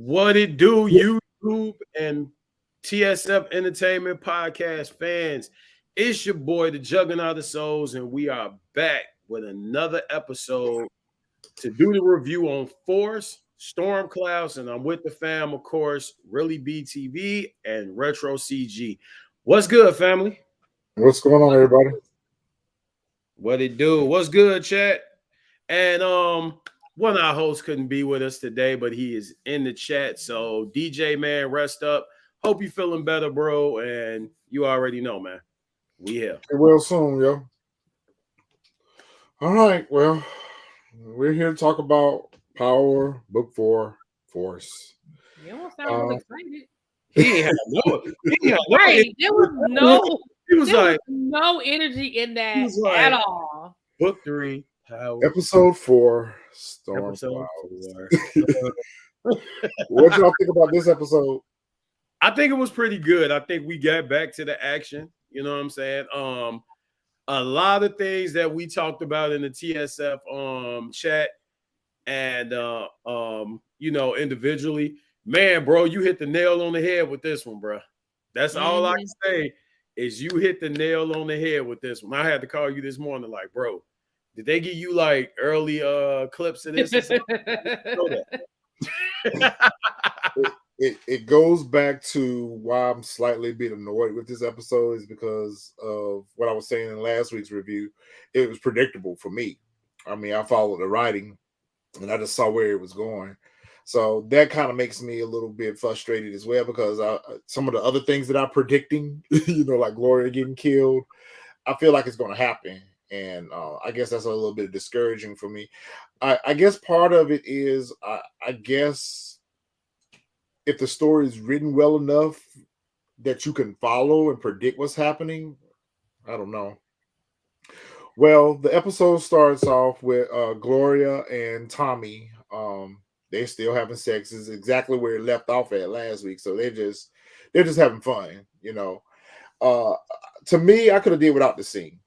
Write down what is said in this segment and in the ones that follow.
What it do, YouTube and TSF Entertainment Podcast fans? It's your boy, the Juggernaut of Souls, and we are back with another episode to do the review on Force, Storm Clouds, and I'm with the fam, of course, Really BTV and Retro CG. What's good, family? What's going on, everybody? What it do? What's good, chat? And one of our hosts couldn't be with us today, but he is in the chat. So DJ man, rest up. Hope you feeling better, bro. And you already know, man. We here. Get well soon, yo. All right, well, we're here to talk about Power Book 4 Force. You don't sound really excited. He had no. Right. There was no. He was like no energy in that at all. Book 3. Power. Episode 4, Storm Clouds. What y'all think about this episode? I think it was pretty good. I think we got back to the action. You know what I'm saying? A lot of things that we talked about in the TSF chat and you know, individually. Man, bro, you hit the nail on the head with this one, bro. That's all I can say is you hit the nail on the head with this one. I had to call you this morning, like, bro, did they give you like early clips of this? It goes back to why I'm slightly a bit annoyed with this episode is because of what I was saying in last week's review. It was predictable for me. I mean, I followed the writing and I just saw where it was going. So that kind of makes me a little bit frustrated as well because some of the other things that I'm predicting, you know, like Gloria getting killed, I feel like it's going to happen. And I guess that's a little bit discouraging for me. I guess part of it is, I guess, if the story is written well enough that you can follow and predict what's happening, I don't know. Well, the episode starts off with Gloria and Tommy. They're still having sex. Is exactly where it left off at last week. So they're just having fun, you know. To me, I could have did without the scene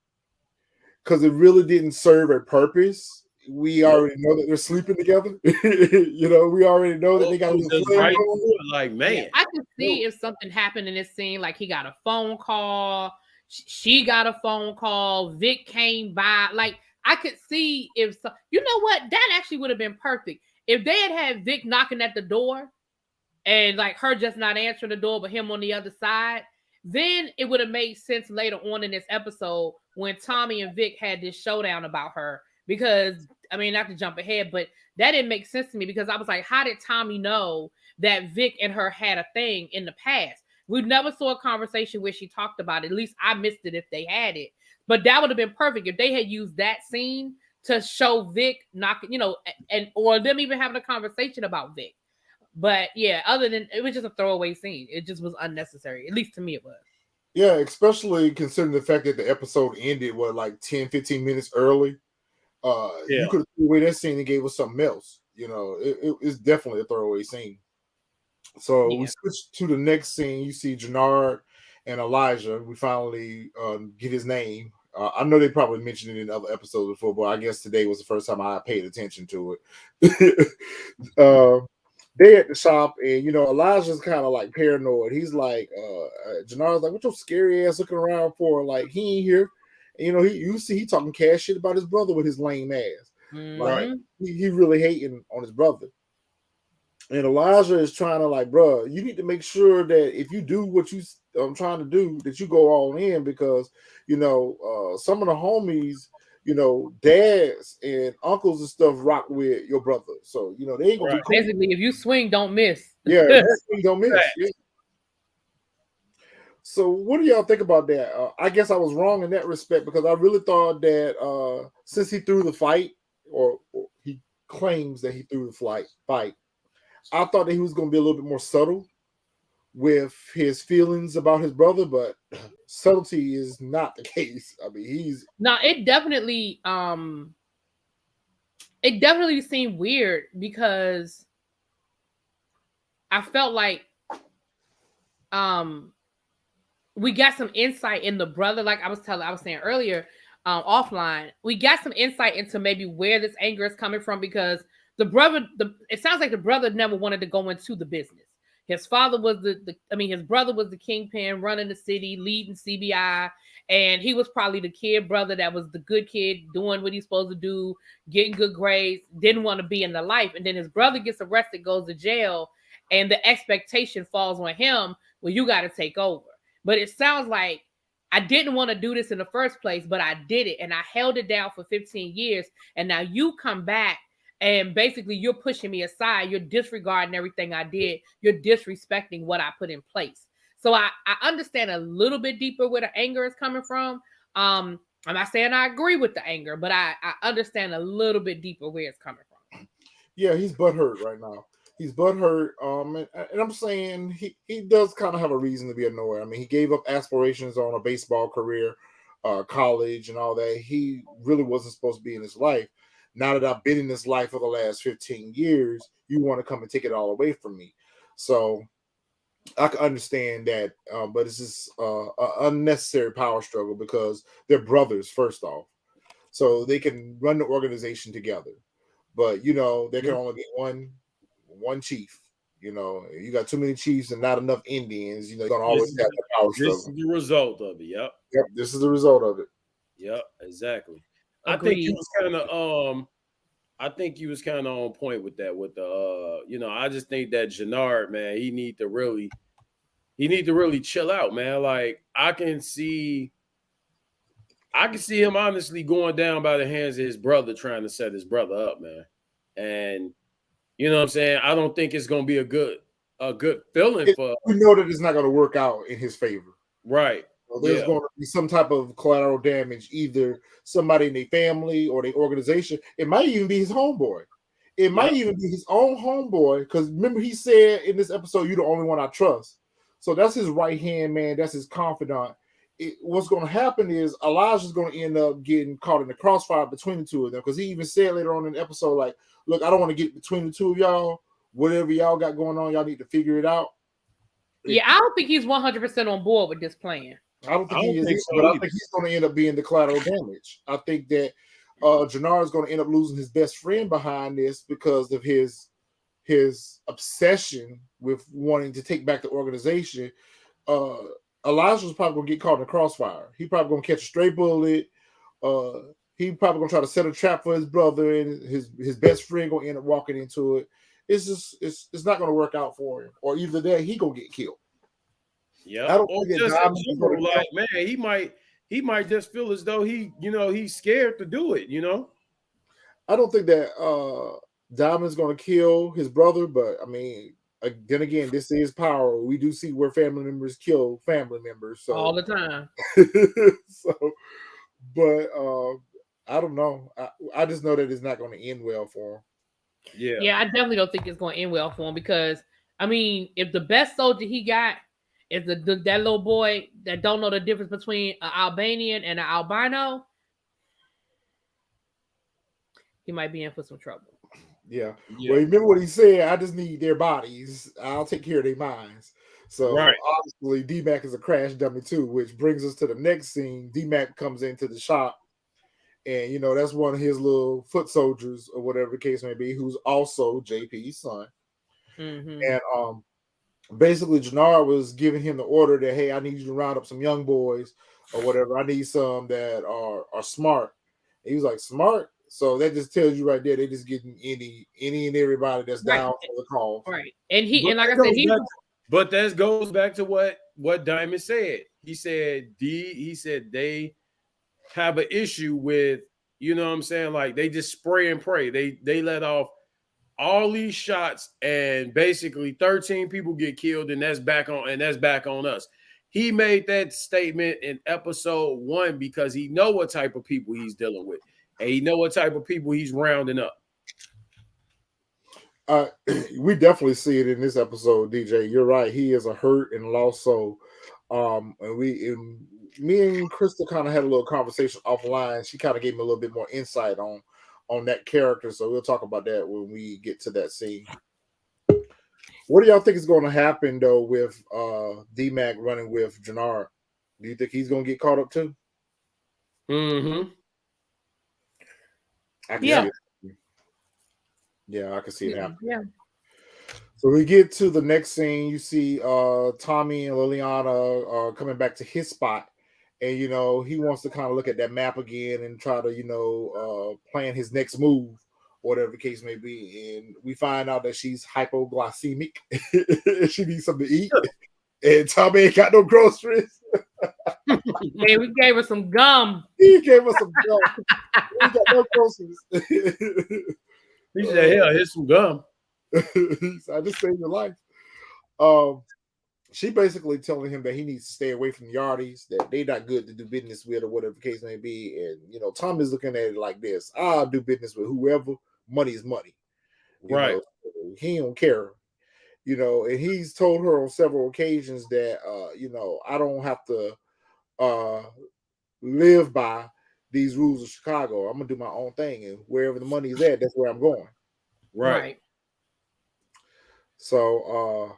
because it really didn't serve a purpose. We already know that they're sleeping together. You know, we already know that they got a little right. Like, man, I could see if something happened in this scene, like he got a phone call, she got a phone call, Vic came by. Like, I could see if you know what, that actually would have been perfect. If they had Vic knocking at the door and like her just not answering the door, but him on the other side, then it would have made sense later on in this episode when Tommy and Vic had this showdown about her. Because, I mean, not to jump ahead, but that didn't make sense to me because I was like, how did Tommy know that Vic and her had a thing in the past? We never saw a conversation where she talked about it. At least I missed it if they had it. But that would have been perfect if they had used that scene to show Vic knocking, you know, and or them even having a conversation about Vic. But yeah, other than it was just a throwaway scene. It just was unnecessary. At least to me it was. Yeah, especially considering the fact that the episode ended, like 10, 15 minutes early. You could have threw away that scene and gave us something else. You know, it's definitely a throwaway scene. So we switch to the next scene. You see Jenard and Elijah. We finally get his name. I know they probably mentioned it in other episodes before, but I guess today was the first time I paid attention to it. They at the shop, and you know, Elijah's kind of like paranoid. He's like, Jenard's like, "What your scary ass looking around for? Like, he ain't here." And, you know, you see he talking cash shit about his brother with his lame ass. Like, he really hating on his brother. And Elijah is trying to like, bro, you need to make sure that if you do what you trying to do, that you go all in because, you know, some of the homies, you know, dads and uncles and stuff rock with your brother. So, you know, they ain't gonna be cool. Basically, if you swing, don't miss. Yeah, if you swing, don't miss. Yeah. So what do y'all think about that? I guess I was wrong in that respect because I really thought that since he threw the fight, or he claims that he threw the fight, I thought that he was going to be a little bit more subtle with his feelings about his brother, but subtlety is not the case. I mean, it definitely seemed weird because I felt like we got some insight in the brother, like I was saying earlier offline. We got some insight into maybe where this anger is coming from because it sounds like the brother never wanted to go into the business. His father was his brother was the kingpin, running the city, leading CBI, and he was probably the kid brother that was the good kid, doing what he's supposed to do, getting good grades, didn't want to be in the life. And then his brother gets arrested, goes to jail, and the expectation falls on him, well, you got to take over. But it sounds like I didn't want to do this in the first place, but I did it, and I held it down for 15 years, and now you come back, and basically you're pushing me aside. You're disregarding everything I did. You're disrespecting what I put in place. So I understand a little bit deeper where the anger is coming from. I'm not saying I agree with the anger, but I understand a little bit deeper where it's coming from. Yeah, he's butthurt right now. He's butthurt. And I'm saying he does kind of have a reason to be annoyed. I mean, he gave up aspirations on a baseball career, college, and all that. He really wasn't supposed to be in his life. Now that I've been in this life for the last 15 years, you want to come and take it all away from me. So I can understand that, but it's just an unnecessary power struggle because they're brothers, first off. So they can run the organization together. But, there can only be one chief. You got too many chiefs and not enough Indians. You're going to always have that power struggle. This is the result of it, yep. Yep, this is the result of it. Yep, exactly. Agreed. I think he was kind of on point with that. With the, I just think that Jenard, man, he need to really chill out, man. Like I can see him honestly going down by the hands of his brother, trying to set his brother up, man. And you know what I'm saying? I don't think it's gonna be a good feeling for. We know that it's not gonna work out in his favor, right? There's going to be some type of collateral damage, either somebody in their family or their organization. It might even be his homeboy. It might even be his own homeboy. Because remember, he said in this episode, "You're the only one I trust." So that's his right hand man. That's his confidant. What's going to happen is Elijah's going to end up getting caught in the crossfire between the two of them. Because he even said later on in the episode, like, "Look, I don't want to get between the two of y'all. Whatever y'all got going on, y'all need to figure it out." Yeah, I don't think he's 100% on board with this plan. I don't think he is, but I think he's going to end up being the collateral damage. I think that Jenard is going to end up losing his best friend behind this because of his obsession with wanting to take back the organization. Elijah's probably going to get caught in the crossfire. He probably going to catch a stray bullet. He probably going to try to set a trap for his brother, and his best friend going to end up walking into it. It's not going to work out for him, or either that he going to get killed. Yeah, or just like, man, he might just feel as though he's scared to do it. I don't think that Diamond's going to kill his brother, but I mean, then again, this is power. We do see where family members kill family members, so all the time. But I don't know. I just know that it's not going to end well for him. Yeah, I definitely don't think it's going to end well for him because I mean, if the best soldier he got is that little boy that don't know the difference between an Albanian and an albino, he might be in for some trouble. Yeah. Well, remember what he said? I just need their bodies. I'll take care of their minds. So obviously, D-Mac is a crash dummy too, which brings us to the next scene. D-Mac comes into the shop, and that's one of his little foot soldiers or whatever the case may be, who's also JP's son. Mm-hmm. And basically, Jenard was giving him the order that, hey, I need you to round up some young boys or whatever. I need some that are smart. And he was like, smart? So that just tells you right there, they just getting any and everybody that's down for the call. Right. And like I said, but that goes back to what Diamond said. He said they have an issue with, like they just spray and pray. They let off all these shots and basically 13 people get killed, and that's back on us. He made that statement in episode 1 because he know what type of people he's dealing with, and he know what type of people he's rounding up. We definitely see it in this episode, DJ. You're right. He is a hurt and lost soul. And me and Krista kind of had a little conversation offline. She kind of gave me a little bit more insight on that character, so we'll talk about that when we get to that scene. What do y'all think is going to happen though with D-Mac running with Jenard? Do you think he's going to get caught up too? Mm-hmm. Yeah. Yeah, I can see it happening. Yeah. So we get to the next scene. You see Tommy and Liliana coming back to his spot. And, he wants to kind of look at that map again and try to, plan his next move, whatever the case may be. And we find out that she's hypoglycemic. She needs something to eat. And Tommy ain't got no groceries. Hey, we gave her some gum. He gave us some gum. We got no groceries. He said, hell, here's some gum. I just saved your life. She basically telling him that he needs to stay away from the Yardies, that they're not good to do business with, or whatever the case may be. And Tom is looking at it like this: I'll do business with whoever. Money is money, right? He don't care, And he's told her on several occasions that I don't have to live by these rules of Chicago. I'm gonna do my own thing, and wherever the money is at, that's where I'm going. Right. So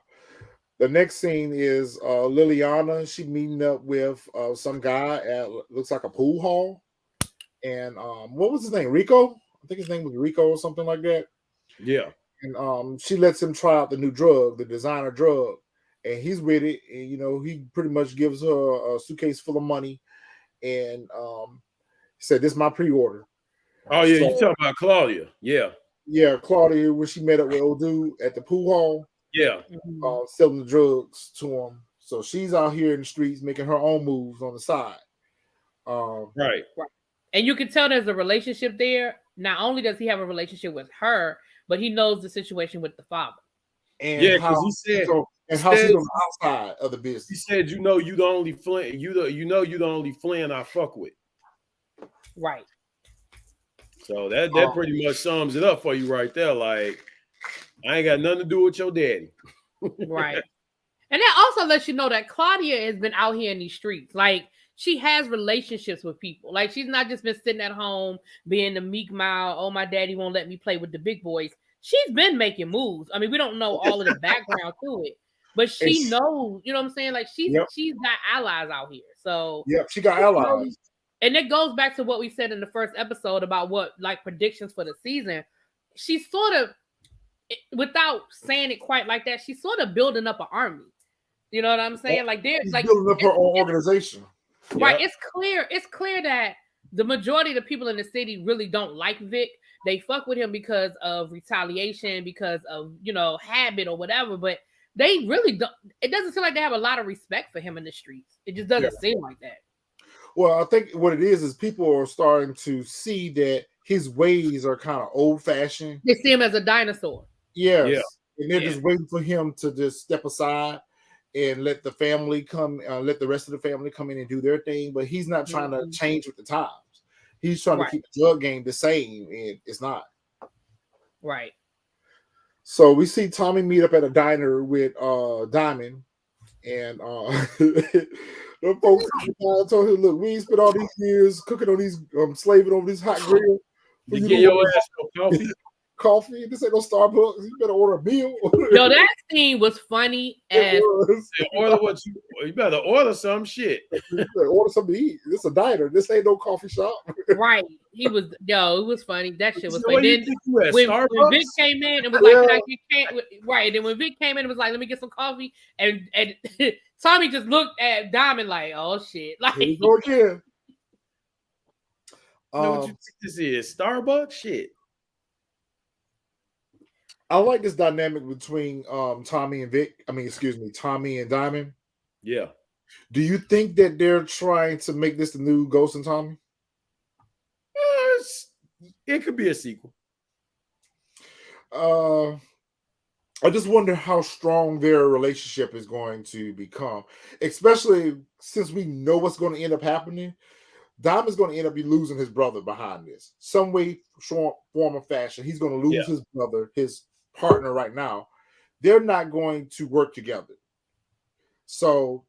the next scene is Liliana. She meeting up with some guy at looks like a pool hall. And what was his name? Rico? I think his name was Rico or something like that. Yeah. And she lets him try out the new drug, the designer drug, and he's with it. And he pretty much gives her a suitcase full of money, and he said, "This is my pre-order." Oh yeah, you talking about Claudia? Yeah. Yeah, Claudia, when she met up with old dude at the pool hall. Yeah. Selling the drugs to him. So she's out here in the streets making her own moves on the side. Right. And you can tell there's a relationship there. Not only does he have a relationship with her, but he knows the situation with the father. And yeah, because he said, how she's on the outside of the business. He said, you the only Flint, you the only Flint I fuck with. Right. So that pretty much sums it up for you right there. Like, I ain't got nothing to do with your daddy. Right. And that also lets you know that Claudia has been out here in these streets. Like, she has relationships with people. Like, she's not just been sitting at home being the meek mild, oh, my daddy won't let me play with the big boys. She's been making moves. I mean, we don't know all of the background to it, but she knows, you know what I'm saying? Like, she's got allies out here. So she got allies. And it goes back to what we said in the first episode about what, like, predictions for the season. She's sort of, without saying it quite like that, she's sort of building up an army. You know what I'm saying? Like, they're like building up her own organization. Right. Yep. It's clear that the majority of the people in the city really don't like Vic. They fuck with him because of retaliation, because of, habit or whatever, but they really don't. It doesn't seem like they have a lot of respect for him in the streets. It just doesn't seem like that. Well, I think what it is people are starting to see that his ways are kind of old-fashioned. They see him as a dinosaur. Yes. Yeah. And they're just waiting for him to just step aside and let the family come, let the rest of the family come in and do their thing. But he's not trying to change with the times. He's trying to keep the drug game the same, and it's not. Right. So we see Tommy meet up at a diner with Diamond, and the folks told him, "Look, we ain't spent all these years cooking on these, slaving over this hot grill. You get your ass no coffee." Coffee. This ain't no Starbucks. You better order a meal. Yo, that scene was funny as order what you better order some shit. Order something to eat. This a diner. This ain't no coffee shop. Right. It was funny. That shit was funny. Then when Vic came in and was like, right. Then when Vic came in and was like, let me get some coffee, and Tommy just looked at Diamond like, oh shit. Like, here we go again. You know what you think this is? Starbucks? Shit. I like this dynamic between Tommy and Tommy and Diamond. Yeah. Do you think that they're trying to make this the new Ghost and Tommy? It could be a sequel. I just wonder how strong their relationship is going to become, especially since we know what's going to end up happening. Diamond's going to end up losing his brother behind this. Some way, form, or fashion. He's going to lose his brother, his partner right now. They're not going to work together. So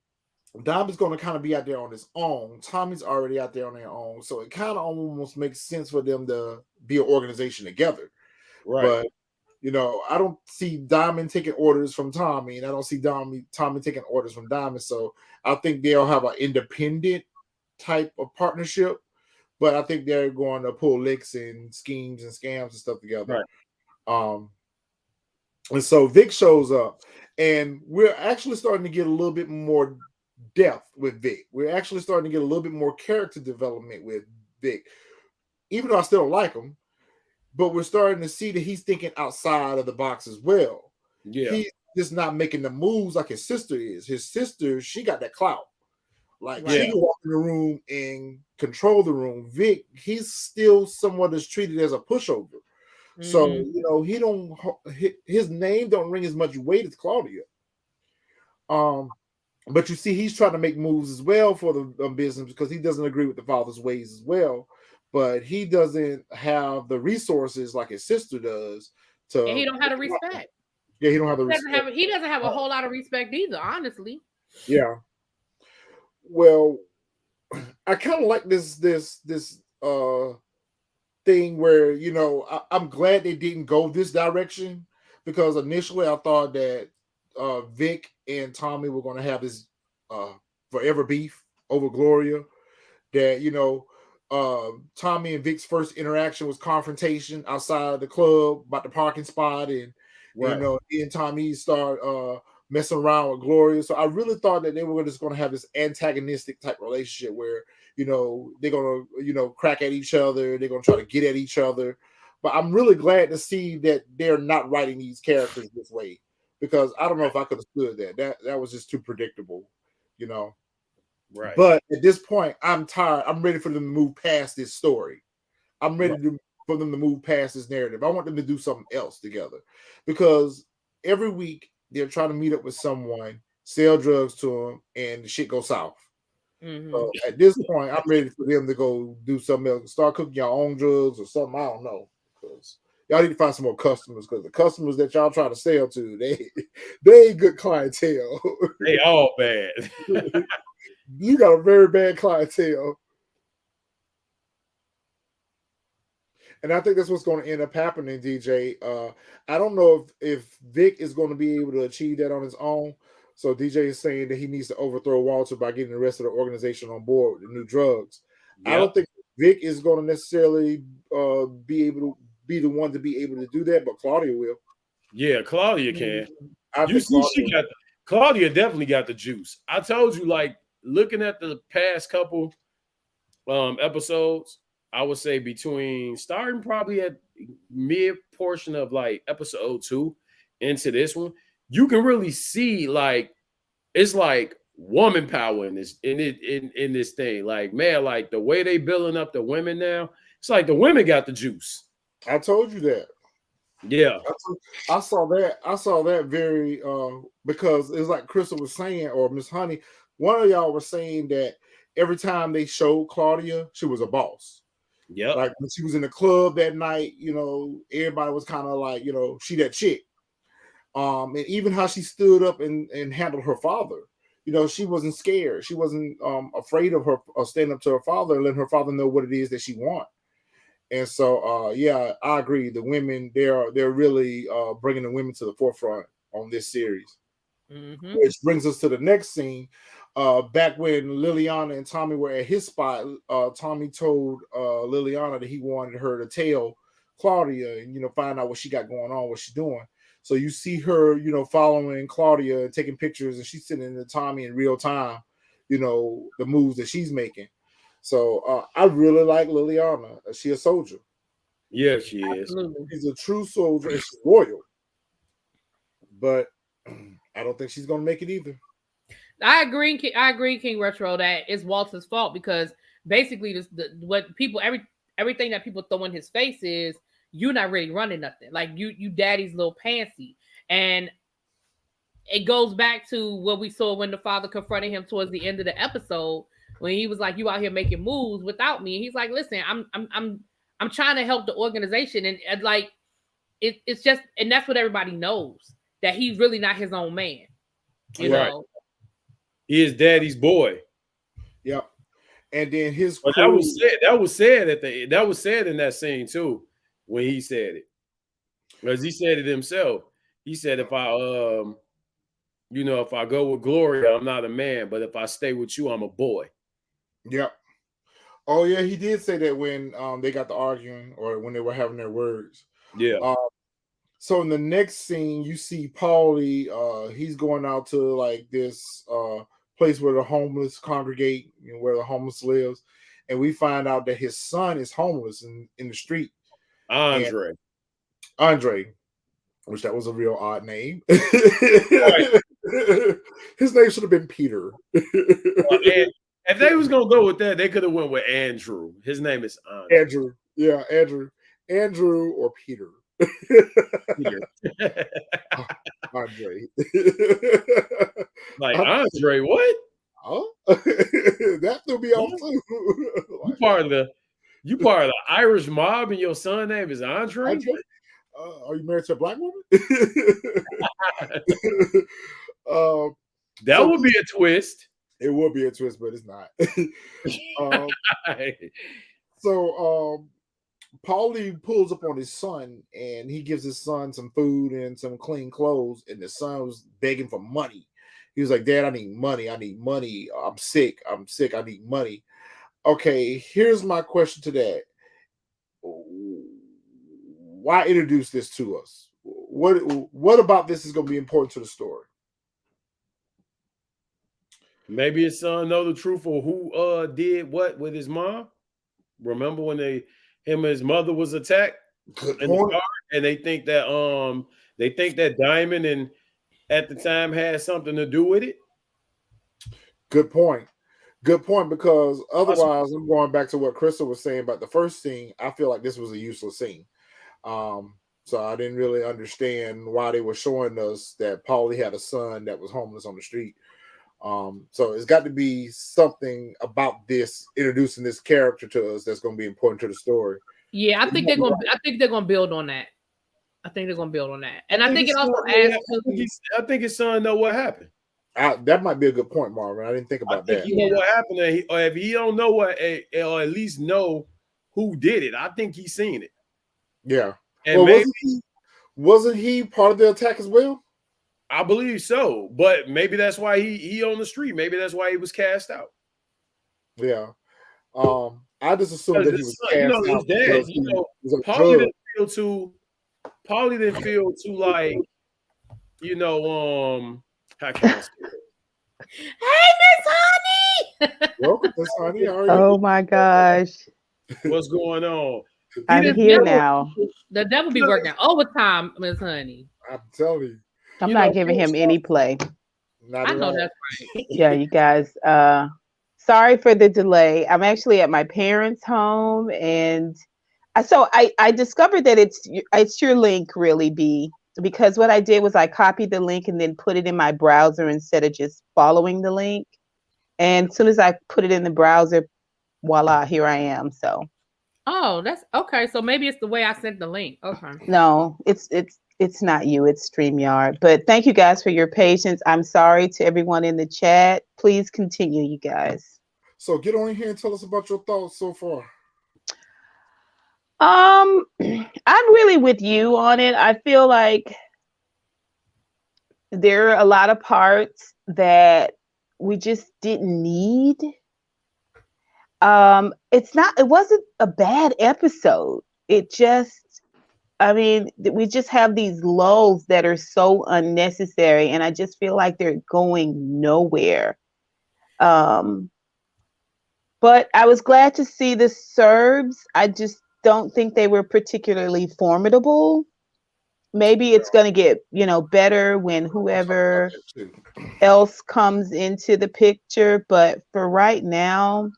Diamond's going to kind of be out there on his own. Tommy's already out there on their own. So it kind of almost makes sense for them to be an organization together. Right. But, I don't see Diamond taking orders from Tommy, and I don't see Tommy taking orders from Diamond. So I think they'll have an independent type of partnership, but I think they're going to pull licks and schemes and scams and stuff together. Um, and so Vic shows up, and we're actually starting to get a little bit more depth with Vic. We're actually starting to get a little bit more character development with Vic, even though I still don't like him. But we're starting to see that he's thinking outside of the box as well. Yeah. He's just not making the moves like his sister is. His sister, she got that clout. Like she can walk in the room and control the room. Vic, he's still someone that's treated as a pushover. So he don't. His name don't ring as much weight as Claudia. But you see, he's trying to make moves as well for the business because he doesn't agree with the father's ways as well. But he doesn't have the resources like his sister does. And he don't have the respect. Yeah, he don't have the respect. He doesn't have a whole lot of respect either, honestly. Yeah. Well, I kind of like this thing where I'm glad they didn't go this direction because initially I thought that Vic and Tommy were going to have this forever beef over Gloria. That Tommy and Vic's first interaction was confrontation outside the club about the parking spot, and then Tommy start messing around with Gloria. So I really thought that they were just going to have this antagonistic type relationship where they're going to crack at each other, they're going to try to get at each other. But I'm really glad to see that they're not writing these characters this way because I don't know if I could have stood that. That was just too predictable, Right. But at this point, I'm tired. I'm ready for them to move past this story. I'm ready for them to move past this narrative. I want them to do something else together because every week they're trying to meet up with someone, sell drugs to them, and the shit goes south. So at this point, I'm ready for them to go do something else, start cooking your own drugs or something. I don't know. Because y'all need to find some more customers because the customers that y'all try to sell to, they ain't good clientele. They all bad. You got a very bad clientele. And I think that's what's going to end up happening, DJ. I don't know if Vic is going to be able to achieve that on his own. So DJ is saying that he needs to overthrow Walter by getting the rest of the organization on board with the new drugs. Yep. I don't think Vic is going to necessarily be able to be the one to be able to do that, but Claudia will. Yeah, Claudia can. Claudia definitely got the juice. I told you, like, looking at the past couple episodes, I would say between starting probably at mid portion of like episode 2 into this one, you can really see like it's like woman power in this in this thing. Like, man, like the way they building up the women now, it's like the women got the juice. I told you that. Yeah, I saw that. I saw that very because it's like Crystal was saying, or Miss Honey, one of y'all was saying that every time they showed Claudia, she was a boss. Yeah, like when she was in the club that night, everybody was kind of like, she that chick. And even how she stood up and handled her father, she wasn't scared. She wasn't afraid of her standing up to her father and letting her father know what it is that she wants. And so, yeah, I agree. The women, they're really bringing the women to the forefront on this series. Which brings us to the next scene. Back when Liliana and Tommy were at his spot, Tommy told Liliana that he wanted her to tell Claudia and find out what she got going on, what she's doing. So you see her, following Claudia and taking pictures, and she's sitting to Tommy in real time, the moves that she's making. So I really like Liliana. She's a soldier. Yeah, she is. Absolutely. She's a true soldier and she's loyal. But I don't think she's going to make it either. I agree, King Retro, that it's Walter's fault because basically everything that people throw in his face is you're not really running nothing. Like you daddy's little pantsy. And it goes back to what we saw when the father confronted him towards the end of the episode when he was like, "You out here making moves without me." And he's like, "Listen, I'm trying to help the organization." And like it's just, and that's what everybody knows, that he's really not his own man. You know. He is daddy's boy. Yep. And then his crew, that was said in that scene too, when he said it. Because he said it himself. He said, if I go with Gloria, I'm not a man, but if I stay with you, I'm a boy. Yep. Oh yeah, he did say that when they got to arguing or when they were having their words. Yeah. So in the next scene, you see Paulie. He's going out to like this place where the homeless congregate, where the homeless lives, and we find out that his son is homeless in the street. Andre. And Andre, which that was a real odd name. Right. His name should have been Peter. And if they was gonna go with that, they could have went with Andrew. His name is Andre. Andrew. Yeah, Andrew or Peter. Peter. Andre. Like Andre, what? Huh? That threw me off too. You part of the Irish mob, and your son name is Andre? Andre? Are you married to a black woman? That would be a twist. It would be a twist, but it's not. So Paulie pulls up on his son, and he gives his son some food and some clean clothes, and the son was begging for money. He was like, "Dad, I need money. I need money. I'm sick. I need money." Okay, here's my question to that. Why introduce this to us? What about this is going to be important to the story? Maybe his son know the truth of who did what with his mom. Remember when him and his mother was attacked in the car, and they think that Diamond and at the time had something to do with it. Good point, because otherwise I'm going back to what Crystal was saying about the first scene. I feel like this was a useless scene. So I didn't really understand why they were showing us that Paulie had a son that was homeless on the street. So it's got to be something about this, introducing this character to us, that's going to be important to the story. Yeah, I think they're gonna build on that. And I think it also adds. I think his son know what happened. That might be a good point, Marvin. I didn't think about that. You know what happened, or if he don't know what, or at least know who did it. I think he's seen it. Yeah. And well, wasn't he part of the attack as well? I believe so, but maybe that's why he on the street. Maybe that's why he was cast out. Yeah. I just assumed that he was cast out. His dad, Paulie didn't feel too like, how can I say it? Hey, Miss Honey. Welcome, Miss Honey. Oh my gosh. What's going on? I'm here now. The devil be working overtime, Miss Honey. I'm telling you. I'm not giving him any play. I know that's right. Yeah, you guys. Sorry for the delay. I'm actually at my parents' home, and I discovered that it's your link, really, B, because what I did was I copied the link and then put it in my browser instead of just following the link. And as soon as I put it in the browser, voila, here I am. So. Oh, that's okay. So maybe it's the way I sent the link. Okay. No, it's not you. It's StreamYard. But thank you guys for your patience. I'm sorry to everyone in the chat. Please continue, you guys. So get on here and tell us about your thoughts so far. I'm really with you on it. I feel like there are a lot of parts that we just didn't need. It wasn't a bad episode. We just have these lulls that are so unnecessary, and I just feel like they're going nowhere. But I was glad to see the Serbs. I just don't think they were particularly formidable. Maybe it's going to get, better when whoever else comes into the picture. But for right now,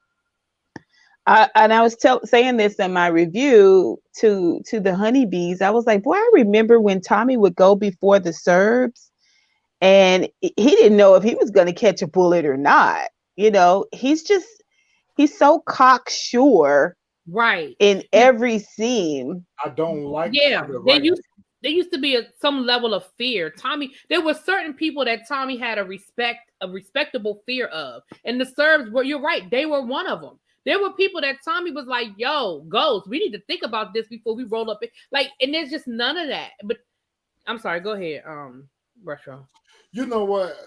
I was saying this in my review to the honeybees. I was like, boy, I remember when Tommy would go before the Serbs, and he didn't know if he was going to catch a bullet or not. He's so cocksure, right, in every scene. I don't like. Yeah, there used to be some level of fear. There were certain people that Tommy had a respectable fear of, and the Serbs were. You're right, they were one of them. There were people that Tommy was like, "Yo, Ghost, we need to think about this before we roll up." And there's just none of that. But I'm sorry, go ahead, retro. You know what?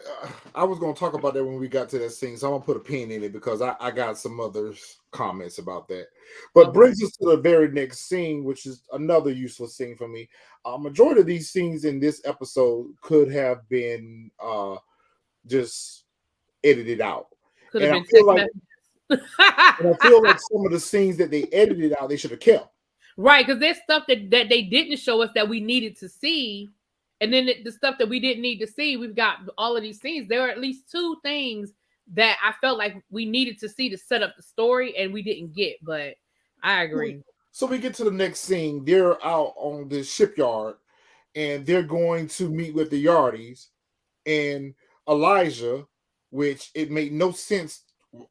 I was going to talk about that when we got to that scene, so I'm going to put a pin in it because I got some others comments about that. But brings us to the very next scene, which is another useless scene for me. Majority of these scenes in this episode could have been just edited out. Could have been and I feel like some of the scenes that they edited out, they should have kept. Right, because there's stuff that they didn't show us that we needed to see. And then the stuff that we didn't need to see, we've got all of these scenes. There are at least 2 things that I felt like we needed to see to set up the story, and we didn't get. But I agree. So we get to the next scene. They're out on the shipyard, and they're going to meet with the Yardies. And Elijah, which it made no sense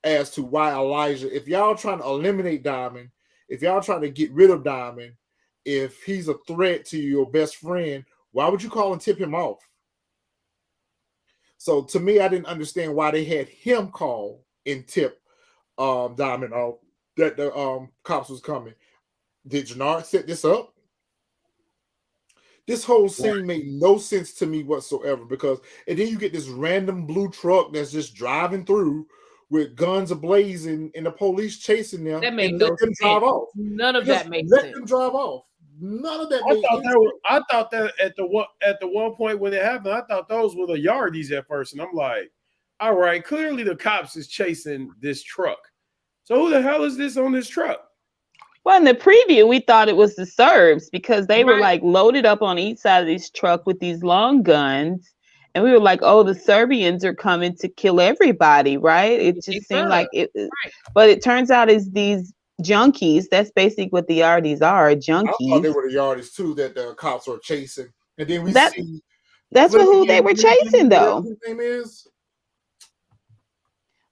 as to why Elijah, if y'all trying to eliminate Diamond, if y'all trying to get rid of Diamond, if he's a threat to your best friend, why would you call and tip him off? So to me, I didn't understand why they had him call and tip Diamond off that the cops was coming. Did Jenard set this up? This whole scene made no sense to me whatsoever because, and then you get this random blue truck that's just driving through with guns ablazing and the police chasing them. That made and no let them sense. drive off. None of Just that made let sense. them drive off. None of that. I thought that at the one point when it happened, I thought those were the Yardies at first, and I'm like, all right, clearly the cops is chasing this truck. So who the hell is this on this truck? Well, in the preview, we thought it was the Serbs because they were like loaded up on each side of this truck with these long guns. And we were like, oh, the Serbians are coming to kill everybody, right? It just seemed like it. Right. But it turns out it's these junkies. That's basically what the Yardies are, junkies. I thought they were the Yardies too that the cops were chasing. And then we see... That's who they were chasing, though. His name is?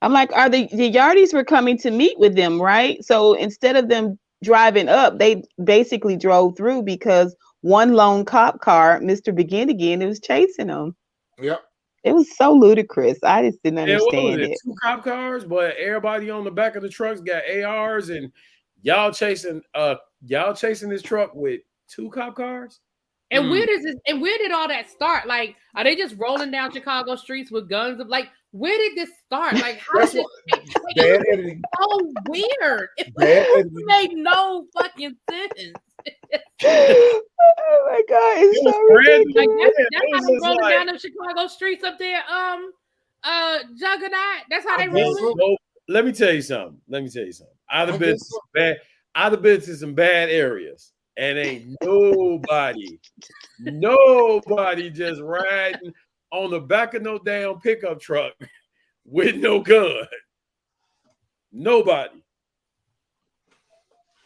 I'm like, are the Yardies were coming to meet with them, right? So instead of them driving up, they basically drove through because one lone cop car, Mr. Begin Again, it was chasing them. Yep. It was so ludicrous. I just didn't understand it. 2 cop cars, but everybody on the back of the trucks got ARs, and y'all chasing this truck with 2 cop cars. And where does this? And where did all that start? Like, are they just rolling down Chicago streets with guns? Like, where did this start? Like, how did this? Bad editing. So weird. It made no fucking sense. Oh my god, it's so ridiculous. That's how they rolling down the Chicago streets up there. Juggernaut. That's how they rolling. Well, let me tell you something. I'd have been to some bad areas, and ain't nobody just riding on the back of no damn pickup truck with no gun. Nobody.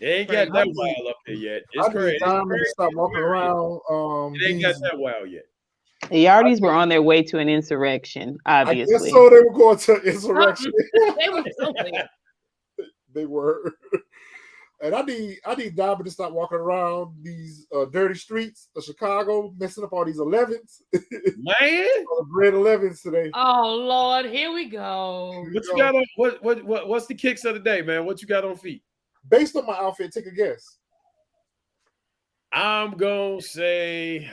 They ain't got that wild up there yet. It's crazy. Stop walking around. It ain't got that wild yet. The Yardies were on their way to an insurrection, obviously. I guess so. They were going to insurrection. They were. And I need Diamond to stop walking around these dirty streets of Chicago, messing up all these 11s. Man, red 11s today. Oh Lord, here we go. What you got on? What's the kicks of the day, man? What you got on feet? Based on my outfit, take a guess. I'm gonna say,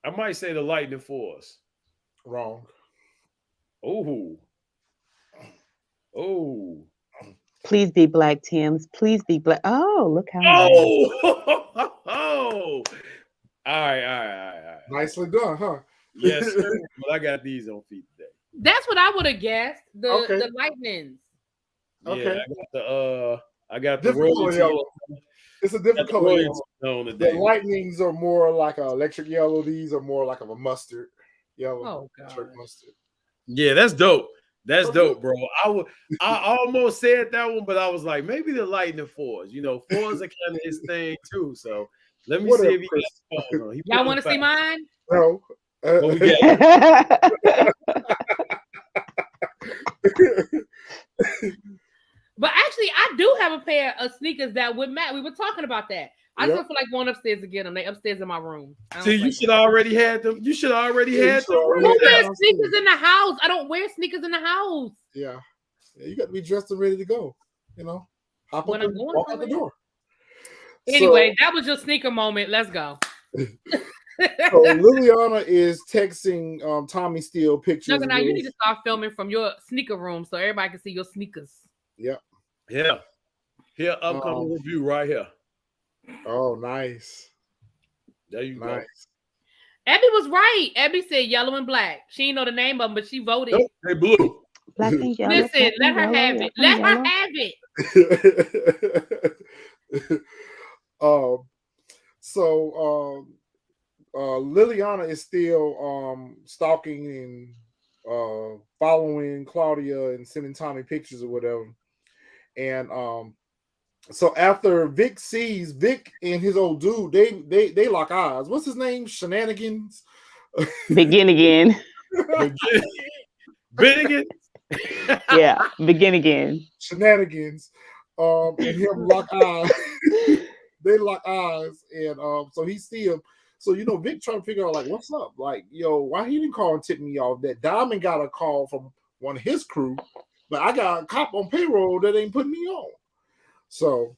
I might say the Lightning Force. Wrong. Oh. Please be black, Tim's. Please be black. Oh, look how. Oh. All right. Nicely done, huh? Yes, sir. But I got these on feet today. That's what I would have guessed. The Lightnings. Okay. Yeah, I got the royalty yellow. It's a different color. The Lightnings are more like an electric yellow. These are more like of a mustard yellow. Oh God. Mustard. Yeah, that's dope. That's dope, bro. I almost said that one, but I was like, maybe the Lightning Force. You know, Force are kind of his thing too. So let me see if he got the on. Y'all want to see mine? No. But actually, I do have a pair of sneakers that would match. We were talking about that. I still feel like going upstairs to get them. They upstairs in my room. See, you should already had them. You should already had them. I don't wear sneakers in the house. I don't wear sneakers in the house. Yeah, you got to be dressed and ready to go. You know, hop up and walk out the door. Anyway, that was your sneaker moment. Let's go. So Liliana is texting Tommy Steele pictures. No, now you need to start filming from your sneaker room so everybody can see your sneakers. Yep. Yeah. Here, upcoming review right here. Oh, nice. There you go. Abby was right. Abby said yellow and black. She didn't know the name of them, but she voted. Nope, they blue. Black and yellow. Listen, let her have it. Let her have it. So Liliana is still stalking and following Claudia and sending Tommy pictures or whatever. And so after Vic sees Vic and his old dude, they lock eyes. What's his name? Shenanigans. Begin again. Begin. Yeah, begin again. Shenanigans. And him lock eyes. They lock eyes, and so he see him. So Vic trying to figure out like what's up, like why he didn't call and tip me off that Diamond got a call from one of his crew, but I got a cop on payroll that ain't putting me on. So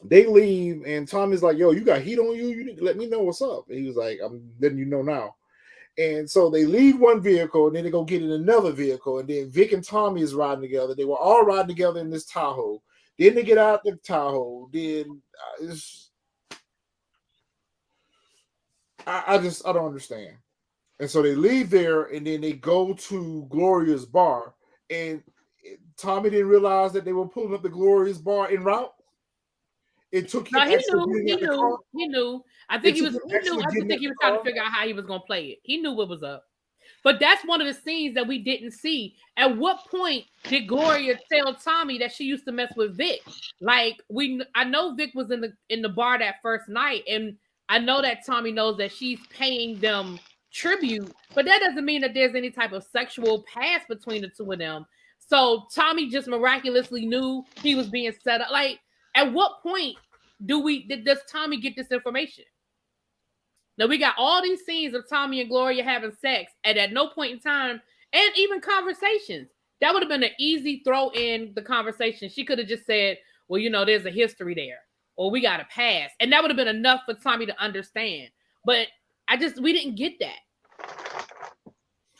they leave, and Tommy's like, "Yo, you got heat on you. You need to let me know what's up." And he was like, "I'm letting you know now." And so they leave one vehicle, and then they go get in another vehicle, and then Vic and Tommy is riding together. They were all riding together in this Tahoe. Then they get out the Tahoe. Then I don't understand. And so they leave there, and then they go to Gloria's bar. And Tommy didn't realize that they were pulling up the Gloria's bar en route. It took him. No, he knew. I think he was trying to figure out how he was gonna play it. He knew what was up. But that's one of the scenes that we didn't see. At what point did Gloria tell Tommy that she used to mess with Vic? Like I know Vic was in the bar that first night, and I know that Tommy knows that she's paying them tribute, but that doesn't mean that there's any type of sexual past between the two of them. So Tommy just miraculously knew he was being set up. Like, at what point does Tommy get this information? Now we got all these scenes of Tommy and Gloria having sex, and at no point in time, and even conversations, that would have been an easy throw in the conversation. She could have just said, well, there's a history there, or we got a pass. And that would have been enough for Tommy to understand. But we didn't get that.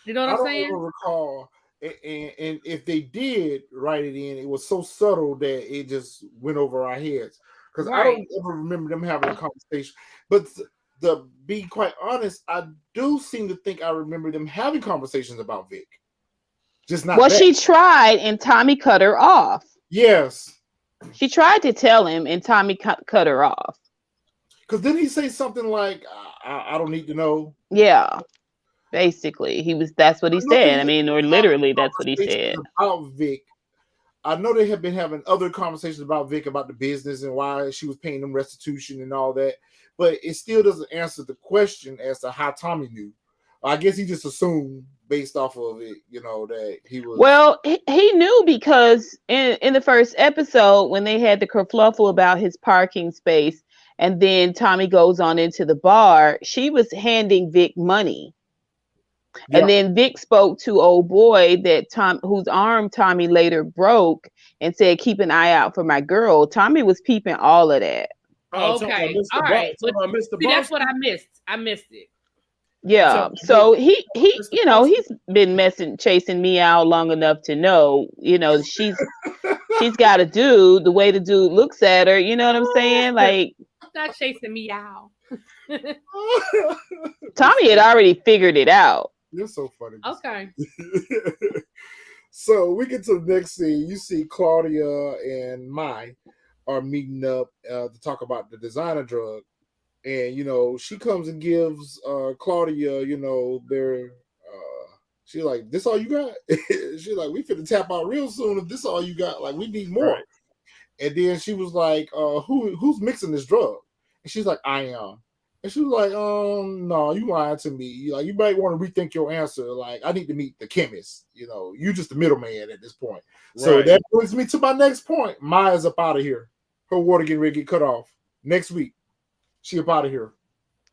You know what I'm saying? I don't recall. And if they did write it in, it was so subtle that it just went over our heads. Because I don't ever remember them having a conversation. But to be quite honest, I do seem to think I remember them having conversations about Vic. Just not. Well, she tried, and Tommy cut her off. Yes. She tried to tell him, and Tommy cut her off. Because didn't he say something like, I don't need to know? Yeah. Basically, that's what he said. I mean, or literally, that's what he said. About Vic. I know they have been having other conversations about Vic, about the business and why she was paying them restitution and all that. But it still doesn't answer the question as to how Tommy knew. I guess he just assumed based off of it, that he was. Well, he knew because in the first episode, when they had the kerfluffle about his parking space, and then Tommy goes on into the bar, she was handing Vic money. Yeah. And then Vic spoke to old boy whose arm Tommy later broke and said, keep an eye out for my girl. Tommy was peeping all of that. Okay. All right. That's what I missed. I missed it. Yeah. So he's been chasing me out long enough to know, she's got a dude, the way the dude looks at her, you know what I'm saying? Like, not chasing me out. Tommy had already figured it out. You're so funny. Okay. So we get to the next scene. You see Claudia and Mai are meeting up to talk about the designer drug. And, she comes and gives Claudia, she's like, this all you got? She's like, we finna tap out real soon if this all you got. Like, we need more. Right. And then she was like, who's mixing this drug? And she's like, I am. And she was like, no, you lied to me. Like, you might want to rethink your answer. Like, I need to meet the chemist. You just the middleman at this point. Right. So that brings me to my next point. Maya's up out of here. Her water getting ready to get cut off next week. She up out of here.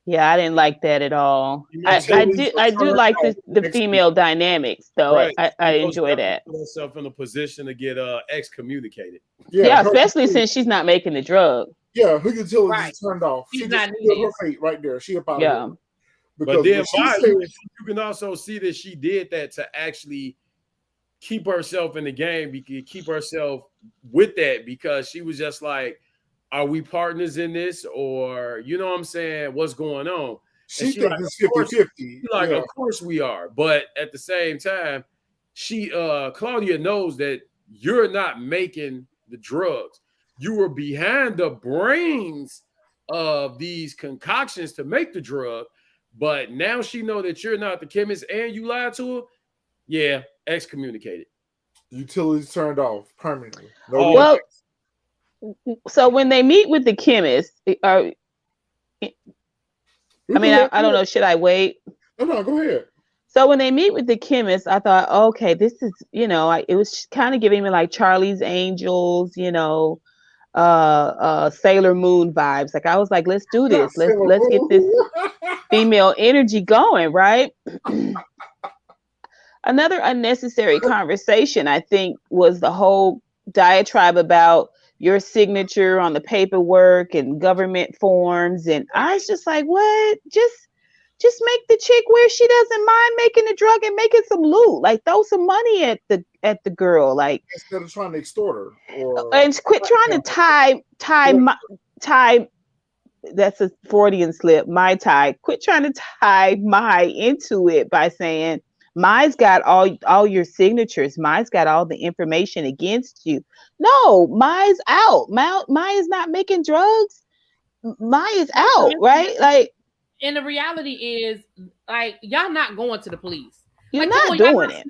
Yeah, I didn't like that at all. I do like the female dynamics, though. Right. I enjoy that. Put herself in a position to get excommunicated. Yeah, especially since she's not making the drug. Yeah, her utilities Right. turned off. She's She not just killed her needed. fate right there. She up out Yeah. of here. But Because then when she Maya, said, you can also see that she did that to actually keep herself in the game, keep herself with that, because she was just like, are we partners in this, or you know what I'm saying, what's going on? she she thinks like, it's of course, 50-50. like, Yeah. of course we are, but at the same time, she Claudia knows that you're not making the drugs. You were behind the brains of these concoctions to make the drug, but now she know that you're not the chemist and you lied to her. Yeah, excommunicated. Utilities turned off permanently. No Oh, Well, so when they meet with the chemist, I don't know. Should I wait? No, go ahead. So when they meet with the chemist, I thought, okay, this is, it was kind of giving me like Charlie's Angels, Sailor Moon vibes. Like I was like, let's do this. Let's get this female energy going, right? Another unnecessary conversation, I think, was the whole diatribe about your signature on the paperwork and government forms. And I was just like, what? Just make the chick where she doesn't mind making the drug and making some loot. Like throw some money at the girl. Like instead of trying to extort her, and quit trying to tie. That's a Freudian slip. My tie. Quit trying to tie my into it by saying mine's got all your signatures. Mine's got all the information against you. No, mine's out. Mine is not making drugs. Mine is out, right? Like. And the reality is, like, y'all not going to the police. You're like, not doing it.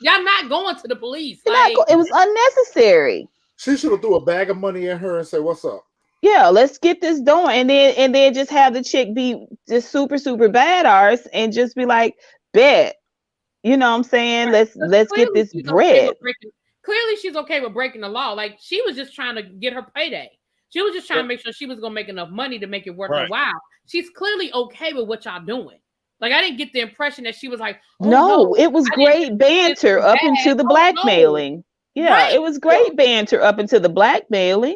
Y'all not going to the police. It was unnecessary. She should have threw a bag of money at her and say, "What's up?" Yeah, let's get this going, and then just have the chick be just super super bad arse and just be like, bet. You know what I'm saying? Right. Let's get this bread. Clearly, she's okay with breaking the law. Like she was just trying to get her payday. She was just trying to make sure she was gonna make enough money to make it worth her while. She's clearly okay with what y'all doing. Like I didn't get the impression that she was like, oh, no, it was great banter up into the blackmailing. No. Yeah, it was great banter up into the blackmailing.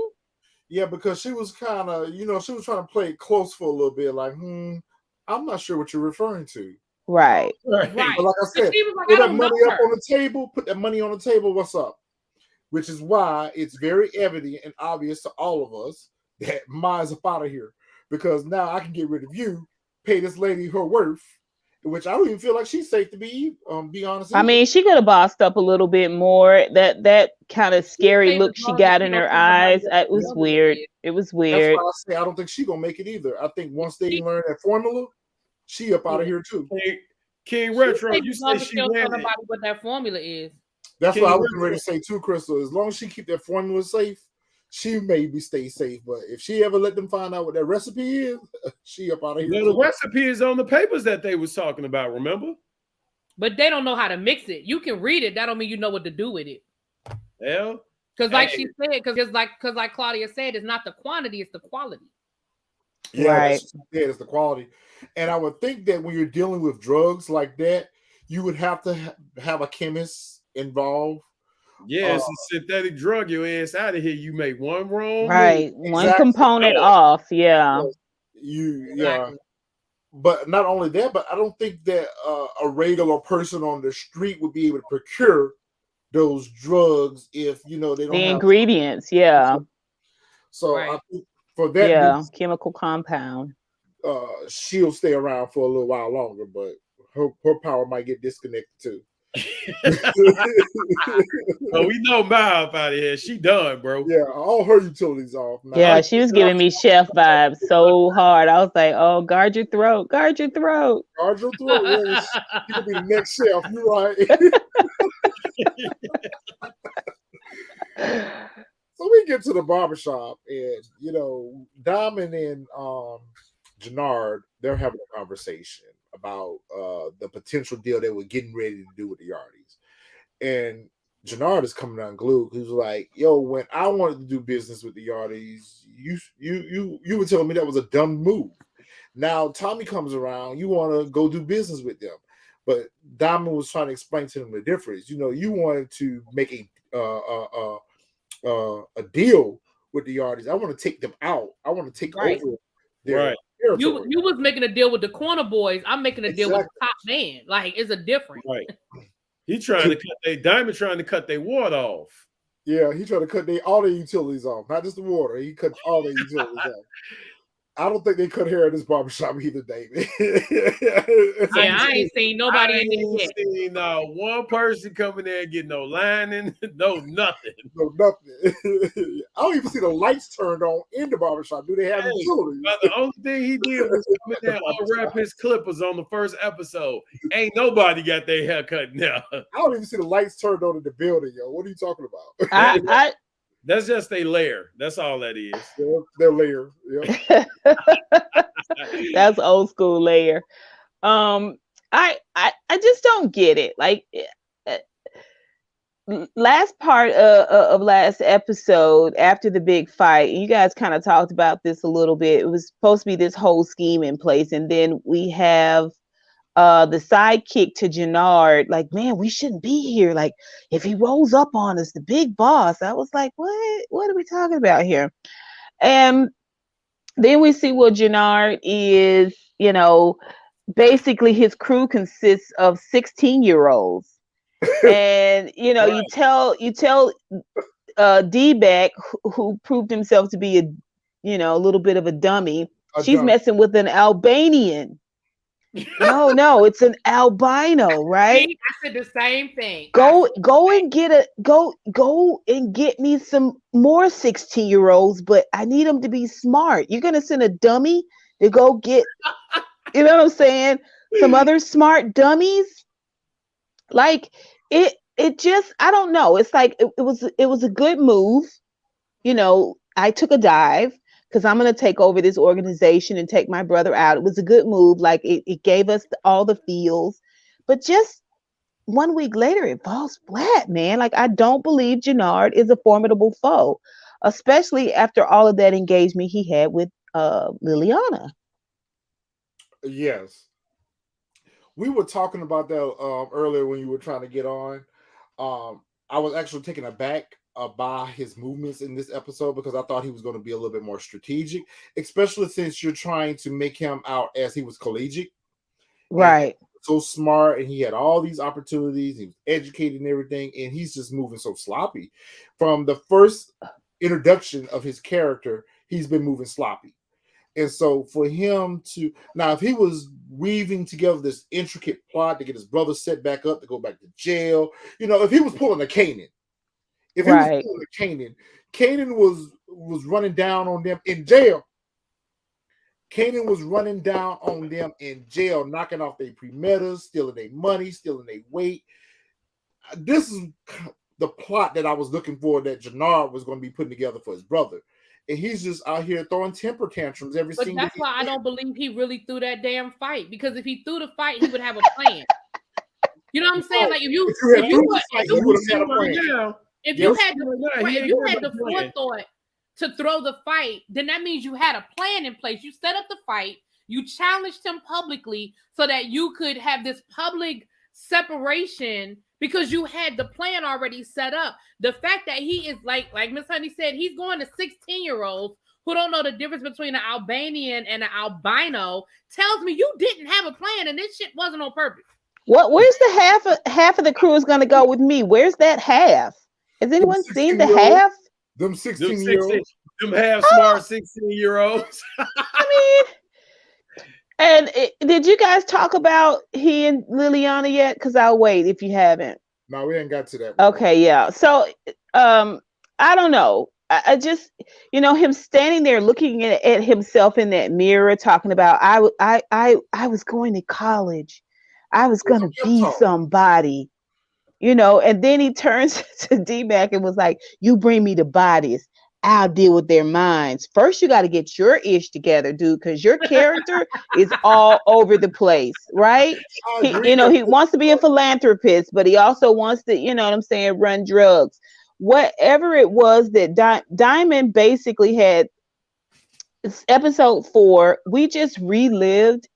Yeah, because she was kind of, she was trying to play it close for a little bit, like, I'm not sure what you're referring to. Right. But like I said, put that money up on the table, put that money on the table, what's up? Which is why it's very evident and obvious to all of us that Maya's up out of here. Because now I can get rid of you, pay this lady her worth, which I don't even feel like she's safe to be honest. I mean, she could have bossed up a little bit more. That kind of scary look she got in her eyes, it was weird. It was weird. That's why I say I don't think she's gonna make it either. I think once they learn that formula, she up out of here too. King Retro, you say she landed. What that formula is. That's what I was ready to say too, Crystal. As long as she keep that formula safe, she maybe stay safe. But if she ever let them find out what that recipe is, she up out of here. Well, the recipe is on the papers that they was talking about, remember? But they don't know how to mix it. You can read it. That don't mean you know what to do with it. Yeah. Because like she said, because like Claudia said, it's not the quantity, it's the quality. Yeah, right. It's the quality. And I would think that when you're dealing with drugs like that, you would have to have a chemist involved. Yeah, it's a synthetic drug. Your ass out of here. You make one wrong, right? One component off. Yeah. But not only that, but I don't think that a regular person on the street would be able to procure those drugs if they don't have ingredients. Yeah. So I think for that, chemical compound. She'll stay around for a little while longer, but her power might get disconnected too. Well, we know Ma up out of here. She done, bro. Yeah, all her utilities off. Now, yeah, she was giving me chef vibes so hard. I was like, "Oh, guard your throat, guard your throat, guard your throat." Yeah, she could be the next chef. You're right. So we get to the barbershop, and Diamond and Jenard, they're having a conversation about the potential deal they were getting ready to do with the Yardies. And Jenard is coming unglued. He's like, yo, when I wanted to do business with the Yardies, you were telling me that was a dumb move. Now Tommy comes around, you want to go do business with them. But Diamond was trying to explain to them the difference. You wanted to make a deal with the Yardis. I want to take them out. I want to take Right. over their Right. territory. You was making a deal with the corner boys. I'm making a deal with the top man. Like, it's a difference. Right. He trying to cut Diamond trying to cut their water off. Yeah, he trying to cut all their utilities off, not just the water. He cut all their utilities off. I don't think they cut hair at this barbershop either, David. Yeah, I ain't seen nobody in there yet. Seen one person coming there and getting no lining, no nothing. No nothing. I don't even see the lights turned on in the barbershop. Do they have utilities? The only thing he did was come in there and unwrap his clippers on the first episode. Ain't nobody got their hair cut now. I don't even see the lights turned on in the building, yo. What are you talking about? That's just a layer. That's all that is. Their layer. Yeah. That's old school layer. I just don't get it. Like last part of last episode, after the big fight, you guys kind of talked about this a little bit. It was supposed to be this whole scheme in place, and then we have the sidekick to Jenard, like, man, we shouldn't be here. Like, if he rolls up on us, the big boss. I was like, what are we talking about here? And then we see what Jenard is, basically his crew consists of 16-year-olds. And, right. you tell D-Back, who proved himself to be a little bit of a dummy. She's messing with an Albanian. No, it's an albino, right? I said the same thing. Go and get me some more 16-year-olds, but I need them to be smart. You're gonna send a dummy to go get, you know what I'm saying? Some other smart dummies. Like it just, I don't know. It's like it was a good move. I took a dive, because I'm going to take over this organization and take my brother out. It was a good move. Like, it gave us all the feels. But just 1 week later, it falls flat, man. Like, I don't believe Jenard is a formidable foe, especially after all of that engagement he had with Liliana. Yes. We were talking about that earlier when you were trying to get on. I was actually taken aback by his movements in this episode, because I thought he was going to be a little bit more strategic, especially since you're trying to make him out as he was collegiate. Right. So smart, and he had all these opportunities. He was educated and everything, and he's just moving so sloppy. From the first introduction of his character, he's been moving sloppy. And so for him to, now if he was weaving together this intricate plot to get his brother set back up, to go back to jail, if he was pulling a Kanan, if he was pulling a Kanan was running down on them in jail. Kanan was running down on them in jail, knocking off their pre-metas, stealing their money, stealing their weight. This is the plot that I was looking for, that Jenard was going to be putting together for his brother. And he's just out here throwing temper tantrums every single day. But that's why I don't believe he really threw that damn fight. Because if he threw the fight, he would have a plan. You know what I'm saying? Like, if you had the forethought to throw the fight, then that means you had a plan in place. You set up the fight, you challenged him publicly so that you could have this public separation, because you had the plan already set up. The fact that he is like Miss Honey said, he's going to 16-year-olds who don't know the difference between an Albanian and an albino tells me you didn't have a plan, and this shit wasn't on purpose. Where's the half of the crew is going to go with me? Where's that half? Has anyone seen the half? Them 16-year-olds. Them half smart 16-year-olds. I mean, did you guys talk about he and Liliana yet? Because I'll wait if you haven't. No, we ain't got to that. Okay, yeah. So, I don't know. I just, him standing there looking at himself in that mirror, talking about, I was going to college. I was going to be somebody, and then he turns to D-Mac and was like, you bring me the bodies, I'll deal with their minds. First, you got to get your ish together, dude, because your character is all over the place, right? He wants to be a philanthropist, but he also wants to, run drugs. Whatever it was that Diamond basically had, episode 4, we just relived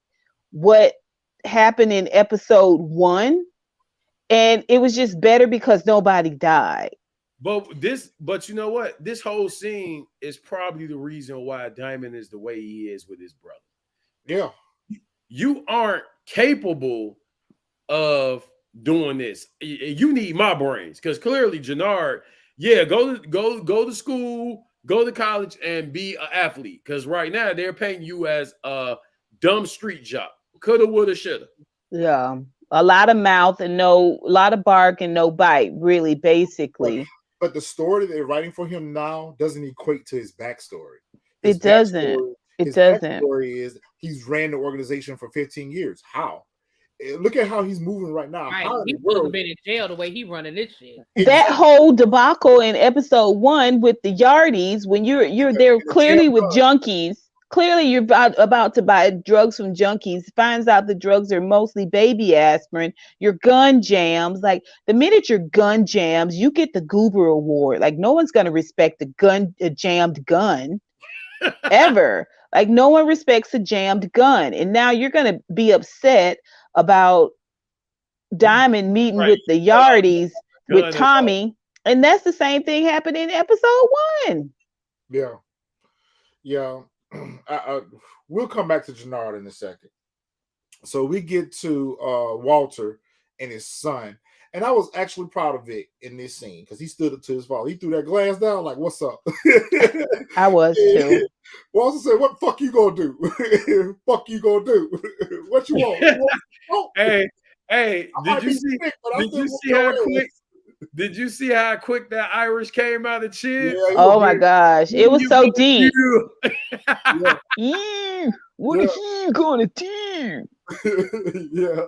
what happened in episode 1, and it was just better because nobody died. But you know what? This whole scene is probably the reason why Diamond is the way he is with his brother. Yeah. You aren't capable of doing this. You need my brains because clearly Jenard, go to school, go to college, and be an athlete. Because right now they're paying you as a dumb street job. Coulda, woulda, shoulda. Yeah, a lot of mouth and a lot of bark and no bite. Really, basically. But the story that they're writing for him now doesn't equate to his backstory. It doesn't. His backstory is he's ran the organization for 15 years. How? Look at how he's moving right now. Right. He's supposed to be in jail the way he running this shit. That whole debacle in episode 1 with the Yardies, when you're there clearly with junkies. Clearly, you're about to buy drugs from junkies. Finds out the drugs are mostly baby aspirin. Your gun jams. Like the minute your gun jams, you get the Goober Award. Like no one's gonna respect a jammed gun ever. Like no one respects a jammed gun. And now you're gonna be upset about Diamond meeting with the Yardies with Tommy, and that's the same thing happened in episode 1. Yeah. We'll come back to Jenard in a second. So we get to Walter and his son, and I was actually proud of Vic in this scene because he stood up to his father. He threw that glass down like, "What's up?" I was too. Walter said, "What the fuck you gonna do? Fuck you gonna do? What you want?" Oh. Hey, did you see how quick? Did you see how quick that Irish came out of Chin? Yeah, oh my gosh, it was so deep. What are you gonna do? Yeah,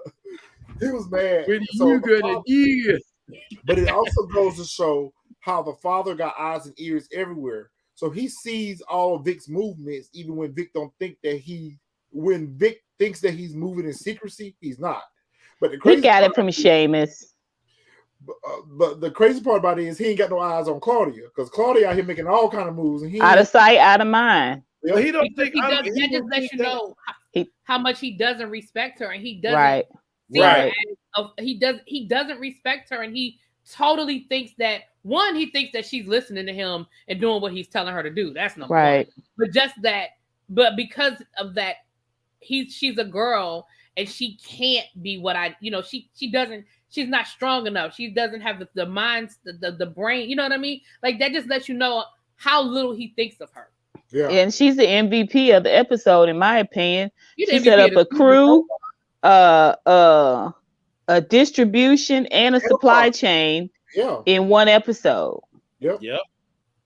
he was mad. What are you gonna do? But it also goes to show how the father got eyes and ears everywhere. So he sees all of Vic's movements, even when Vic don't think that when Vic thinks that he's moving in secrecy, he's not. But the crazy he got it from Seamus. But the crazy part about it is he ain't got no eyes on Claudia because Claudia out here making all kind of moves and he out of sight, out of mind. Yeah, he don't think that just lets you know how much he doesn't respect her, and he doesn't. Right. He doesn't respect her, and he totally thinks that he thinks that she's listening to him and doing what he's telling her to do. That's number one. But because of that, she's a girl and she can't be what she's not strong enough. She doesn't have the mind, the brain. You know what I mean? Like that just lets you know how little he thinks of her. Yeah. And she's the MVP of the episode, in my opinion. She set up a crew, a distribution, and a supply chain in one episode. Yep.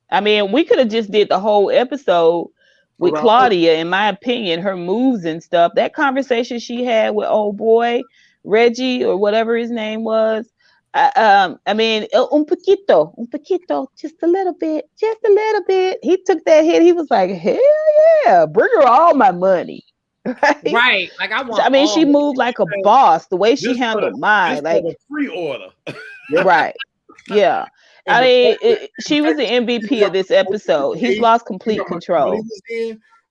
I mean, we could have just did the whole episode with Claudia, in my opinion, her moves and stuff. That conversation she had with old boy Reggie or whatever his name was. I mean, un poquito, just a little bit. He took that hit. He was like, hell yeah, bring her all my money. Right. Like I want. I mean, she moved like a boss. The way she handled mine, like a pre-order. Right. Yeah. I mean, she was the MVP of this episode. He's lost complete control.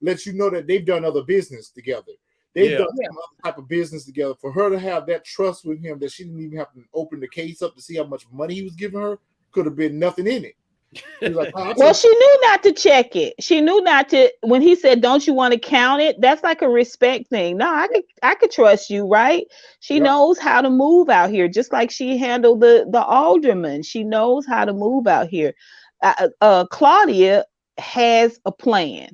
Lets you know that they've done other business together. They've done some other type of business together. For her to have that trust with him that she didn't even have to open the case up to see how much money he was giving her, could have been nothing in it. Like, well, she knew not to check it. She knew not to. When he said, "Don't you want to count it?" That's like a respect thing. No, I could trust you, right? She knows how to move out here, just like she handled the alderman. She knows how to move out here. Claudia has a plan.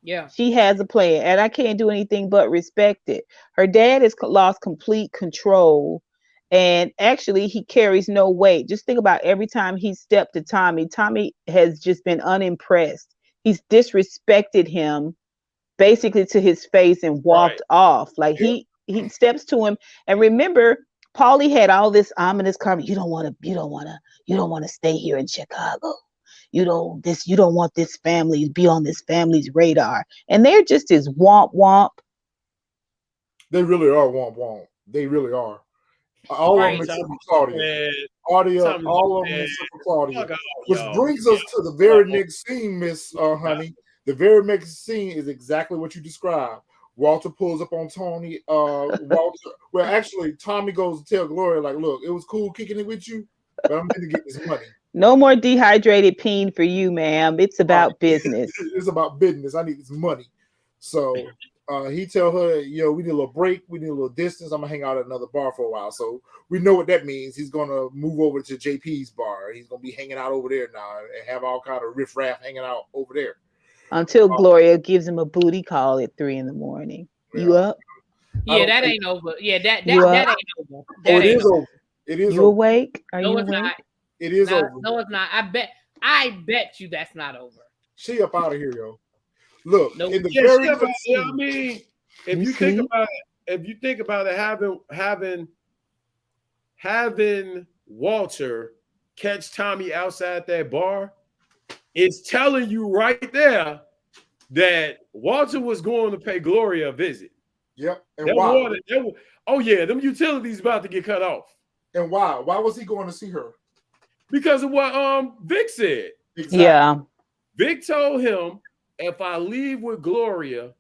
Yeah, she has a plan, and I can't do anything but respect it. Her dad has lost complete control. And actually, he carries no weight. Just think about every time he stepped to Tommy, Tommy has just been unimpressed. He's disrespected him basically to his face and walked off. Like he steps to him. And remember, Paulie had all this ominous comment. You don't want to stay here in Chicago. You don't want this family to be on this family's radar. And they're just as womp womp. They really are womp womp. They really are. All of them except for Claudia. All of them except for Claudia. Which brings us to the very next scene, Miss Honey. The very next scene is exactly what you described. Walter pulls up on Tony. Actually, Tommy goes to tell Gloria, like, look, it was cool kicking it with you, but I'm going to get this money. No more dehydrated peen for you, ma'am. It's about business. It's about business. I need this money. So he tell her, we need a little break. We need a little distance. I'm going to hang out at another bar for a while. So we know what that means. He's going to move over to JP's bar. He's going to be hanging out over there now and have all kind of riffraff hanging out over there. Until Gloria gives him a booty call at 3 a.m. You up? Yeah, that ain't over. Yeah, that ain't over. It is over. It is you over. Awake? Are no, you it's awake? not. It is over. No, it's not. I bet you that's not over. She up out of here, yo. Look, Nope. in the very I mean, if you think about it, having Walter catch Tommy outside that bar, it's telling you right there that Walter was going to pay Gloria a visit. Yep. And why? Them utilities about to get cut off. And why? Why was he going to see her? Because of what Vic said. Exactly. Yeah. Vic told him, if I leave with Gloria,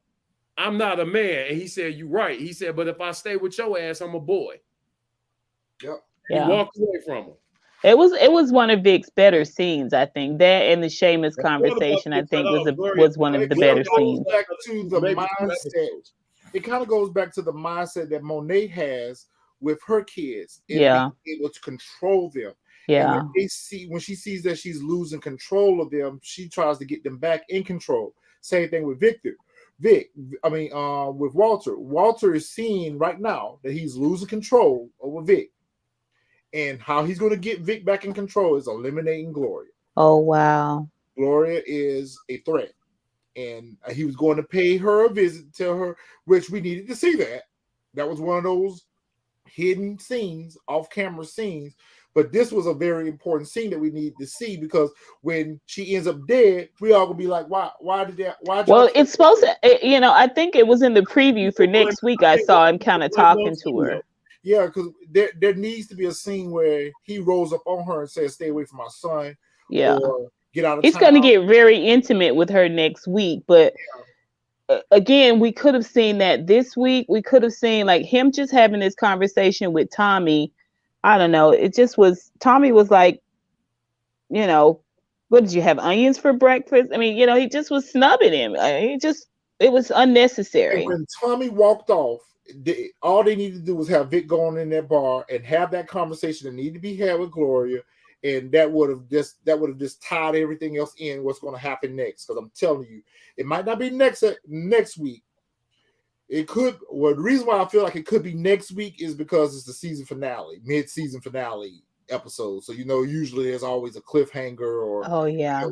I'm not a man. And he said, you're right. He said, but if I stay with your ass, I'm a boy. Yep. He walked away from him. It was one of Vic's better scenes, I think. That and the Seamus conversation, I think, was one of the better scenes. Back to the mindset. It kind of goes back to the mindset that Monet has with her kids. And being able to control them. Yeah. And when she sees that she's losing control of them, she tries to get them back in control. Same thing with with Walter. Walter is seeing right now that he's losing control over Vic. And how he's going to get Vic back in control is eliminating Gloria. Oh, wow. Gloria is a threat. And he was going to pay her a visit, tell her, which we needed to see that. That was one of those hidden scenes, off-camera scenes. But this was a very important scene that we need to see, because when she ends up dead, we all gonna be like, why did that? Well, it's supposed to, I think it was in the preview for next week. I saw him kind of talking to her. Yeah, because there needs to be a scene where he rolls up on her and says, "Stay away from my son." Yeah, or get out of. He's going to get very intimate with her next week, but. Again, we could have seen that this week. We could have seen like him just having this conversation with Tommy. I don't know. It just was, Tommy was like, what did you have, onions for breakfast? I mean, he just was snubbing him. It was unnecessary. And when Tommy walked off, all they needed to do was have Vic going in that bar and have that conversation that needed to be had with Gloria. And that would have just tied everything else in what's going to happen next. Because I'm telling you, it might not be next week. It could. Well, the reason why I feel like it could be next week is because it's the season finale, mid-season finale episode. So usually there's always a cliffhanger or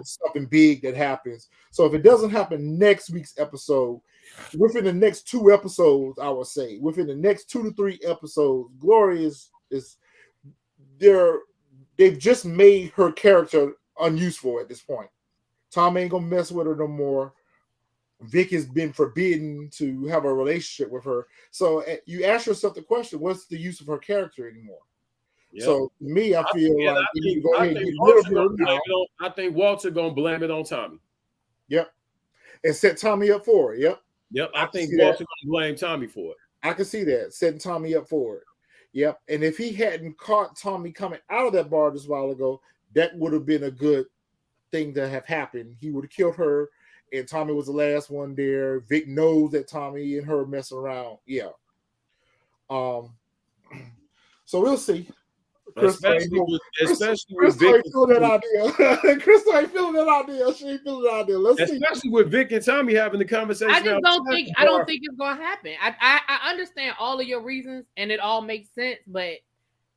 something big that happens. So if it doesn't happen next week's episode, within the next 2 episodes, I would say within the next 2 to 3 episodes, Gloria is there. They've just made her character unuseful at this point. Tom ain't gonna mess with her no more. Vic has been forbidden to have a relationship with her. So you ask yourself the question, what's the use of her character anymore? Yep. So to me, I feel like you need to go ahead and get rid of her now. I think Walter gonna blame it on Tommy. Yep. And set Tommy up for it. Yep. I think Walter gonna blame Tommy for it. I can see that. Setting Tommy up for it. Yep. And if he hadn't caught Tommy coming out of that bar just a while ago, that would have been a good thing to have happened. He would have killed her, and Tommy was the last one there. Vic knows that Tommy and her messing around. Yeah. So we'll see. Especially with Crystal ain't feeling that idea. Crystal ain't feeling that idea. She ain't feeling that idea. Especially with Vic and Tommy having the conversation. I don't think it's gonna happen. I understand all of your reasons and it all makes sense, but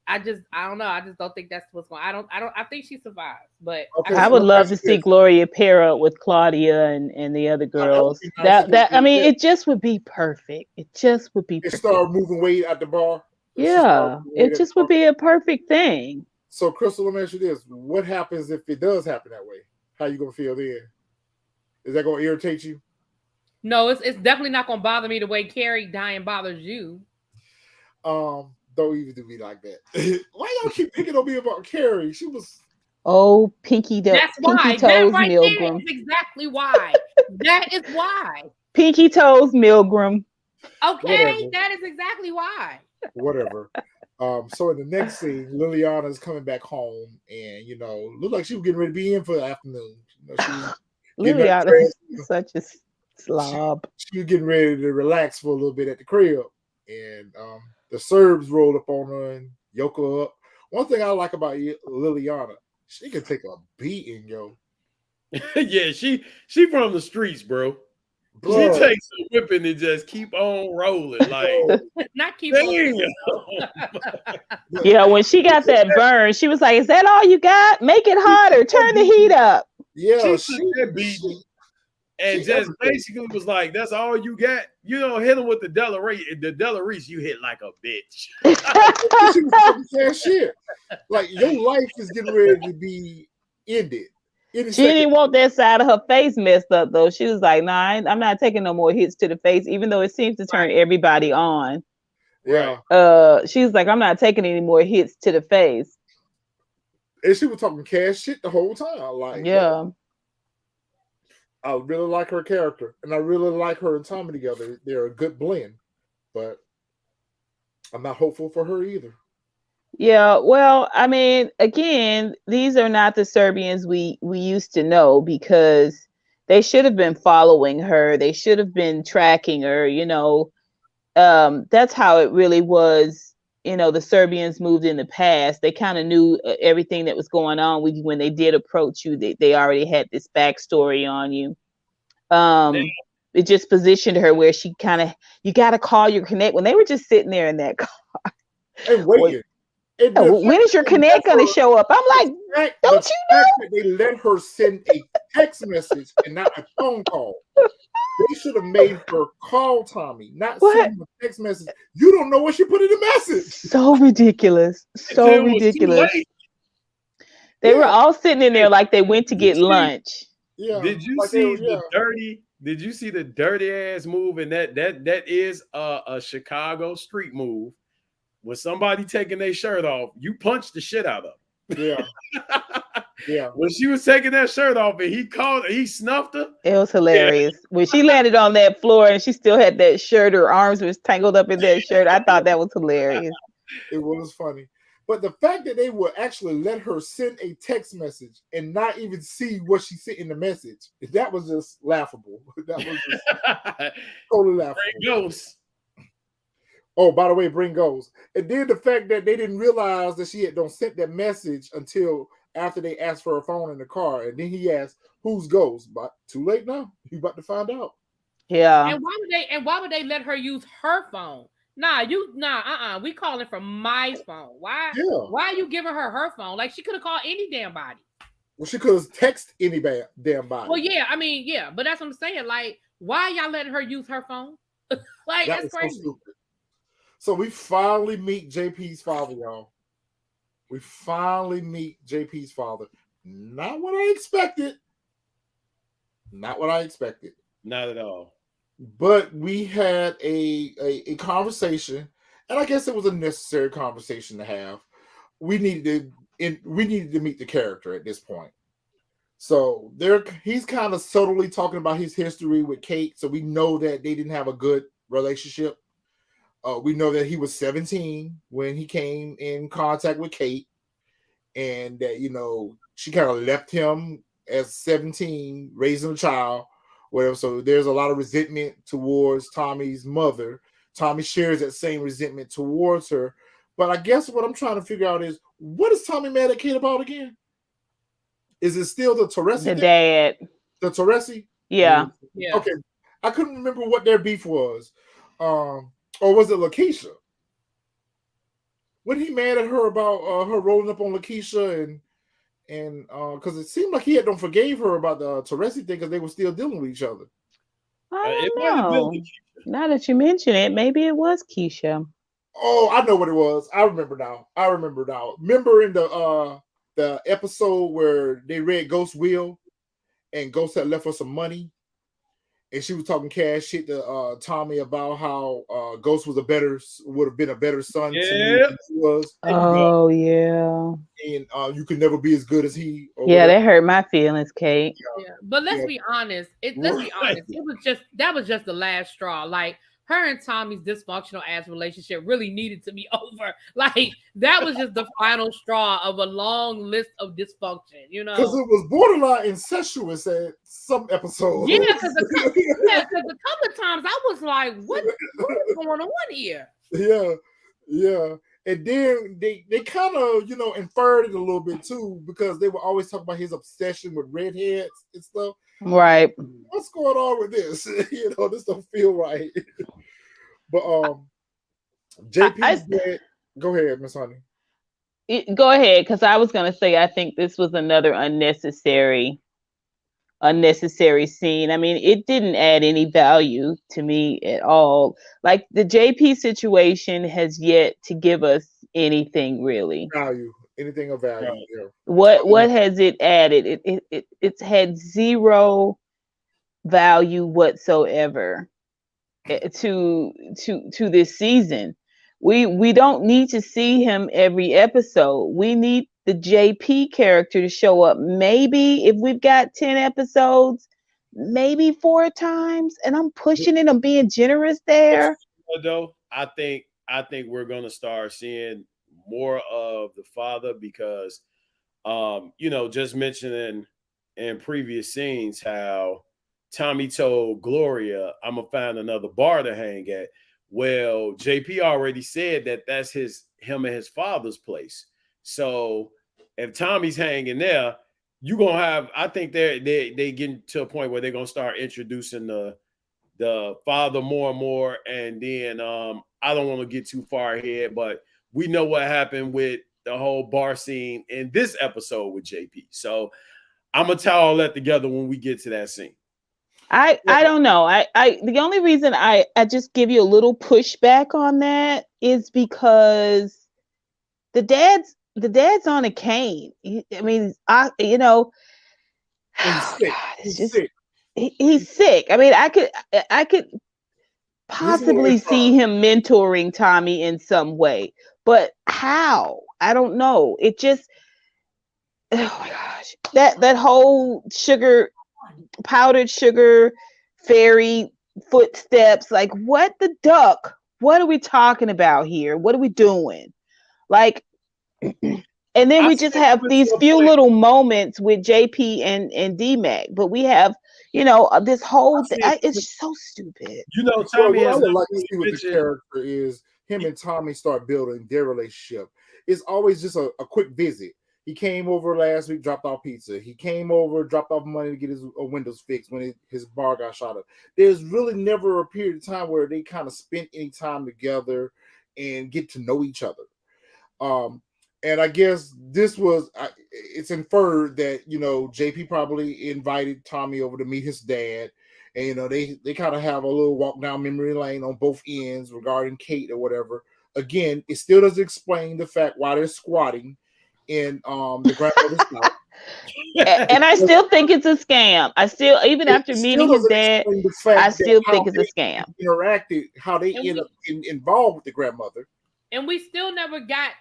I don't know. I just don't think that's what's going. I think she survives, but I would love to see Gloria pair up with Claudia and the other girls. It just would be perfect. It just would be perfect. Start moving weight at the bar. Yeah, it just would be a perfect thing. So, Crystal, let me ask you this. What happens if it does happen that way? How you going to feel then? Is that going to irritate you? No, it's definitely not going to bother me the way Carrie dying bothers you. Don't even do me like that. Why y'all keep picking on me about Carrie? She was... Oh, Pinky Toes Milgram. Milgram. That's exactly why. That is why. Pinky Toes Milgram. Okay, whatever. That is exactly why. Whatever. So in the next scene, Liliana is coming back home, and looked like she was getting ready to be in for the afternoon. She was getting back Liliana dressed. is such a slob. She was getting ready to relax for a little bit at the crib, and the Serbs rolled up on her and yoke her up. One thing I like about Liliana, she can take a beating, yo. Yeah, she from the streets, bro. Bro. She takes a whipping and just keep on rolling. Like, not keep damn. Yeah, when she got that burn, she was like, "Is that all you got? Make it hotter. Turn the heat up." Yeah, she took that beating and just basically was like, "That's all you got." You don't hit him with the Della Reese, you hit like a bitch. She was talking that shit. Like, your life is getting ready to be ended. She didn't want that side of her face messed up, though. She was like, "Nah, I'm not taking no more hits to the face," even though it seems to turn everybody on. Yeah. She was like, "I'm not taking any more hits to the face." And she was talking cash shit the whole time. Like, yeah. I really like her character, and I really like her and Tommy together. They're a good blend, but I'm not hopeful for her either. Yeah, well, I mean, again, these are not the Serbians we used to know, because they should have been following her. They should have been tracking her, That's how it really was. The Serbians moved in the past. They kind of knew everything that was going on with you when they did approach you. They already had this backstory on you. It just positioned her where she you got to call your connect when they were just sitting there in that car. And waiting. When is your connect going to show up? I'm like, don't you know? That they let her send a text message and not a phone call. They should have made her call Tommy, not send him a text message. You don't know what she put in the message. So ridiculous. So ridiculous. They were all sitting in there like they went to get lunch. Yeah. Did you see the dirty? Did you see the dirty ass move? And that is a Chicago street move. When somebody taking their shirt off, you punch the shit out of them. Yeah. Yeah. When she was taking that shirt off and he snuffed her. It was hilarious. When she landed on that floor and she still had that shirt, her arms was tangled up in that shirt. I thought that was hilarious. It was funny. But the fact that they would actually let her send a text message and not even see what she sent in the message, that was just laughable. That was just totally laughable. Bring ghosts. Oh, by the way, bring goes. And then the fact that they didn't realize that she don't sent that message until after they asked for her phone in the car. And then he asked, "Whose goes?" But too late now. You about to find out. Yeah. And why would they let her use her phone? We calling from my phone. Why? Yeah. Why are you giving her phone? Like, she could have called any damn body. Well, she could have texted any damn body. Well, yeah, I mean, yeah, but that's what I'm saying. Like, why y'all letting her use her phone? Like, that's crazy. So we finally meet JP's father, y'all. We finally meet JP's father. Not what I expected. Not what I expected. Not at all. But we had a conversation, and I guess it was a necessary conversation to have. We needed to meet the character at this point. So he's kind of subtly talking about his history with Kate, so we know that they didn't have a good relationship. We know that he was 17 when he came in contact with Kate, and that she kind of left him as 17, raising a child. Whatever. So there's a lot of resentment towards Tommy's mother. Tommy shares that same resentment towards her. But I guess what I'm trying to figure out is, what is Tommy mad at Kate about again? Is it still the Teresi? The dad. The Teresi? Yeah. Yeah. Okay. I couldn't remember what their beef was. Or was it Lakeisha? When he mad at her about her rolling up on Lakeisha and because it seemed like he had forgave her about the Teresi thing because they were still dealing with each other. I don't know. Now that you mention it, maybe it was Keisha. Oh, I know what it was. I remember now. Remember in the episode where they read Ghost's will and Ghost had left her some money? And she was talking cash shit to Tommy about how Ghost would have been a better son to me than he was. Oh yeah. And you could never be as good as he. Yeah, that hurt my feelings, Kate. Yeah. But let's be honest. That was just the last straw. Like, her and Tommy's dysfunctional ass relationship really needed to be over. Like that was just the final straw of a long list of dysfunction, you know. Because it was borderline incestuous at some episodes. Yeah, because a couple of times I was like, what is going on here? Yeah. And then they kind of, inferred it a little bit too, because they were always talking about his obsession with redheads and stuff. Right. What's going on with this? This don't feel right. But JP, go ahead, Miss Honey. Go ahead, because I was going to say I think this was another unnecessary scene. I mean, it didn't add any value to me at all. Like the JP situation has yet to give us anything really. Anything of value. Yeah. What has it added? It's had zero value whatsoever to this season. We don't need to see him every episode. We need the JP character to show up. Maybe if we've got 10 episodes, maybe 4 times, and I'm pushing it. I'm being generous there. Though I think we're gonna start seeing more of the father because, just mentioning in previous scenes how Tommy told Gloria, "I'm gonna find another bar to hang at." Well, JP already said that that's him and his father's place. So if Tommy's hanging there, you're gonna have. I think they getting to a point where they're gonna start introducing the father more and more. And then I don't want to get too far ahead, but we know what happened with the whole bar scene in this episode with JP. So I'm gonna tie all that together when we get to that scene. I don't know. I the only reason I just give you a little pushback on that is because the dad's on a cane. I mean, he's sick. He's sick. I mean, I could possibly see him mentoring Tommy in some way, but how? I don't know. It just, oh my gosh, that whole powdered sugar fairy footsteps, like what the duck? What are we talking about here? What are we doing? Like, and then we just have these few little moments with JP and D-Mac, but we have, this whole thing. It's so stupid. Tommy, I would like to see what the character is. Him and Tommy start building their relationship. It's always just a quick visit. He came over last week, dropped off pizza. He came over, dropped off money to get his windows fixed when his bar got shot up. There's really never a period of time where they kind of spent any time together and get to know each other. And I guess it's inferred that, JP probably invited Tommy over to meet his dad. And, they kind of have a little walk down memory lane on both ends regarding Kate or whatever. Again, it still doesn't explain the fact why they're squatting in the grandmother's house. And I still think it's a scam. Even after meeting his dad, I still think it's a scam. Interacted, how they end up involved with the grandmother. And we still never get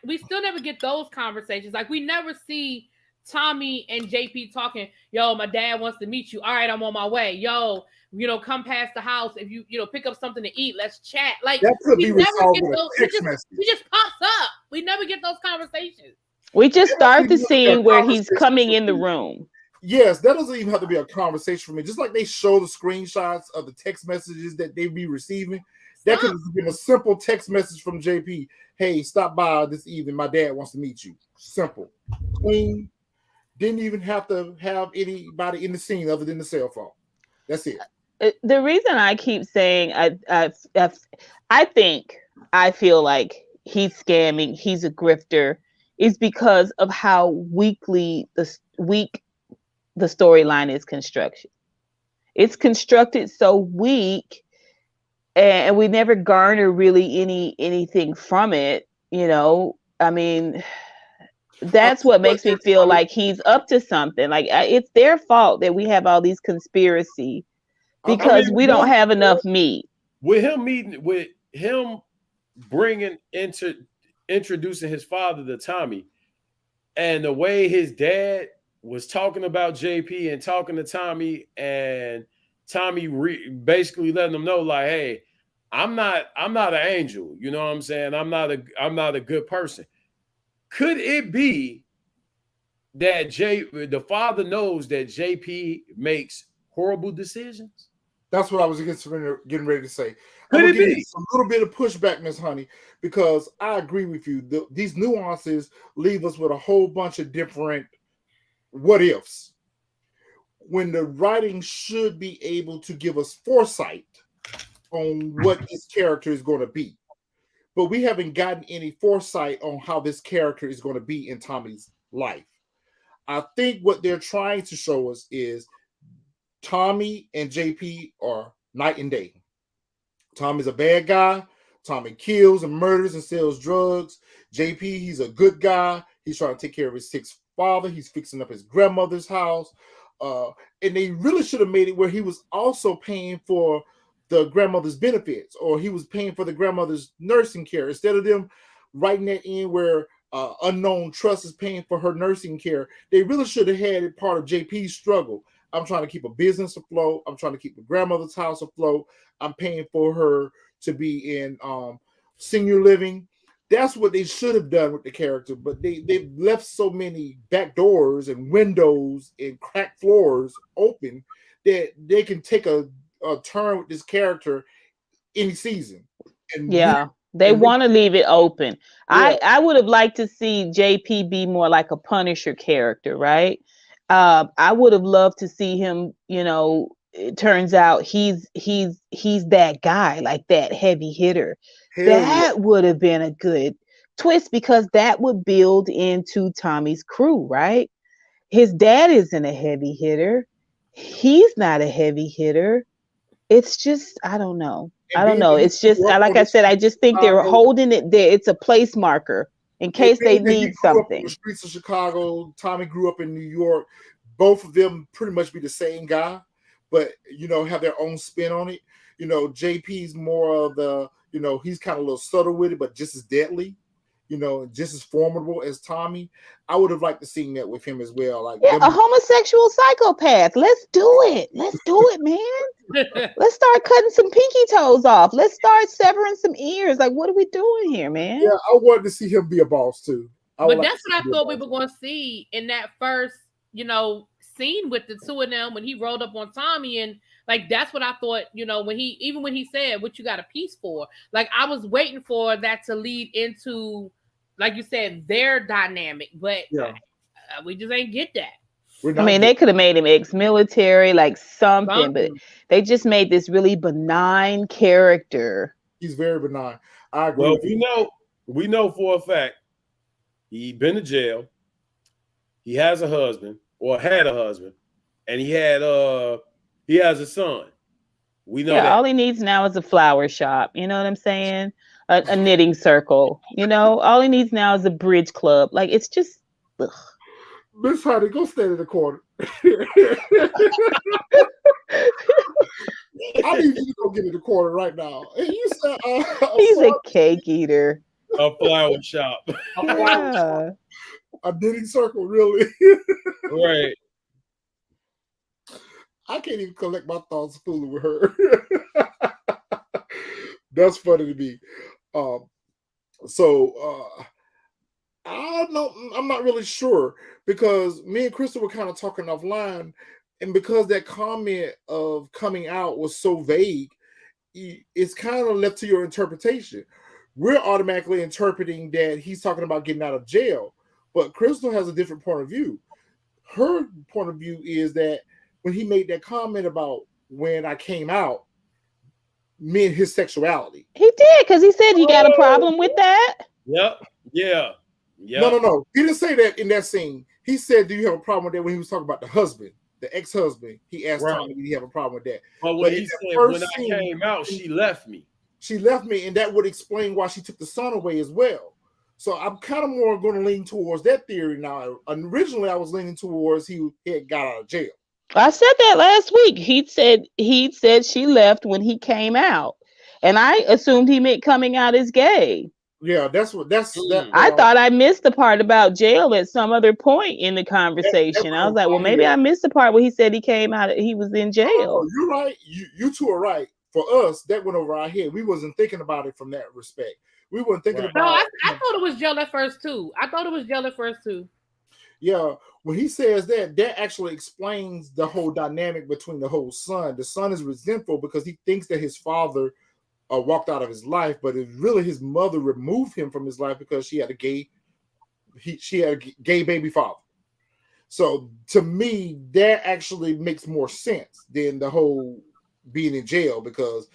those conversations. Like we never see Tommy and JP talking, yo, my dad wants to meet you. All right, I'm on my way. Yo, come past the house. If you pick up something to eat, let's chat. Like that could be resolved with a text message. He just pops up. We never get those conversations. We just start the scene where he's coming in the room. Yes, that doesn't even have to be a conversation for me. Just like they show the screenshots of the text messages that they be receiving, that could have been a simple text message from JP. Hey, stop by this evening. My dad wants to meet you. Simple. Clean. Didn't even have to have anybody in the scene other than the cell phone. That's it. The reason I keep saying I feel like he's scamming, he's a grifter, is because of how weak the storyline is constructed. It's constructed so weak, and we never garner really anything from it. I mean, that's what makes me feel like he's up to something. Like it's their fault that we have all these conspiracy because we don't have enough meat. With him introducing his father to Tommy, and the way his dad was talking about JP and talking to Tommy, and Tommy basically letting them know, like, hey, I'm not an angel. You know what I'm saying? I'm not a good person. Could it be that the father knows that JP makes horrible decisions? That's what I was getting ready to say. Could I'm gonna it give you be? a little bit of pushback, Miss Honey, because I agree with you. These nuances leave us with a whole bunch of different what ifs. When the writing should be able to give us foresight on what this character is going to be. But we haven't gotten any foresight on how this character is going to be in Tommy's life. I think what they're trying to show us is Tommy and JP are night and day. Tommy's a bad guy. Tommy kills and murders and sells drugs. JP, he's a good guy. He's trying to take care of his sick father. He's fixing up his grandmother's house. And they really should have made it where he was also paying for the grandmother's benefits, or he was paying for the grandmother's nursing care, instead of them writing that in where unknown trust is paying for her nursing care. They really should have had it part of JP's struggle. I'm trying to keep a business afloat. I'm trying to keep the grandmother's house afloat. I'm paying for her to be in senior living. That's what they should have done with the character, but they've left so many back doors and windows and cracked floors open that they can take a turn with this character any season. And they want to leave it open. Yeah. I would have liked to see JP be more like a Punisher character, right? I would have loved to see him, it turns out he's that guy, like that heavy hitter. That would have been a good twist, because that would build into Tommy's crew, right? His dad isn't a heavy hitter. He's not a heavy hitter. It's just, I don't know. It's just, like I said, I just think they're holding it there. It's a place marker in case they need something. In the streets of Chicago, Tommy grew up in New York. Both of them pretty much be the same guy, but have their own spin on it. JP's more of the, he's kind of a little subtle with it, but just as deadly, just as formidable as Tommy. I would have liked to see that with him as well. Like, a homosexual psychopath. Let's do it. Let's do it, man. Let's start cutting some pinky toes off. Let's start severing some ears. Like, what are we doing here, man? Yeah, I wanted to see him be a boss too. But that's what I thought we were going to see in that first, scene with the two of them when he rolled up on Tommy, and like that's what I thought. When he said, "What you got a piece for?" Like I was waiting for that to lead into, like you said, their dynamic, but we just ain't get that. I mean, they could have made him ex-military, like something, but they just made this really benign character. He's very benign. I agree. Well, we know for a fact he's been to jail. He has a husband, or had a husband, and he has a son. We know that. All he needs now is a flower shop. You know what I'm saying? A knitting circle. All he needs now is a bridge club. Like, it's just. Ugh. Miss Honey, go stand in the corner. I need you to go get in the corner right now. And you said, he's a cake eater. A flower shop. A knitting circle, really? Right. I can't even collect my thoughts fooling with her. That's funny to me. I don't know. I'm not really sure, because me and Crystal were kind of talking offline, and because that comment of coming out was so vague, it's kind of left to your interpretation. We're automatically interpreting that he's talking about getting out of jail, but Crystal has a different point of view. Her point of view is that when he made that comment about when I came out, meant his sexuality. He did, because he said you got a problem with that. Yep. Yeah. No. He didn't say that in that scene. He said, "Do you have a problem with that?" When he was talking about the husband, the ex-husband, he asked Tommy, "Did he have a problem with that?" But when he said, "When I came out, she left me." She left me, and that would explain why she took the son away as well. So I'm kind of more going to lean towards that theory now. Originally, I was leaning towards he had got out of jail. I said that last week. He said she left when he came out, and I assumed he meant coming out as gay. Yeah, that's. I thought I missed the part about jail at some other point in the conversation. I was like, well, maybe I missed the part where he said he came out, he was in jail. Oh, you're right. You two are right. for us, that went over our head. We wasn't thinking about it from that respect. We weren't thinking Right. No, about. I thought it was jail at first too. Yeah, when he says that, that actually explains the whole dynamic between the whole son. The son is resentful because he thinks that his father walked out of his life, but it's really his mother removed him from his life because she had a gay baby father. So to me, that actually makes more sense than the whole being in jail, because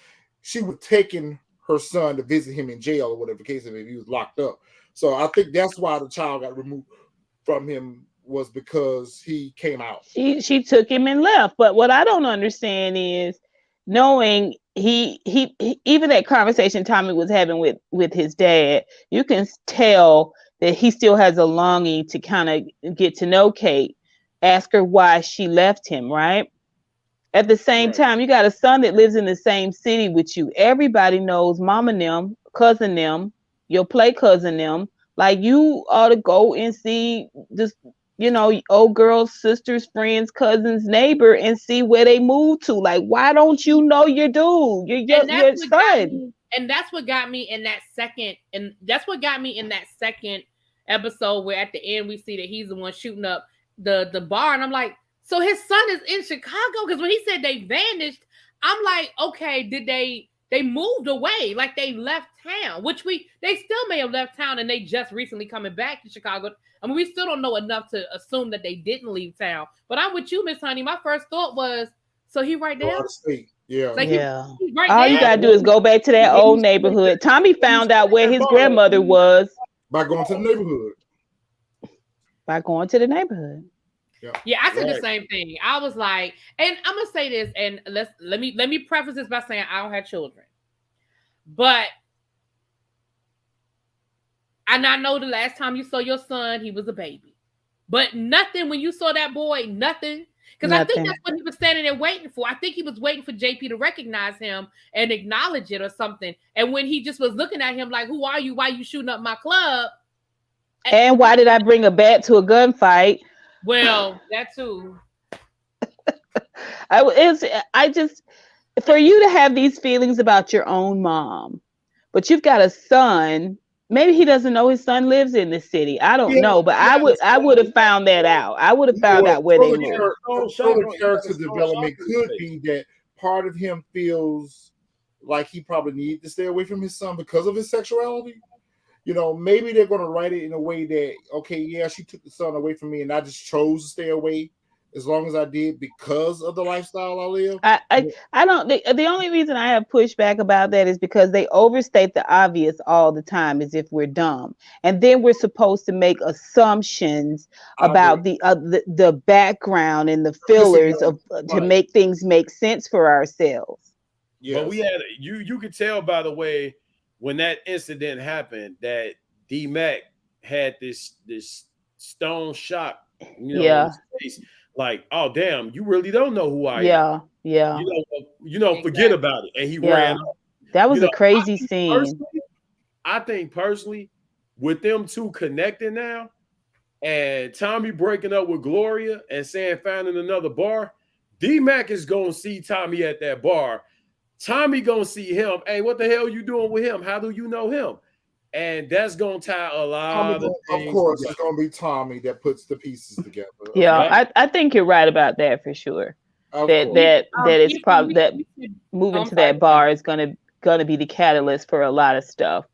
she would taken her son to visit him in jail or whatever the case if he was locked up. So I think that's why the child got removed from him, was because he came out. She took him and left. But what I don't understand is knowing he even that conversation Tommy was having with his dad, you can tell that he still has a longing to kind of get to know Kate, ask her why she left him, right? At the same time, you got a son that lives in the same city with you. Everybody knows mama them, cousin them, your play cousin them. Like, you ought to go and see this, old girl's sister's friends, cousins, neighbor, and see where they moved to. Like, why don't you know your dude, your son? And that's what got me in that second. And that's what got me in that second episode, where at the end we see that he's the one shooting up the bar, and I'm like, so his son is in Chicago? Because when he said they vanished, I'm like, okay, did they moved away, like they left town? Which they still may have left town, and they just recently coming back to Chicago. I mean, we still don't know enough to assume that they didn't leave town. But I'm with you, Miss Honey. My first thought was, so he right there? Yeah. Like, yeah. He right All there? you gotta do is go back to that old neighborhood. Tommy found out where his grandmother was by going to the neighborhood. Yeah, I said the same thing. I was like, and I'm gonna say this, and let me preface this by saying I don't have children, but and I know the last time you saw your son, he was a baby, but nothing when you saw that boy, nothing. Because I think that's what he was standing there waiting for. I think he was waiting for JP to recognize him and acknowledge it or something. And when he just was looking at him like, "Who are you? Why are you shooting up my club? And why did I bring a bat to a gunfight?" Well, that too. I just, for you to have these feelings about your own mom, but you've got a son. Maybe he doesn't know his son lives in the city. I don't know, but I would have found that out. I would have found out where they moved. Character development could be that part of him feels like he probably needs to stay away from his son because of his sexuality. Maybe they're going to write it in a way that, okay, yeah, she took the son away from me, and I just chose to stay away as long as I did because of the lifestyle I live. I don't. The only reason I have pushback about that is because they overstate the obvious all the time, as if we're dumb, and then we're supposed to make assumptions about the background and the fillers to make things make sense for ourselves. Yes. But we had you could tell by the way when that incident happened that D-Mac had this stone shock, in his face. Like, oh damn, you really don't know who I am. Yeah. Forget about it. And he ran off. That was a crazy scene. I think personally, with them two connecting now, and Tommy breaking up with Gloria and saying finding another bar, D-Mac is gonna see Tommy at that bar. Tommy gonna see him. Hey, what the hell you doing with him? How do you know him? And that's gonna tie a lot of things. Of course, it's gonna be Tommy that puts the pieces together. Yeah, I think you're right about that for sure. That it's probably that moving to that bar is gonna be the catalyst for a lot of stuff.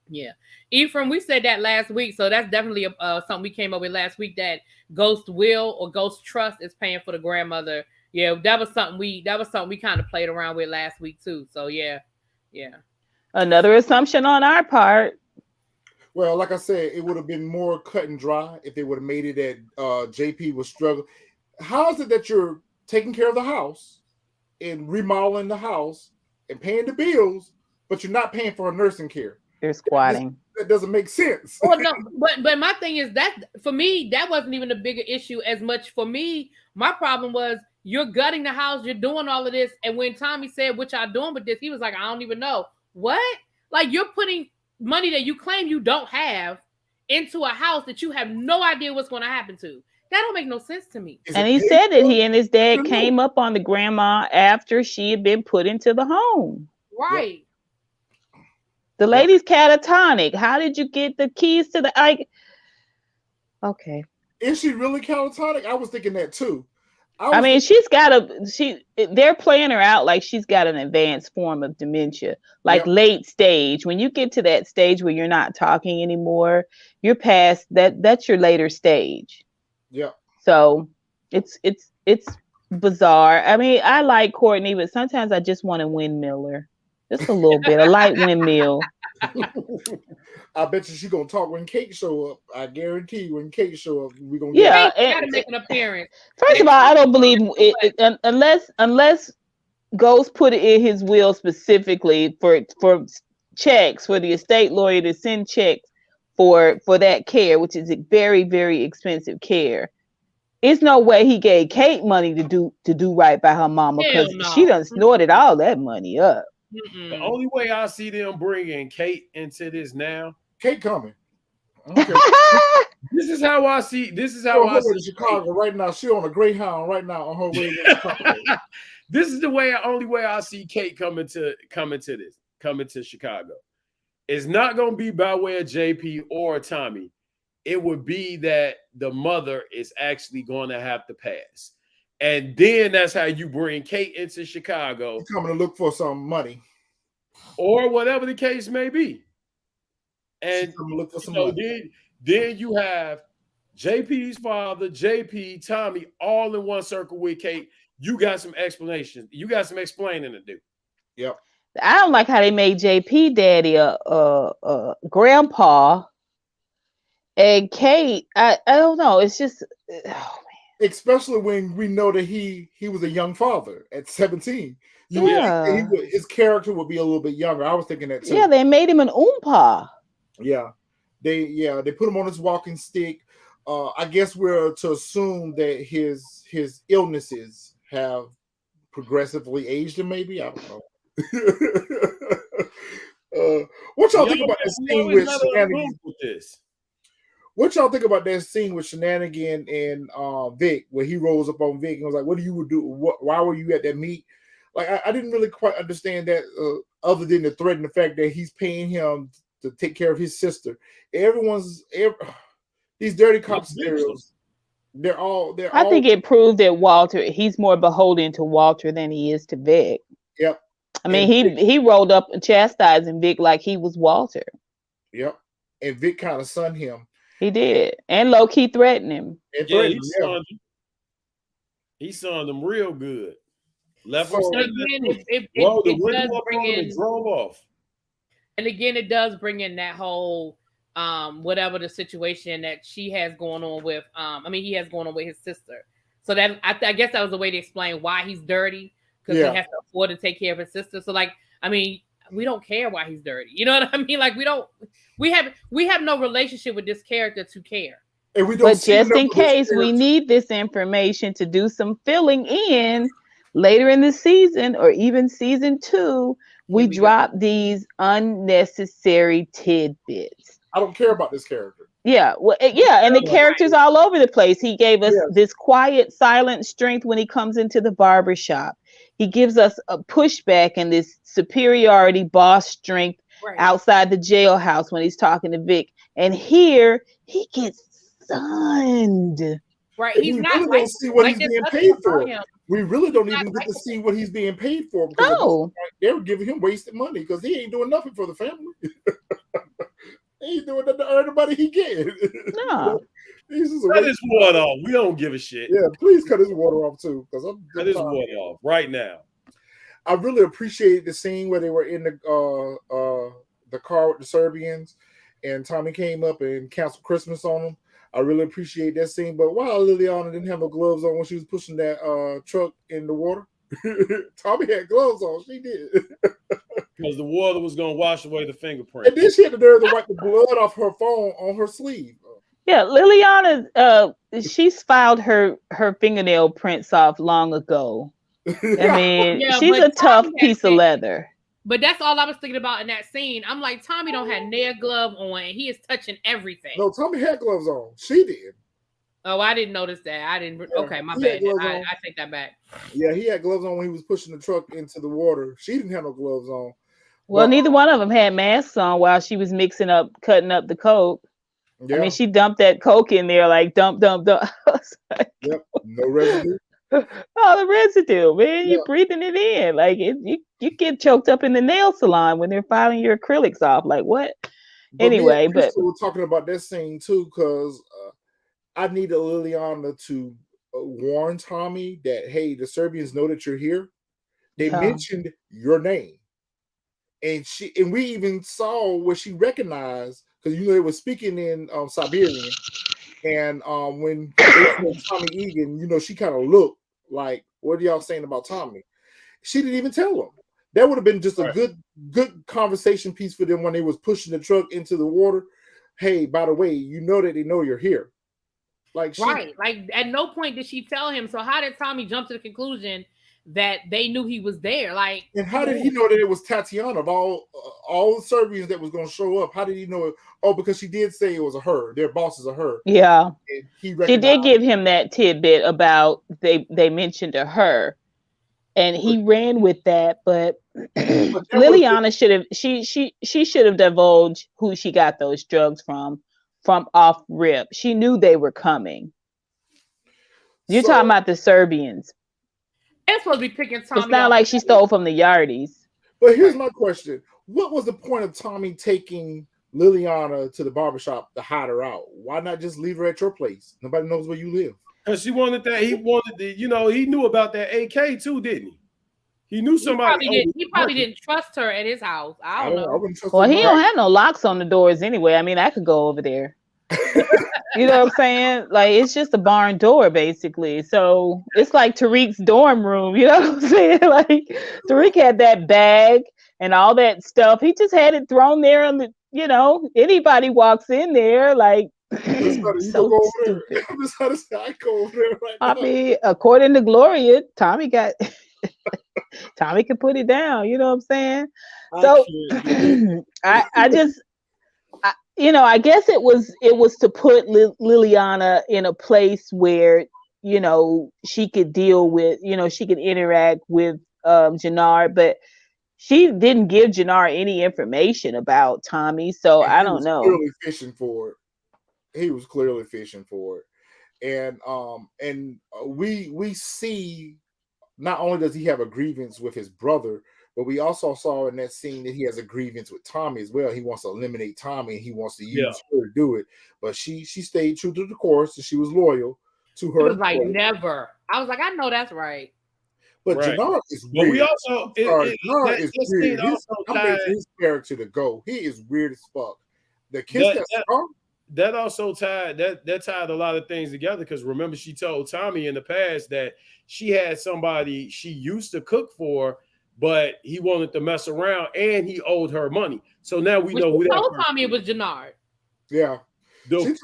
Yeah, Ephraim, we said that last week, so that's definitely something we came up with last week. That Ghost Will or Ghost Trust is paying for the grandmother. Yeah, that was something we kind of played around with last week too. So yeah. Another assumption on our part. Well, like I said, it would have been more cut and dry if they would have made it that JP was struggling. How is it that you're taking care of the house and remodeling the house and paying the bills, but you're not paying for her nursing care? You're squatting. That doesn't make sense. Well, no, but my thing is that for me, that wasn't even a bigger issue as much. For me, my problem was you're gutting the house, you're doing all of this, and when Tommy said, "What y'all doing with this?" he was like, "I don't even know." What? Like, you're putting money that you claim you don't have into a house that you have no idea what's going to happen to. That don't make no sense to me. And he said that he and his dad came up on the grandma after she had been put into the home. Right. Yep. The lady's catatonic. How did you get the keys to the? Okay. Is she really catatonic? I was thinking that too. I mean, they're playing her out like she's got an advanced form of dementia, like late stage. When you get to that stage where you're not talking anymore, you're past that. That's your later stage. Yeah. So it's bizarre. I mean, I like Courtney, but sometimes I just want a windmiller. Just a little bit, a light windmill. I bet you she's gonna talk when Kate show up. I guarantee when Kate show up, we're gonna gotta make an appearance. First of all, I don't believe it unless Ghost put it in his will specifically for checks for the estate lawyer to send checks for that care, which is a very, very expensive care. There's no way he gave Kate money to do right by her mama, because she done snorted all that money up. The only way I see them bringing Kate into this now, Kate coming. Okay. This is how I see. This is how I see in Chicago right now. She on a Greyhound right now on her way to Chicago. This is the only way I see Kate coming to Chicago. It's not going to be by way of JP or Tommy. It would be that the mother is actually going to have to pass. And then that's how you bring Kate into Chicago. She's coming to look for some money. Or whatever the case may be. And look for some money. Then you have JP's father, JP, Tommy, all in one circle with Kate. You got some explanations. You got some explaining to do. Yep. I don't like how they made JP daddy a grandpa. And Kate, I don't know. It's just, especially when we know that he was a young father at 17. His character would be a little bit younger. I was thinking that too. Yeah, they made him an oompa. Yeah, they put him on his walking stick. I guess we're to assume that his illnesses have progressively aged him. Maybe, I don't know. What y'all think about that scene with Shenanigans? What y'all think about that scene with Shenanigan and Vic, where he rolls up on Vic and was like, "What do you do? Why were you at that meet?" Like, I didn't really quite understand that, other than the threat and the fact that he's paying him to take care of his sister. These dirty cop scenarios. I think it proved that he's more beholden to Walter than he is to Vic. Yep. I mean, he rolled up chastising Vic like he was Walter. Yep. And Vic kind of sunned him. He did. And low-key threatened him. He sunned him real good. Left him drove off. And again, it does bring in that whole whatever the situation that she has going on with he has going on with his sister. So that I guess that was a way to explain why he's dirty, because he has to afford to take care of his sister. So we don't care why he's dirty. You know what I mean? Like, we have no relationship with this character to care. And we don't. But just in case we need this information to do some filling in later in the season, or even season 2, we drop these unnecessary tidbits. I don't care about this character. Yeah, and the characters all over the place. He gave us this quiet, silent strength when he comes into the barbershop. He gives us a pushback and this superiority boss strength outside the jailhouse when he's talking to Vic. And here he gets sunned. Right. He's not really don't see what he's being paid for. We really don't even get to see what he's being paid for. No. They're giving him wasted money because he ain't doing nothing for the family. He ain't doing nothing to earn the money he get. No. Cut his water off. We don't give a shit. Yeah, please cut his water off too. Cut his water off right now. I really appreciate the scene where they were in the car with the Serbians, and Tommy came up and canceled Christmas on them. I really appreciate that scene. But while Liliana didn't have no gloves on when she was pushing that truck in the water, Tommy had gloves on. She did. Because the water was going to wash away the fingerprint. And then she had the nerve to wipe the blood off her phone on her sleeve. Yeah, Liliana, she's filed her fingernail prints off long ago. I mean, she's a tough piece of leather. But that's all I was thinking about in that scene. I'm like, Tommy don't have nail glove on, and he is touching everything. No, Tommy had gloves on. She did. Oh, I didn't notice that. I didn't. Yeah, Okay, my he had bad. gloves I on. take that back. Yeah, he had gloves on when he was pushing the truck into the water. She didn't have no gloves on. Well, But neither one of them had masks on while she was cutting up the coke. I yeah, mean, she dumped that coke in there like dump, dump, dump. I was like, yep, no residue. all the residue, man. Yeah. You're breathing it in. Like you get choked up in the nail salon when they're filing your acrylics off. Like what? But me Anyway, and but Crystal were talking about that scene too, because I needed Liliana to warn Tommy that, hey, the Serbians know that you're here. They yeah. mentioned your name, and we even saw where she recognized, because they were speaking in Siberian, and when they said Tommy Egan, she kind of looked like, what are y'all saying about Tommy? She didn't even tell them. That would have been just a good conversation piece for them when they was pushing the truck into the water. Hey, by the way, you know that they know you're here. Like Like at no point did she tell him. So how did Tommy jump to the conclusion that they knew he was there? Like, and how did he know that it was Tatiana of all the Serbians that was going to show up? How did he know it? Oh, because she did say it was a her. Their bosses are her. Yeah. And she did give him that tidbit about they mentioned to her. And he ran with that, but Liliana should have she should have divulged who she got those drugs from off rip. She knew they were coming. You're talking about the Serbians. They're supposed to be picking Tommy. It's not like she stole from the Yardies. But here's my question: what was the point of Tommy taking Liliana to the barbershop to hide her out? Why not just leave her at your place? Nobody knows where you live. Because she wanted that. He wanted the, he knew about that AK too, didn't he? He knew somebody. He probably didn't trust her at his house. I don't know. Well, he don't have no locks on the doors anyway. I mean, I could go over there. You know what I'm saying? Like, it's just a barn door, basically. So it's like Tariq's dorm room. You know what I'm saying? Like, Tariq had that bag and all that stuff. He just had it thrown there on the, anybody walks in there, like, so stupid. I mean, according to Gloria, Tommy could put it down. You know what I'm saying? So I guess it was to put Liliana in a place where, she could deal with, she could interact with Jenard, but she didn't give Jenard any information about Tommy. So I don't know. Clearly fishing for it. He was clearly fishing for it. And we see, not only does he have a grievance with his brother, but we also saw in that scene that he has a grievance with Tommy as well. He wants to eliminate Tommy and he wants to use her to do it. But she stayed true to the course and she was loyal to her. It was like never. I was like, I know that's right. But Jenard is weird. But we also Jenard is weird. His character to go. He is weird as fuck. The kiss that also tied that tied a lot of things together, because remember, she told Tommy in the past that she had somebody she used to cook for, but he wanted to mess around and he owed her money. So now we know who that told Tommy it was Jenard. Yeah. The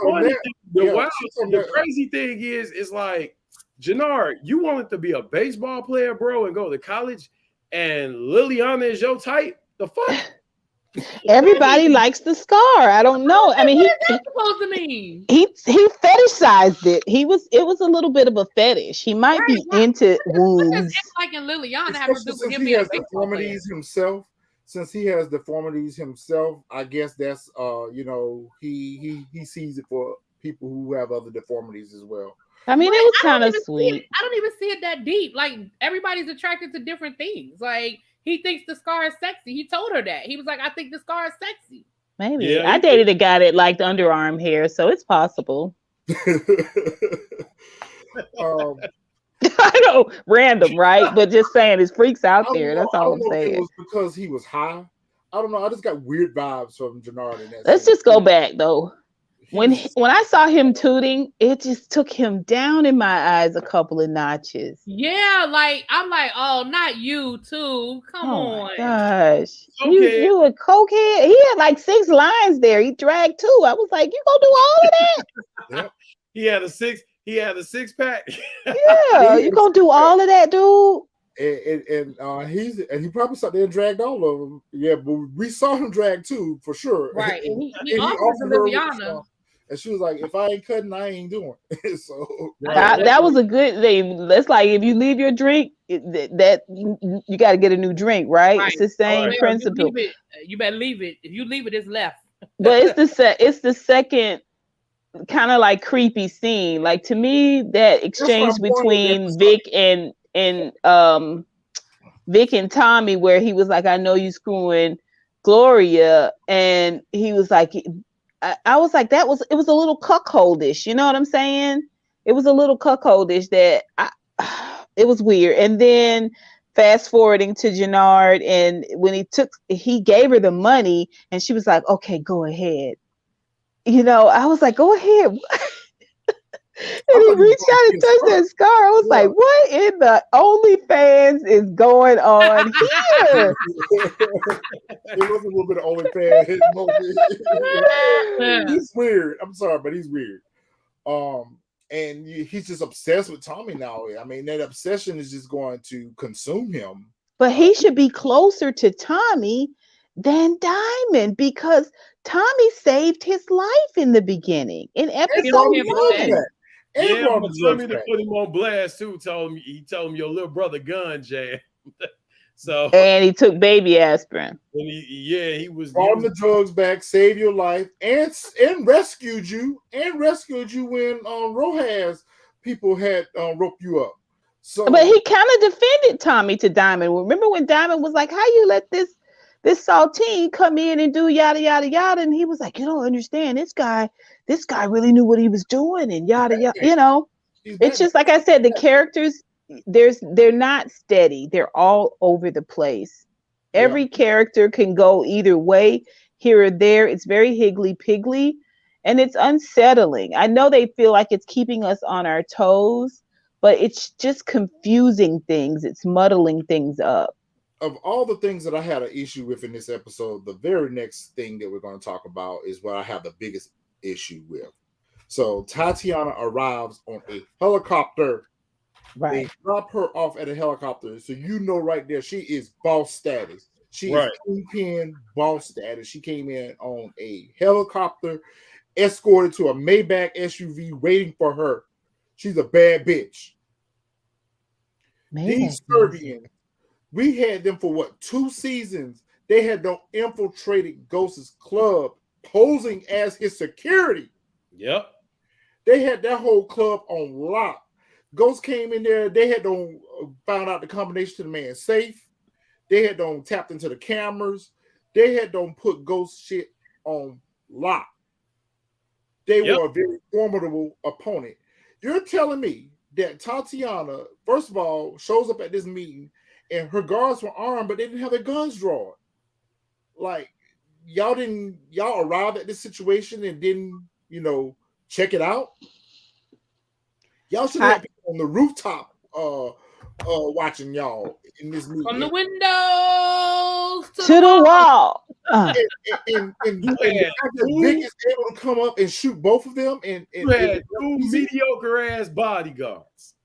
crazy thing is like, Jenard, you wanted to be a baseball player, bro, and go to college, and Liliana is your type? The fuck? Everybody likes the scar. I don't know. I mean, what is that supposed to mean? He fetishized it. It was a little bit of a fetish. He might be into wounds. Like in Liliana, since he has deformities himself. Since he has deformities himself, I guess that's he sees it for people who have other deformities as well. I mean, it was kind of sweet. I don't even see it that deep. Like, everybody's attracted to different things. Like, he thinks the scar is sexy. He told her that. He was like, I think the scar is sexy. Maybe. Yeah, I dated a guy that liked underarm hair, so it's possible. I know, random, right? But just saying, there's freaks out there. That's all I'm saying. It was because he was high. I don't know. I just got weird vibes from Jenard in that. Let's just go back, though. When I saw him tooting, it just took him down in my eyes a couple of notches. Yeah, like, I'm like, oh, not you too. Come on. My gosh. Okay. You a cokehead? He had like 6 lines there. He dragged 2. I was like, you gonna do all of that? Yep. He had a 6-pack. Yeah, you gonna do all of that, dude? And he probably sat there and dragged all of them. Yeah, but we saw him drag 2 for sure. Right. And he offered Liliana. And she was like, if I ain't cutting, I ain't doing. So that was a good thing. That's like if you leave your drink, that you got to get a new drink, right? It's the same principle. You better leave it. If you leave it, it's left. But it's the second kind of like creepy scene. Like to me, that exchange between Vic and Tommy, where he was like, "I know you screwing Gloria," and he was like, I was like, it was a little cuckoldish. You know what I'm saying? It was a little cuckoldish that it was weird. And then fast forwarding to Jenard, and when he gave her the money, and she was like, "Okay, go ahead." You know, I was like, "Go ahead." And he reached out and touched that scar. I was like, what in the OnlyFans is going on here? It was a little bit of OnlyFans moment. He's weird. I'm sorry, but he's weird. And he's just obsessed with Tommy now. I mean, that obsession is just going to consume him. But he should be closer to Tommy than Diamond, because Tommy saved his life in the beginning in episode 1. Yeah, but Tommy to put him on blast too. He told him your little brother gun jam. So and he took baby aspirin. And he was brought the drugs back, saved your life, and rescued you, when Rojas people had roped you up. So, but he kind of defended Tommy to Diamond. Remember when Diamond was like, "How you let this saltine come in and do yada yada yada?" And he was like, "You don't understand. This guy really knew what he was doing," and yada yada. You know, it's just like I said, the characters they're not steady. They're all over the place. Every character can go either way, here or there. It's very higgly-piggly, and it's unsettling. I know they feel like it's keeping us on our toes, but it's just confusing things. It's muddling things up. Of all the things that I had an issue with in this episode, the very next thing that we're going to talk about is what I have the biggest issue with. So Tatiana arrives on a helicopter. Right. They drop her off at a helicopter. So you know right there, she is boss status. She is kingpin boss status. She came in on a helicopter, escorted to a Maybach SUV waiting for her. She's a bad bitch. These Serbians, we had them for 2 seasons. They had them infiltrated Ghost's club, posing as his security. Yep. They had that whole club on lock. Ghost came in there. They had them found out the combination to the man's safe. They had them tapped into the cameras. They had them put Ghost shit on lock. They were a very formidable opponent. You're telling me that Tatiana, first of all, shows up at this meeting and her guards were armed, but they didn't have their guns drawn. Like, y'all arrived at this situation and didn't, check it out? Y'all should have people on the rooftop watching y'all in this meeting. From the windows to the wall. And Vic is able to come up and shoot both of them. And you had 2 mediocre ass bodyguards.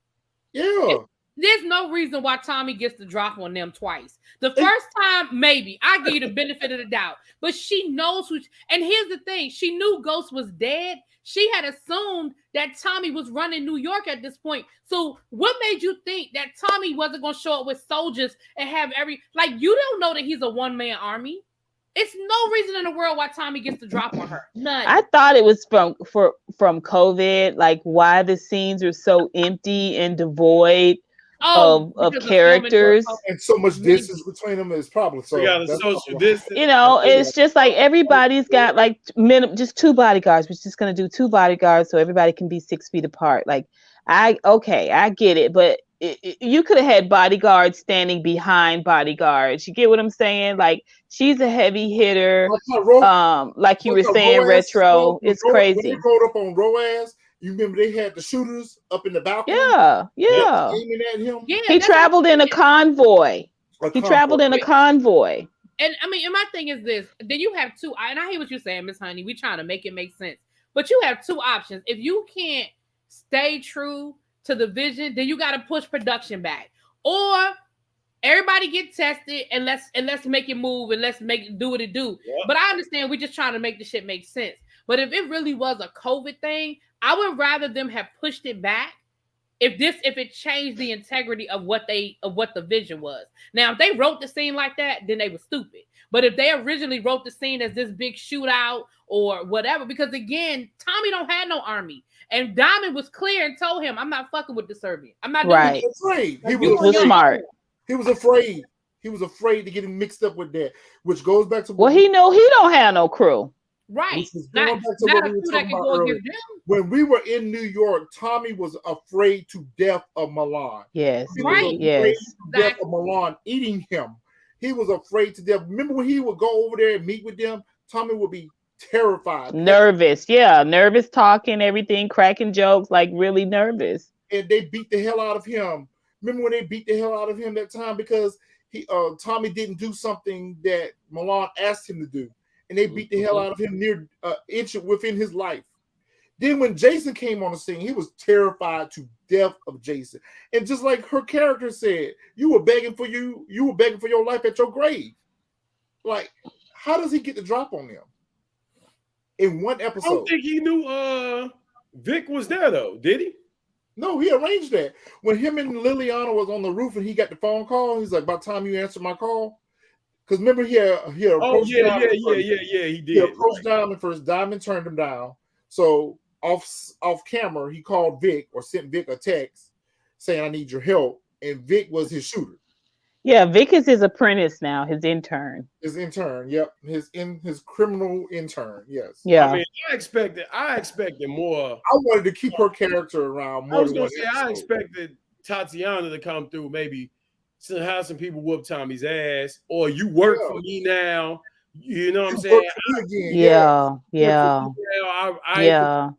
Yeah. There's no reason why Tommy gets to drop on them twice. The first time, maybe. I give you the benefit of the doubt. But she knows who... And here's the thing. She knew Ghost was dead. She had assumed that Tommy was running New York at this point. So what made you think that Tommy wasn't going to show up with soldiers and have Like, you don't know that he's a one-man army. It's no reason in the world why Tommy gets to drop on her. None. I thought it was from COVID, like why the scenes are so empty and devoid of characters, and so much distance between them is probably so. Social distance. It's just like everybody's got like just 2 bodyguards. We're just gonna do 2 bodyguards so everybody can be 6 feet apart. Like, I get it, but you could have had bodyguards standing behind bodyguards. You get what I'm saying? Like, she's a heavy hitter. Like you were saying, Retro. It's crazy. When they rode up on Roaz, you remember they had the shooters up in the balcony? Yeah. Aiming at him. Yeah, he traveled in a convoy. Traveled in a convoy. And I mean, and my thing is this. Then you have 2, and I hear what you're saying, Miss Honey. We're trying to make it make sense. But you have 2 options. If you can't stay true to the vision, then you got to push production back. Or everybody get tested and let's make it move and let's do what it do. Yeah. But I understand we're just trying to make the shit make sense. But if it really was a COVID thing, I would rather them have pushed it back. If it changed the integrity of what the vision was. Now, if they wrote the scene like that, then they were stupid. But if they originally wrote the scene as this big shootout or whatever, because again, Tommy don't have no army. And Diamond was clear and told him, I'm not fucking with the Serbian. I'm not doing Right. it. Afraid. He He was smart. He was afraid. He was afraid to get him mixed up with that, which goes back to Well, he know he don't have no crew. Right. Which is going Not, back to not what a we were crew that talking can about go earlier. against them. When we were in New York, Tommy was afraid to death of Milan. Yes. He Right. was afraid Yes. to death of Milan eating him. He was afraid to death. Remember when he would go over there and meet with them? Tommy would be terrified. Nervous. Yeah. Nervous talking, everything, cracking jokes, like really nervous. And they beat the hell out of him. Remember when they beat the hell out of him that time because Tommy didn't do something that Milan asked him to do. And they beat the hell out of him near inch within his life. Then when Jason came on the scene, he was terrified to death of Jason. And just like her character said, you were begging for your life at your grave. Like, how does he get the drop on them? In one episode. I don't think he knew Vic was there though, did he? No, he arranged that. When him and Liliana was on the roof and he got the phone call, he's like, by the time you answer my call. Because remember he approached Diamond first. He did. He approached Diamond first. Diamond turned him down. So off camera, he called Vic or sent Vic a text saying, I need your help. And Vic was his shooter. Yeah, Vic is his apprentice now, his intern. His intern, yep. His criminal intern, yes. Yeah. I mean, I expected more. I wanted to keep her character around more. I was gonna say I expected Tatiana to come through, maybe to have some people whoop Tommy's ass, or you work for me now. You know what I'm saying? Yeah.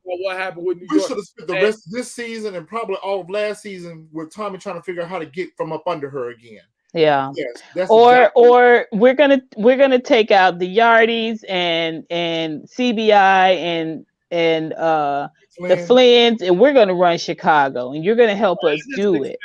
What happened with New We York? should have spent the rest of this season and probably all of last season with Tommy trying to figure out how to get from up under her again. Yeah. Yes, that's or we're gonna take out the Yardies and CBI and the Flynn's, and we're gonna run Chicago, and you're gonna help us do it.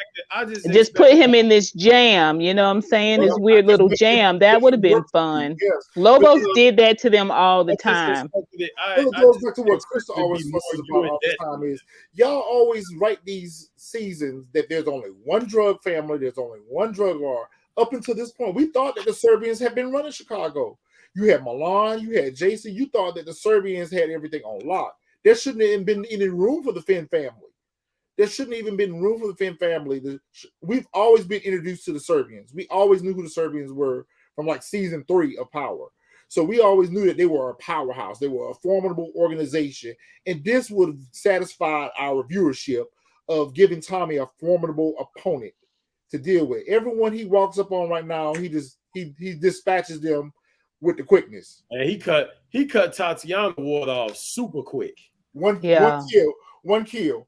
Just put him in this jam, you know what I'm saying? This weird little jam. That would have been fun. Yes. Lobos did that to them all the time. It goes back to what Chris always fusses about all the time is y'all always write these seasons that there's only one drug family, there's only one drug lord. Up until this point, we thought that the Serbians had been running Chicago. You had Milan, you had Jason, you thought that the Serbians had everything on lock. There shouldn't have been any room for the Finn family. There shouldn't even been room for the Finn family. We've always been introduced to the Serbians. We always knew who the Serbians were from like season 3 of Power. So we always knew that they were a powerhouse. They were a formidable organization. And this would have satisfied our viewership of giving Tommy a formidable opponent to deal with. Everyone he walks up on right now, he dispatches them with the quickness. And he cut Tatiana Ward off super quick. One kill.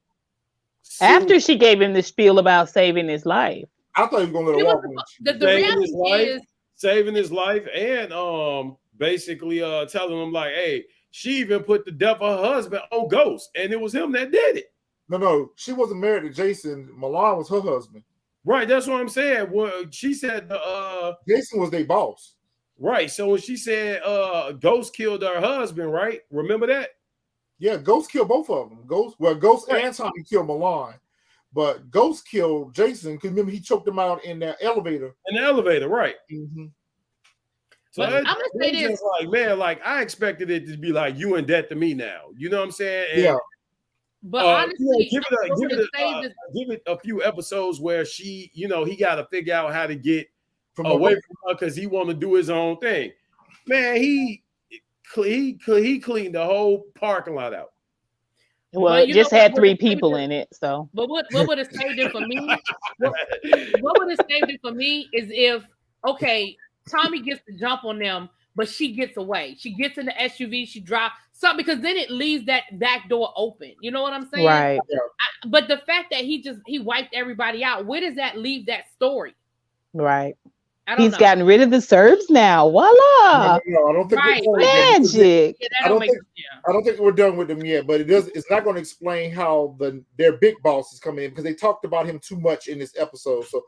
After she gave him the spiel about saving his life. I thought he was gonna let her walk on the reality is saving his life and basically telling him like, hey, she even put the death of her husband on Ghost, and it was him that did it. No, she wasn't married to Jason. Milan was her husband. Right, that's what I'm saying. Well, she said Jason was their boss. Right. So when she said Ghost killed her husband, right? Remember that? Yeah, Ghost killed both of them. Ghost and Tommy killed Milan, but Ghost killed Jason because remember he choked him out in that elevator. In the elevator, right? Mm-hmm. So I'm gonna say this, like, man, like I expected it to be like you in debt to me now. You know what I'm saying? And, yeah. But honestly, give it a few episodes where she, he got to figure out how to get away from her because he want to do his own thing. Man, he cleaned the whole parking lot out. Well, it just had 3 people in it. So, but what would have saved it for me? What would have saved it for me is if Tommy gets to jump on them, but she gets away. She gets in the SUV, she drives something because then it leaves that back door open. You know what I'm saying? Right. But the fact that he wiped everybody out, where does that leave that story? Right. He's gotten rid of the Serbs now. Voila. No, I don't think magic. I don't think we're done with them yet, but it's not going to explain how their big boss is coming in because they talked about him too much in this episode. So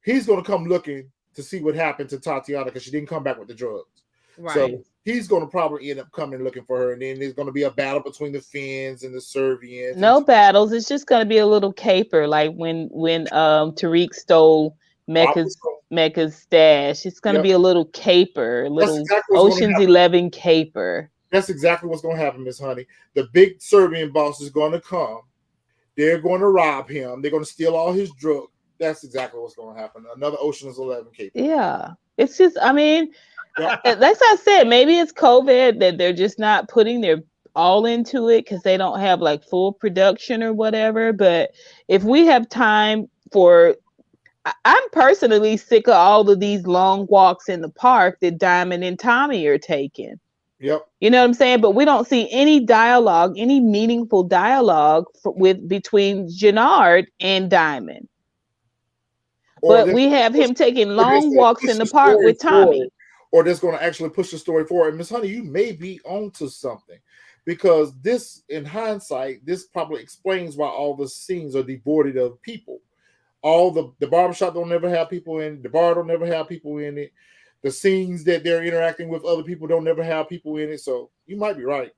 he's going to come looking to see what happened to Tatiana because she didn't come back with the drugs. Right. So he's going to probably end up coming looking for her, and then there's going to be a battle between the Finns and the Servians. No battles. It's just going to be a little caper, like when Tariq stole Mecca's stash. It's going to be a little caper, a little Ocean's 11 caper. That's exactly what's going to happen, Miss Honey. The big Serbian boss is going to come. They're going to rob him. They're going to steal all his drugs. That's exactly what's going to happen. Another Ocean's 11 caper. Yeah. It's just, I mean, like I said, maybe it's COVID that they're just not putting their all into it because they don't have like full production or whatever. But if we have time for, I'm personally sick of all of these long walks in the park that Diamond and Tommy are taking. Yep. You know what I'm saying? But we don't see any dialogue, any meaningful dialogue between Jenard and Diamond. But we have him taking long walks in the park with Tommy. Or that's going to actually push the story forward. And Miss Honey, you may be onto something. Because this, in hindsight, this probably explains why all the scenes are devoid of people. All the barbershop don't never have people in it. The bar don't never have people in it. The scenes that they're interacting with other people don't never have people in it. So you might be right.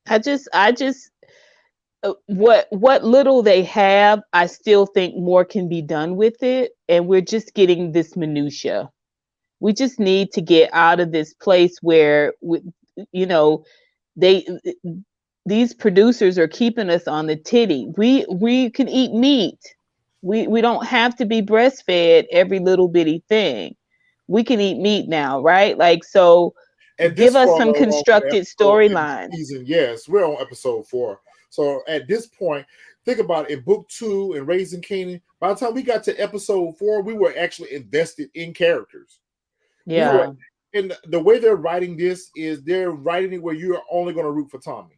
I just what little they have, I still think more can be done with it, and we're just getting this minutia. We just need to get out of this place where these producers are keeping us on the titty. We can eat meat. We don't have to be breastfed every little bitty thing. We can eat meat now, right? Like, so give us some constructed storylines. Yes, we're on episode 4. So at this point, think about it. In book 2 and Raising Kanan, by the time we got to episode 4, we were actually invested in characters. Yeah. And the way they're writing this is they're writing it where you're only going to root for Tommy.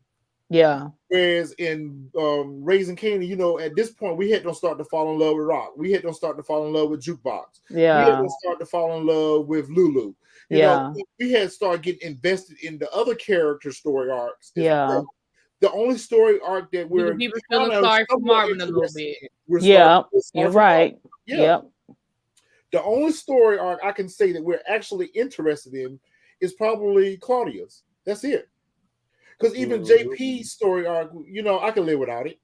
Yeah. Whereas in Raising Kanan, at this point, we had to start to fall in love with Rock. We had to start to fall in love with Jukebox. Yeah. We had to start to fall in love with Lulu. You know, we had to start getting invested in the other character story arcs. Yeah. Well. The only story arc that we were feeling sorry for Marvin a little bit. You're right. Yeah. Yep. The only story arc I can say that we're actually interested in is probably Claudia's. That's it. Because even JP's story arc, I can live without it.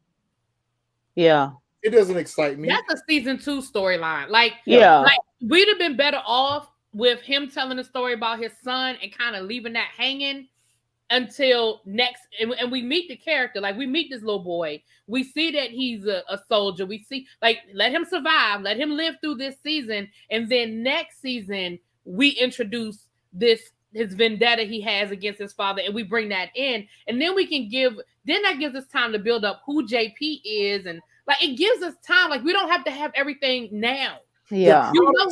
Yeah. It doesn't excite me. That's a season 2 storyline. Like we'd have been better off with him telling a story about his son and kind of leaving that hanging until next, and we meet the character. Like, we meet this little boy. We see that he's a soldier. We see, like, let him survive. Let him live through this season. And then next season, we introduce his vendetta he has against his father, and we bring that in. And then we can that gives us time to build up who JP is. And, like, it gives us time. Like, we don't have to have everything now. Yeah. You know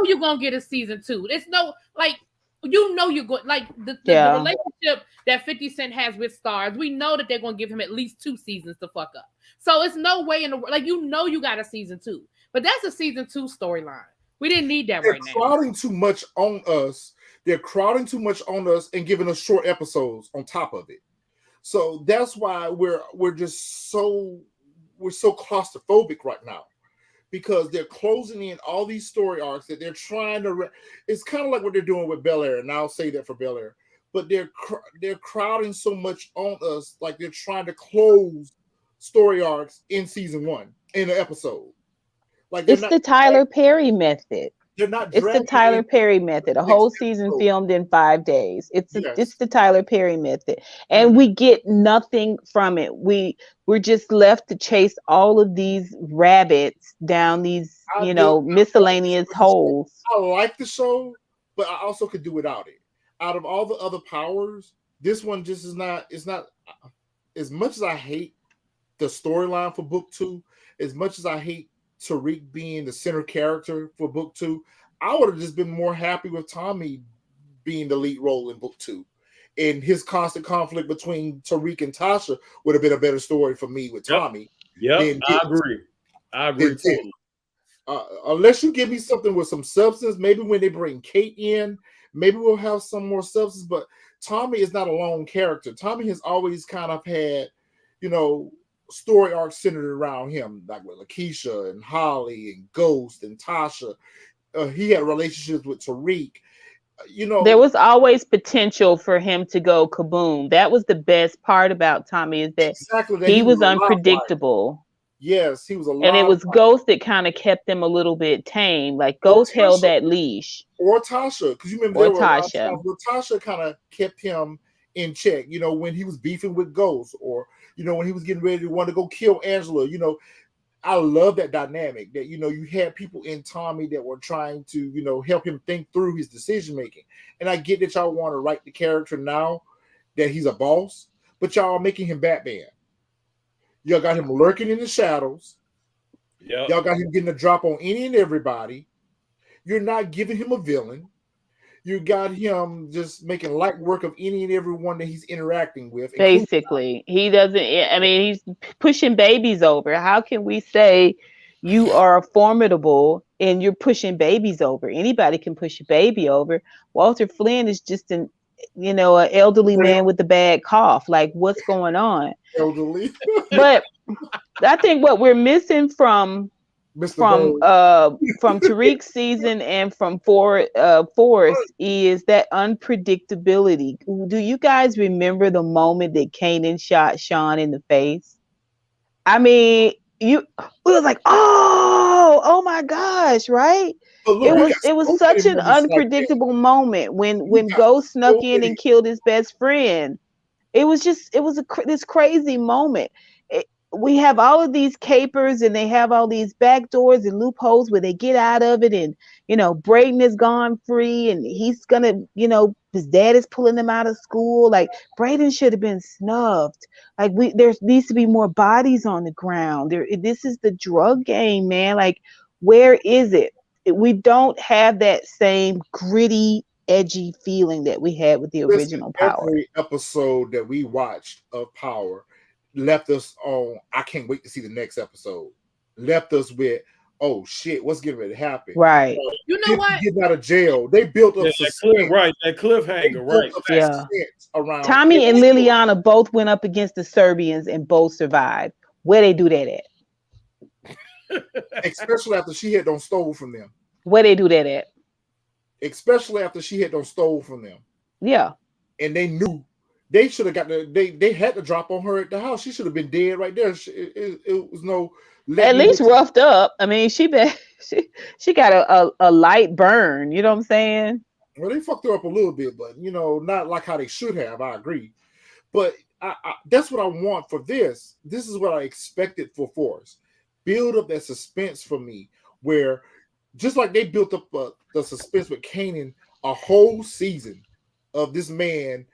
you're going to get a season 2. It's no, like, you're going, like, the relationship that 50 Cent has with Stars, we know that they're going to give him at least 2 seasons to fuck up. So it's no way in the world, like, you got a season 2. But that's a season 2 storyline. We didn't need that right now. They're crowding too much on us. They're crowding too much on us and giving us short episodes on top of it. So that's why we're so claustrophobic right now. Because they're closing in all these story arcs that they're trying to. It's kind of like what they're doing with Bel Air, and I'll say that for Bel Air. But they're crowding so much on us, like they're trying to close story arcs in season 1 in an episode. Like it's the Tyler Perry method. They're not. It's the Tyler Perry method. A whole season filmed in 5 days. It's the Tyler Perry method, and we get nothing from it. We're just left to chase all of these rabbits down these, miscellaneous holes. I like the show, but I also could do without it. Out of all the other powers, this one just is not. It's not as much as I hate the storyline for book 2. As much as I hate Tariq being the center character for book 2, I would have just been more happy with Tommy being the lead role in book 2. And his constant conflict between Tariq and Tasha would have been a better story for me with Tommy. Yep, I agree totally. Unless you give me something with some substance, maybe when they bring Kate in, maybe we'll have some more substance. But Tommy is not a lone character. Tommy has always kind of had, story arc centered around him, like with Lakeisha and Holly and Ghost and Tasha. He had relationships with Tariq. there was always potential for him to go kaboom. That was the best part about Tommy, is that exactly that he was a live wire. unpredictable. Yes, he was a And it live was wire. Ghost that kind of kept him a little bit tame. Like Ghost held that leash. Or Tasha, because you remember there were a lot of times where Tasha kind of kept him in check. You know, when he was beefing with Ghost, or when he was getting ready to want to go kill Angela. I love that dynamic that, you had people in Tommy that were trying to, help him think through his decision making. And I get that y'all want to write the character now that he's a boss, but y'all are making him Batman. Y'all got him lurking in the shadows. Yep. Y'all got him getting a drop on any and everybody. You're not giving him a villain. You got him just making light work of any and everyone that he's interacting with. Basically, he doesn't. I mean, he's pushing babies over. How can we say you are formidable and you're pushing babies over? Anybody can push a baby over. Walter Flynn is just an elderly man with a bad cough. Like, what's going on? Elderly. But I think what we're missing from Tariq's season and from Forrest is that unpredictability. Do you guys remember the moment that Kanan shot Sean in the face? I mean, we was like, oh my gosh, right? Look, it was such an unpredictable moment when Ghost snuck in and killed his best friend. It was this crazy moment. We have all of these capers and they have all these back doors and loopholes where they get out of it. And, Brayden has gone free and he's going to, his dad is pulling him out of school. Like, Brayden should have been snubbed. Like, there needs to be more bodies on the ground. This is the drug game, man. Like, where is it? We don't have that same gritty, edgy feeling that we had with the original Power. Every episode that we watched of Power left us on, I can't wait to see the next episode. Left us with, oh shit, what's getting ready to happen? Right. You know what? Getting out of jail. They built up that cliffhanger, right. Yeah. Around Tommy and Liliana both went up against the Serbians and both survived. Where they do that at? Especially after she had done stole from them. Where they do that at? Especially after she had done stole from them. Yeah. And they knew they should have got they had to drop on her at the house. She should have been dead right there. It was no. At least roughed up. I mean, she got a light burn. You know what I'm saying? Well, they fucked her up a little bit, but not like how they should have. I agree, but I that's what I want for this. This is what I expected for Forrest. Build up that suspense for me, where just like they built up the suspense with Kanan, a whole season of this man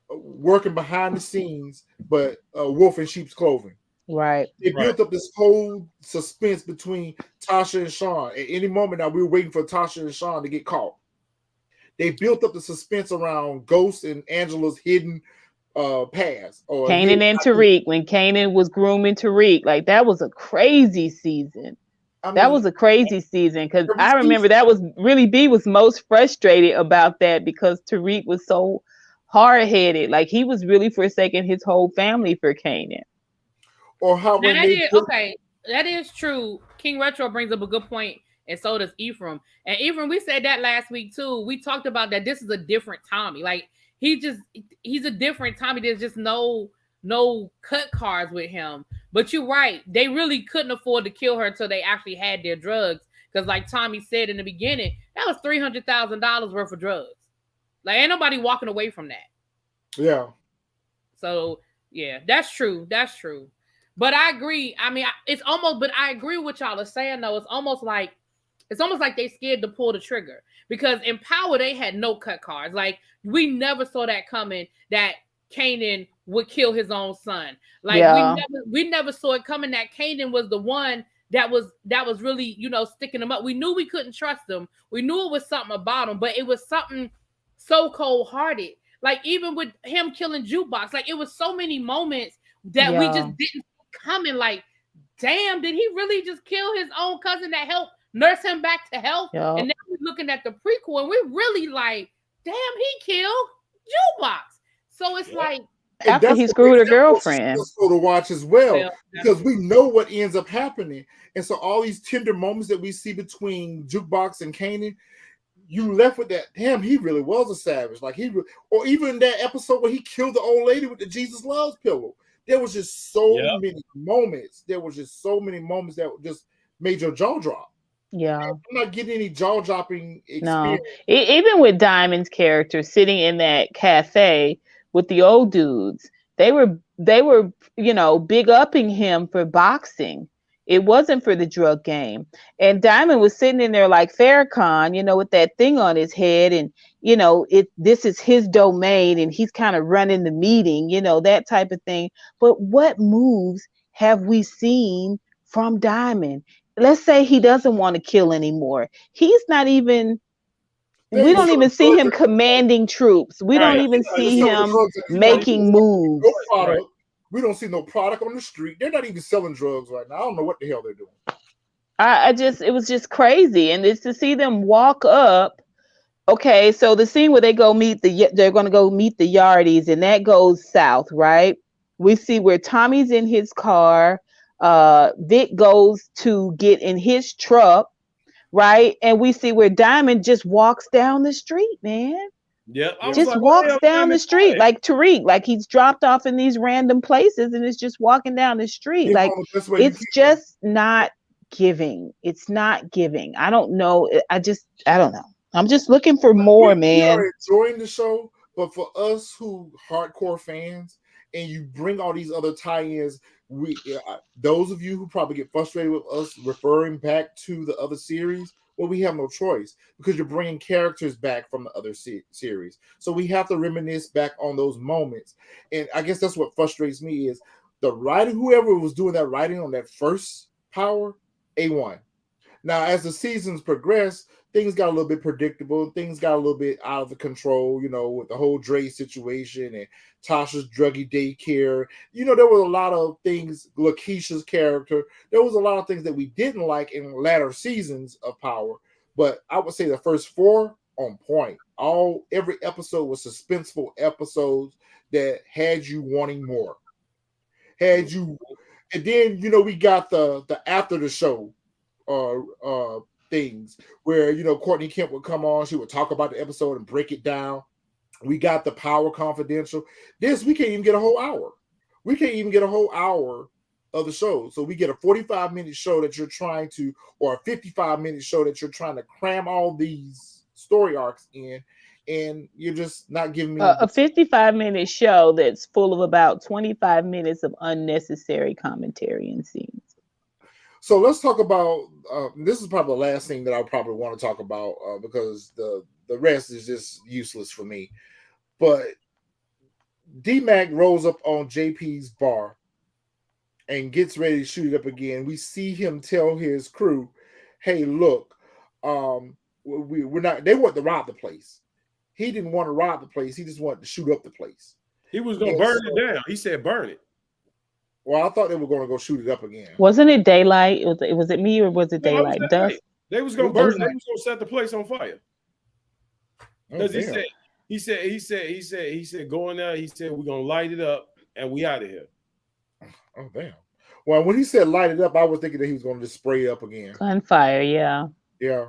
working behind the scenes, but wolf in sheep's clothing. Right. They built up this whole suspense between Tasha and Sean. At any moment now, we were waiting for Tasha and Sean to get caught. They built up the suspense around Ghost and Angela's hidden past. Kanan and Tariq, when Kanan was grooming Tariq, like that was a crazy season. That was a crazy season because I remember that was really B was most frustrated about that because Tariq was so hard-headed. Like he was really forsaking his whole family for Kanan. Or how when that is true. King Retro brings up a good point, and so does Ephraim. And Ephraim, we said that last week too. We talked about that this is a different Tommy. Like he's a different Tommy. There's just no cut cards with him. But you're right. They really couldn't afford to kill her until they actually had their drugs. Because like Tommy said in the beginning, that was $300,000 worth of drugs. Like ain't nobody walking away from that. Yeah. So yeah, that's true. That's true. But I agree. I mean, but I agree with what y'all are saying though. It's almost like they scared to pull the trigger because in Power they had no cut cards. Like we never saw that coming that Kanan would kill his own son. Like we never saw it coming that Kanan was the one that was really, sticking him up. We knew we couldn't trust him. We knew it was something about him, but it was something so cold-hearted. Like even with him killing Jukebox, like it was so many moments that we just didn't see coming. Like, damn, did he really just kill his own cousin that helped nurse him back to health? And now we're looking at the prequel and we're really like, damn, he killed Jukebox. So it's like after he screwed her girlfriend. To watch as well, because we know what ends up happening, and so all these tender moments that we see between Jukebox and Kanan, you left with that. Damn, he really was a savage. Like or even that episode where he killed the old lady with the Jesus Loves pillow. There was just so many moments. There was just so many moments that just made your jaw drop. Yeah. I'm not getting any jaw dropping experience. No, even with Diamond's character sitting in that cafe with the old dudes, they were, big upping him for boxing. It wasn't for the drug game. And Diamond was sitting in there like Farrakhan, with that thing on his head, and this is his domain, and he's kind of running the meeting, that type of thing. But what moves have we seen from Diamond? Let's say he doesn't want to kill anymore. He's not even, we don't even see him commanding troops. We don't even see him making moves. We don't see no product on the street. They're not even selling drugs right now. I don't know what the hell they're doing. It was just crazy. And it's to see them walk up. Okay, so the scene where they're going to go meet the Yardies, and that goes south, right? We see where Tommy's in his car. Vic goes to get in his truck, right? And we see where Diamond just walks down the street, man. Yep. Just walks down the street like Tariq, like he's dropped off in these random places and is just walking down the street. Like, it's just not giving. It's not giving. I don't know. I don't know. I'm just looking for more, man. We are enjoying the show, but for us who hardcore fans, and you bring all these other tie-ins, those of you who probably get frustrated with us referring back to the other series, well, we have no choice because you're bringing characters back from the other series. So we have to reminisce back on those moments. And I guess that's what frustrates me is the writing, whoever was doing that writing on that first Power, A1. Now, as the seasons progress, things got a little bit predictable. Things got a little bit out of the control, with the whole Dre situation and Tasha's druggy daycare. There was a lot of things, Lakeisha's character. There was a lot of things that we didn't like in latter seasons of Power. But I would say the first 4 on point. Every episode was suspenseful episodes that had you wanting more. And then, we got the after the show things where Courtney Kemp would come on, she would talk about the episode and break it down. We got the Power Confidential. We can't even get a whole hour. We can't even get a whole hour of the show. So we get a 45-minute show that you're trying to, or a 55-minute show that you're trying to cram all these story arcs in, and you're just not giving me a 55-minute show that's full of about 25 minutes of unnecessary commentary and scenes. So let's talk about, this is probably the last thing that I probably want to talk about because the rest is just useless for me. But D-Mac rolls up on JP's bar and gets ready to shoot it up again. We see him tell his crew, hey, look, we're not, they want to rob the place. He didn't want to rob the place. He just wanted to shoot up the place. He was going to burn it down. He said burn it. Well, I thought they were going to go shoot it up again. Wasn't it daylight? Was it me or was it daylight? Dusk? They was going to burn. They was going to set the place on fire. Because he said, go in there. He said, we're going to light it up and we out of here. Oh, damn. Well, when he said light it up, I was thinking that he was going to just spray it up again. Gunfire, yeah. Yeah.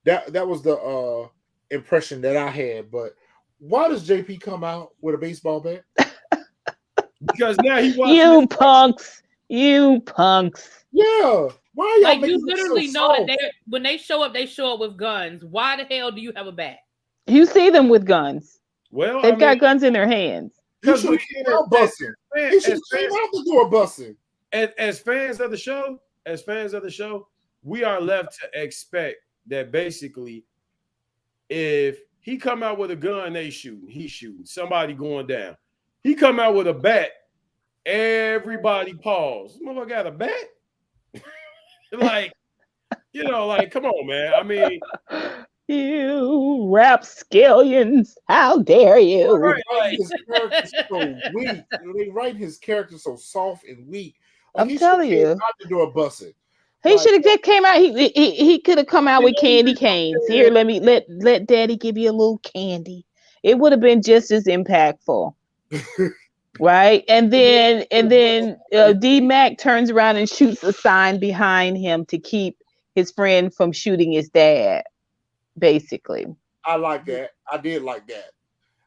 That was the impression that I had. But why does JP come out with a baseball bat? Because now he wants you punks. Yeah. Why y'all like you literally know that when they show up with guns. Why the hell do you have a bat? You see them with guns. Well, they've got guns in their hands. Because we came out busting. He should came out the door busting. As fans of the show, we are left to expect that basically, if he come out with a gun, he's shooting. Somebody going down. He come out with a bat, everybody pause. This motherfucker got a bat? like, come on, man. I mean, you rapscallions, how dare you? Right, his character's so weak. They write his character so soft and weak. I'm telling you. Out the door busting. He should have just came out. He could have come out with candy canes. Here, let Daddy give you a little candy. It would have been just as impactful. Right, and then D-Mac turns around and shoots a sign behind him to keep his friend from shooting his dad. basically. I like that. I did like that.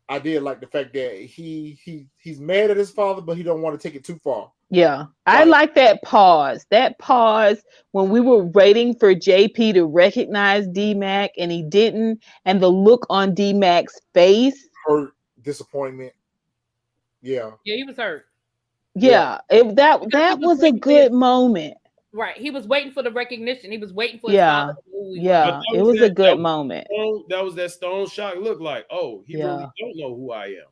I did like the fact that he's mad at his father, but he don't want to take it too far. Yeah, I like that pause. That pause when we were waiting for JP to recognize D-Mac and he didn't, and the look on D-Mac's face. Hurt, disappointment. Yeah. Yeah, he was hurt. Yeah, that was a good moment. Right. He was waiting for the recognition. He was waiting for his father to yeah. It was a good moment. That was that Stone shock look like, oh, he really don't know who I am.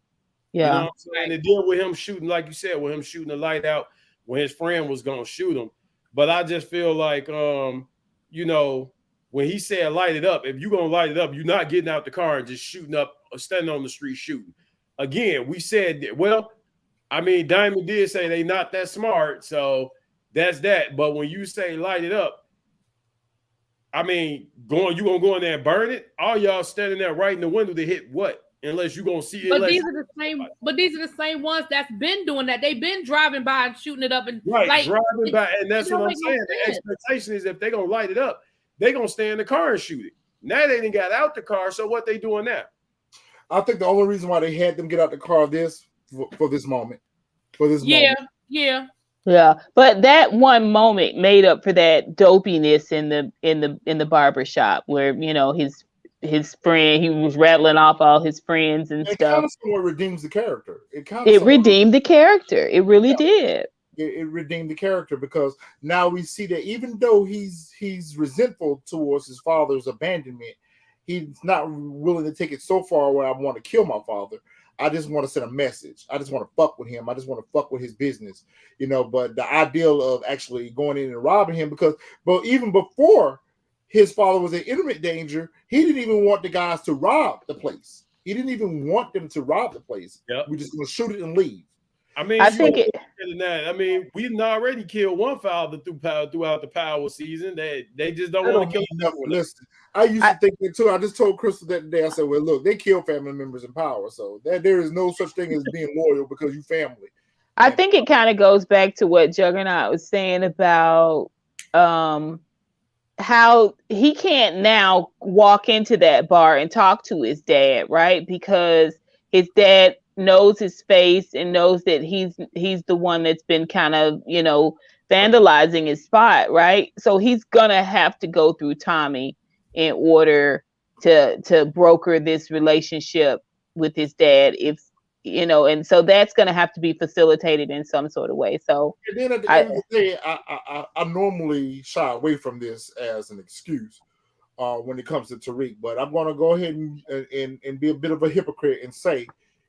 Yeah. You know what I'm saying? And deal with him shooting, like you said, with him shooting the light out when his friend was gonna shoot him. But I just feel like you know, when he said light it up, if you're gonna light it up, you're not getting out the car and just shooting up or standing on the street shooting. Again, we said that, well, I mean, Diamond did say they not that smart, so that's that. But when you say light it up, I mean, you gonna go in there and burn it? All y'all standing there right in the window to hit what? Unless you're gonna see it. But these are the same ones that's been doing that. They've been driving by and shooting it up and driving by, and that's what I'm saying. The expectation is if they're gonna light it up, they're gonna stay in the car and shoot it. Now they didn't got out the car, so what they doing now? I think the only reason why they had them get out the car for this moment. Yeah, but that one moment made up for that dopiness in the barber shop where, you know, his friend, he was rattling off all his friends and stuff. Kind of somewhat redeems the character. It redeemed the character. It really did. It redeemed the character because now we see that even though he's resentful towards his father's abandonment, he's not willing to take it so far where I want to kill my father. I just want to send a message. I just want to fuck with him. I just want to fuck with his business, you know. But the ideal of actually going in and robbing him, but even before his father was in imminent danger, he didn't even want the guys to rob the place. He didn't even want them to rob the place. Yep. We're just going to shoot it and leave. I mean, we've already killed one father throughout the Power season. They just don't want to kill another one. Listen, I used to think that too. I just told Crystal that day. I said, "Well, look, they kill family members in Power, so there is no such thing as being loyal because you family." I think it kind of goes back to what Juggernaut was saying about how he can't now walk into that bar and talk to his dad, right? Because his dad knows his face and knows that he's the one that's been kind of, you know, vandalizing his spot, right? So he's gonna have to go through Tommy in order to broker this relationship with his dad, if you know, and so that's gonna have to be facilitated in some sort of way. So and then at the end of the day, I normally shy away from this as an excuse when it comes to Tariq, but I'm gonna go ahead and be a bit of a hypocrite and say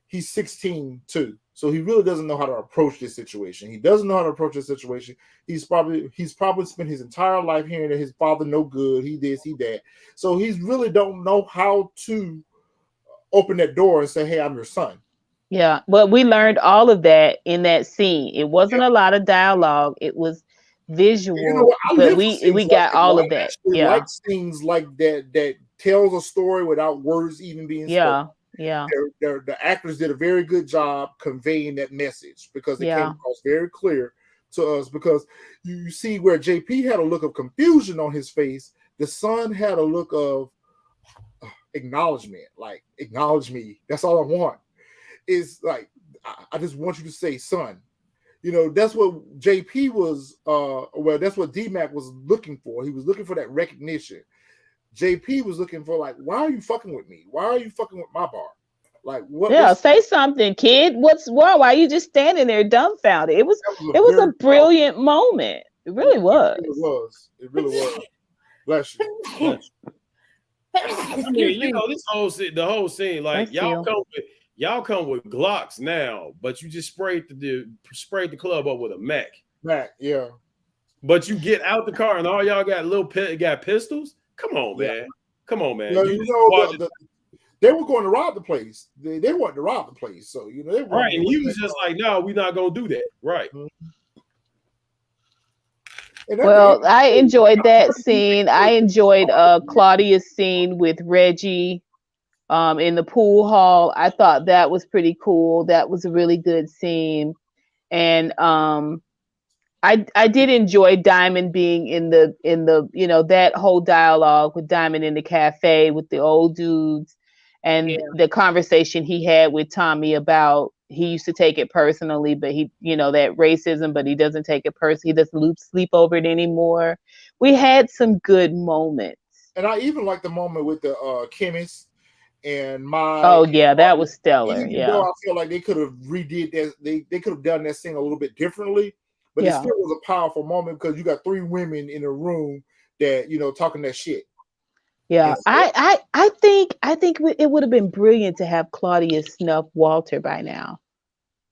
he's 16 too, so he really doesn't know how to approach this situation. He doesn't know how to approach this situation. He's probably spent his entire life hearing that his father no good, he this, he that. So he's really don't know how to open that door and say, "Hey, I'm your son." Yeah, but we learned all of that in that scene. It wasn't a lot of dialogue; it was visual. You know, but we got all of that. Yeah, like scenes like that tells a story without words even being spoken. Yeah, the actors did a very good job conveying that message because it came across very clear to us. Because you see where JP had a look of confusion on his face, the son had a look of acknowledgement, like acknowledge me. That's all I want. Is like I just want you to say, son. You know, that's what JP was. That's what D-Mac was looking for. He was looking for that recognition. JP was looking for, like, why are you fucking with me? Why are you fucking with my bar? Like, what? Yeah, say something, kid. Why are you just standing there dumbfounded? It was a brilliant moment. It really was. It really was. Bless you. Bless you. I mean, you know, the whole scene, like y'all come with Glocks now, but you just sprayed the club up with a Mac. Yeah. But you get out the car and all y'all got pistols. Come on, man. Yeah. Come on, man. You know, they were going to rob the place. They wanted to rob the place. So, you know, they were right. And he was just like, no, we're not going to do that. Right. Well, I enjoyed that scene. I enjoyed Claudia's scene with Reggie in the pool hall. I thought that was pretty cool. That was a really good scene. And I I did enjoy Diamond being in the that whole dialogue with Diamond in the cafe with the old dudes, and the conversation he had with Tommy about he used to take it personally, but he that racism, but he doesn't take it personally. He doesn't sleep over it anymore. We had some good moments, and I even like the moment with the chemist and that was stellar. Even though I feel like they could have redid that, they could have done that scene a little bit differently, but it still was a powerful moment because you got 3 women in a room that talking that shit. Yeah, I think it would have been brilliant to have Claudia snuff Walter by now.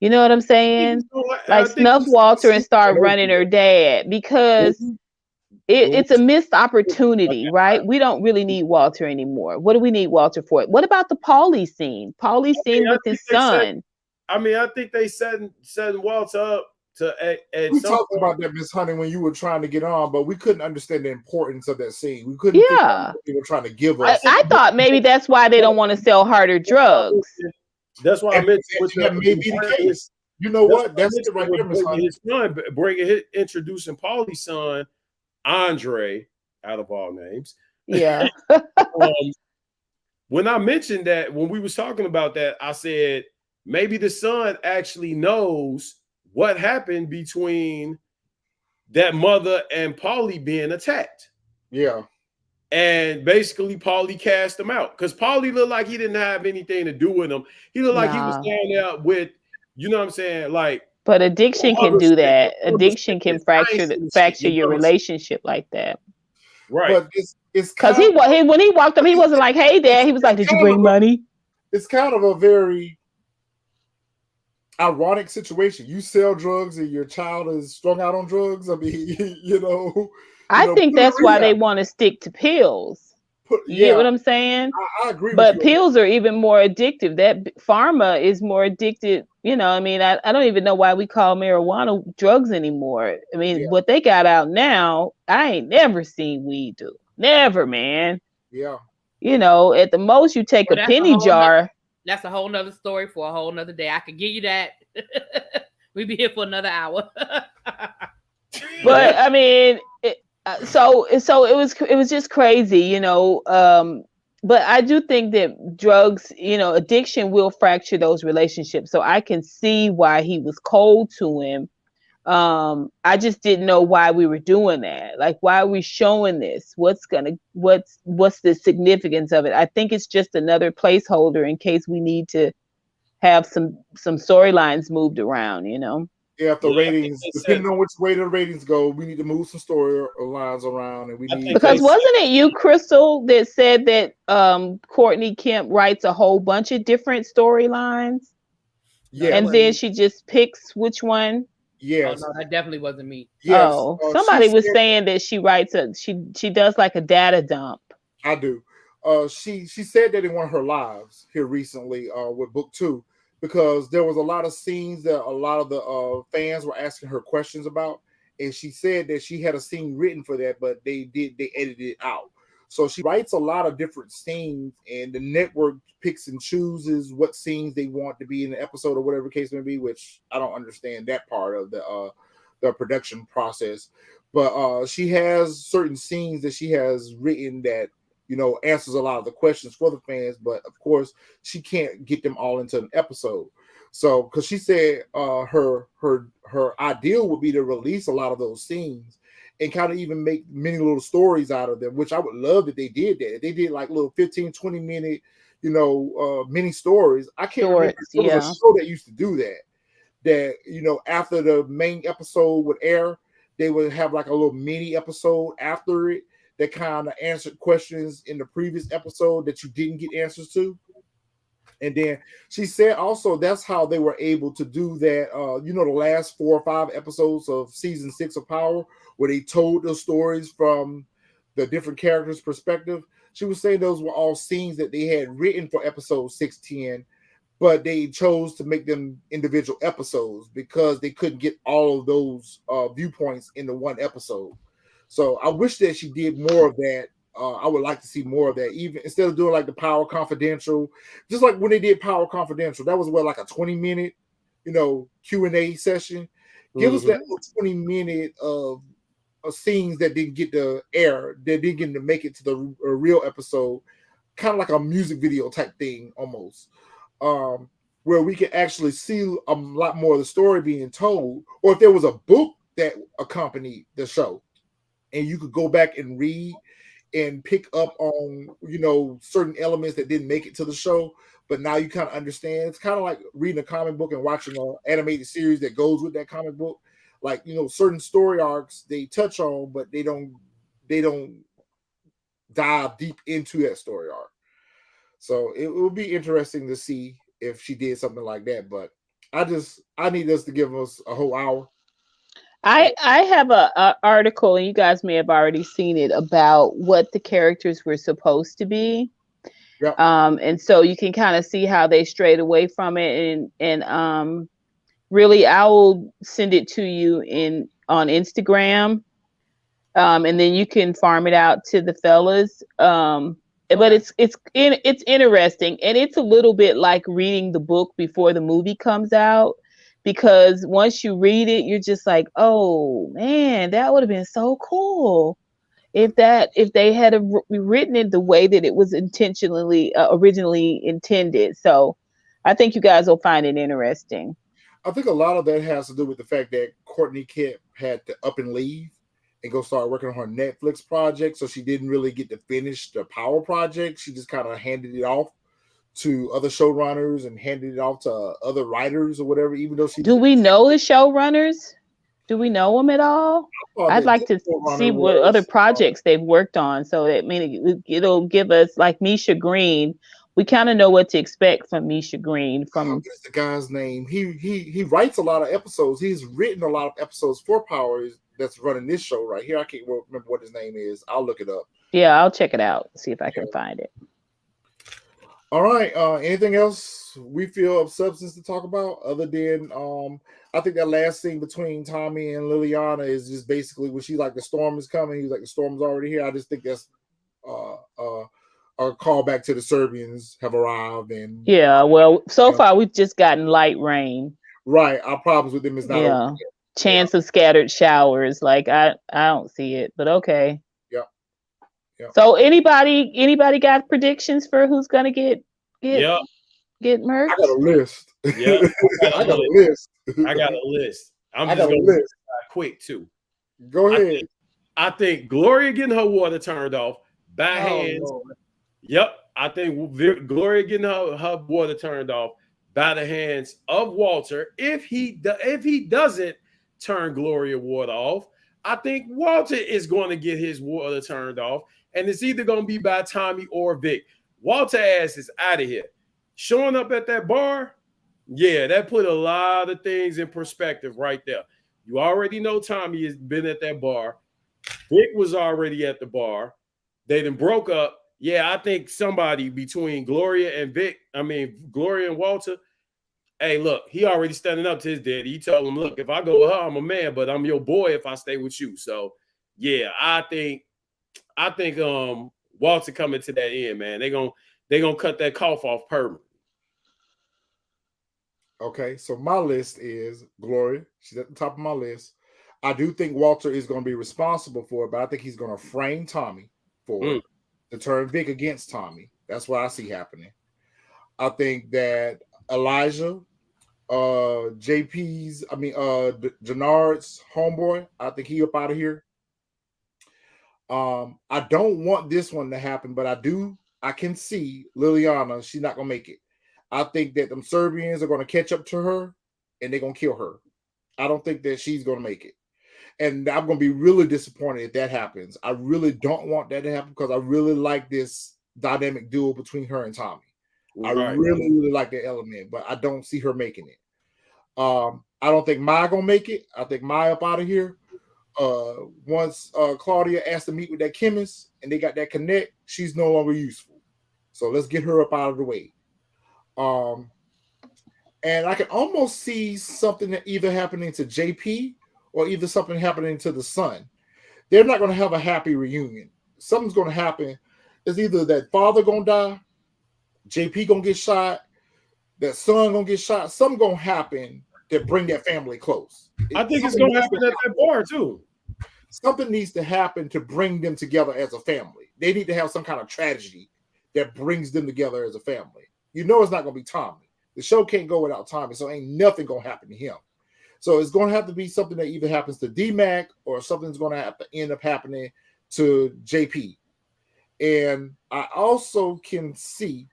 You know what I'm saying? Like snuff Walter and start running her dad, because it's a missed opportunity, right? We don't really need Walter anymore. What do we need Walter for? What about the Paulie scene? Paulie scene with his son. I think they setting Walter up to. We talked about that, Miss Honey, when you were trying to get on, but we couldn't understand the importance of that scene. We couldn't. Yeah, they were trying to give us. I thought maybe that's why they don't want to sell harder drugs. That's why I mentioned that may be the case. You know what? That's it right there, Miss Honey. His son, introducing Paulie's son, Andre, out of all names. Yeah. When I mentioned that, when we was talking about that, I said maybe the son actually knows what happened between that mother and Paulie being attacked. Yeah. And basically Paulie cast him out because Paulie looked like he didn't have anything to do with him. He looked like he was down there with, you know what I'm sayaying? Like, but addiction can do that. Addiction can fracture your relationship like that. Right. But it's because when he walked up, he wasn't like, "Hey, Dad." He was like, "Did you bring money?" It's kind of a very ironic situation. You sell drugs and your child is strung out on drugs. I mean, I think that's why they want to stick to pills. You get what I'm saying? I agree. But pills are even more addictive. That pharma is more addicted. I mean, I don't even know why we call marijuana drugs anymore. I mean, what they got out now, I ain't never seen weed do. Never, man. Yeah. At the most you take a penny jar. That's a whole nother story for a whole nother day. I could give you that. We'd be here for another hour. But I mean, so it was just crazy, but I do think that drugs, addiction will fracture those relationships. So I can see why he was cold to him. I just didn't know why we were doing that. Like, why are we showing this? What's the significance of it? I think it's just another placeholder in case we need to have some storylines moved around, Yeah, if the ratings, depending on which way the ratings go, we need to move some storylines around, and we need because wasn't it you, Crystal, that said that Courtney Kemp writes a whole bunch of different storylines? Yeah, and then she just picks which one. Yes. Oh, no, that definitely wasn't me. Yes. Somebody was saying that she writes she does like a data dump. I do. She said that in one of her lives here recently with book 2. Because there was a lot of scenes that a lot of the fans were asking her questions about, and she said that she had a scene written for that, but they edited it out. So she writes a lot of different scenes, and the network picks and chooses what scenes they want to be in the episode or whatever case may be. Which I don't understand that part of the production process. But she has certain scenes that she has written that answers a lot of the questions for the fans, but of course she can't get them all into an episode. So, because she said her ideal would be to release a lot of those scenes and kind of even make many little stories out of them, which I would love that they did that. They did like little 15, 20 minute, mini stories. I can't remember. There was a show that used to do that. That, after the main episode would air, they would have like a little mini episode after it that kind of answered questions in the previous episode that you didn't get answers to. And then she said also that's how they were able to do that. The last 4 or 5 episodes of season 6 of Power, where they told those stories from the different characters' perspective. She was saying those were all scenes that they had written for episode 610, but they chose to make them individual episodes because they couldn't get all of those viewpoints into one episode. So I wish that she did more of that. I would like to see more of that, even instead of doing like the Power Confidential, just like when they did Power Confidential. That was like a 20-minute, Q&A session. Give us that little 20-minute of scenes that didn't get to air, that didn't get to make it to the real episode, kind of like a music video type thing almost, where we can actually see a lot more of the story being told, or if there was a book that accompanied the show, and you could go back and read and pick up on, you know, certain elements that didn't make it to the show, but now you kind of understand. It's kind of like reading a comic book and watching an animated series that goes with that comic book. Like, you know, certain story arcs they touch on, but they don't dive deep into that story arc. So it will be interesting to see if she did something like that. But I need us to give us a whole hour. I have a article, and you guys may have already seen it, about what the characters were supposed to be. Yep. And so you can kind of see how they strayed away from it, and really, I will send it to you on Instagram, and then you can farm it out to the fellas. But it's interesting, and it's a little bit like reading the book before the movie comes out, because once you read it, you're just like, oh man, that would have been so cool if they had written it the way that it was originally intended. So I think you guys will find it interesting. I think a lot of that has to do with the fact that Courtney Kemp had to up and leave and go start working on her Netflix project. So she didn't really get to finish the Power project. She just kind of handed it off to other showrunners and handed it off to other writers or whatever, even though Do we know the showrunners? Do we know them at all? I'd like to see what other projects they've worked on. So that it'll give us, like Misha Green. We kind of know what to expect from Misha Green. What's the guy's name? He writes a lot of episodes. He's written a lot of episodes for Power that's running this show right here. I can't remember what his name is. I'll look it up. Yeah, I'll check it out. See if I can find it. All right. Anything else we feel of substance to talk about other than I think that last scene between Tommy and Liliana is just basically when she's like, the storm is coming. He's like, the storm's already here. I just think that's a call back to the Serbians have arrived. And yeah, well, so far we've just gotten light rain. Right. Our problems with them is not over yet. Chance of scattered showers. Like I don't see it, but okay. Yeah. So anybody got predictions for who's gonna get merged? I got a list. Yeah, I got a list. I got a list. I'm just gonna list quick too. Go ahead. I think Gloria getting her water turned off by hands. Lord. Yep, I think Gloria getting her water turned off by the hands of Walter. If he doesn't turn Gloria water off, I think Walter is going to get his water turned off. And it's either going to be by Tommy or Vic. Walter ass is out of here. Showing up at that bar, yeah, that put a lot of things in perspective right there. You already know Tommy has been at that bar. Vic was already at the bar. They done broke up. Yeah, I think somebody between Gloria and Walter, hey, look, he already standing up to his daddy. He told him, look, if I go with her, I'm a man, but I'm your boy if I stay with you. So, yeah, I think Walter coming to that end, man. They gonna cut that cough off permanently. Okay, so my list is Gloria. She's at the top of my list. I do think Walter is going to be responsible for it, but I think he's going to frame Tommy for it to turn Vic against Tommy. That's what I see happening. I think that Elijah, Jenard's homeboy, I think he up out of here. I don't want this one to happen, but I can see Liliana, she's not gonna make it. I think that them Serbians are gonna catch up to her and they're gonna kill her. I don't think that she's gonna make it. And I'm gonna be really disappointed if that happens. I really don't want that to happen because I really like this dynamic duo between her and Tommy. Right. I really like that element, but I don't see her making it. I don't think Maya gonna make it. I think Maya up out of here. Once Claudia asked to meet with that chemist and they got that connect, she's no longer useful. So let's get her up out of the way. And I can almost see something that either happening to JP or either something happening to the son. They're not going to have a happy reunion. Something's going to happen. It's either that father going to die, JP going to get shot, that son going to get shot. Something going to happen that bring that family close. I think it's going to happen at that bar too. Something needs to happen to bring them together as a family. They need to have some kind of tragedy that brings them together as a family. You know it's not going to be Tommy. The show can't go without Tommy, so ain't nothing going to happen to him. So it's going to have to be something that either happens to D-Mac or something's going to have to end up happening to JP. And I also can see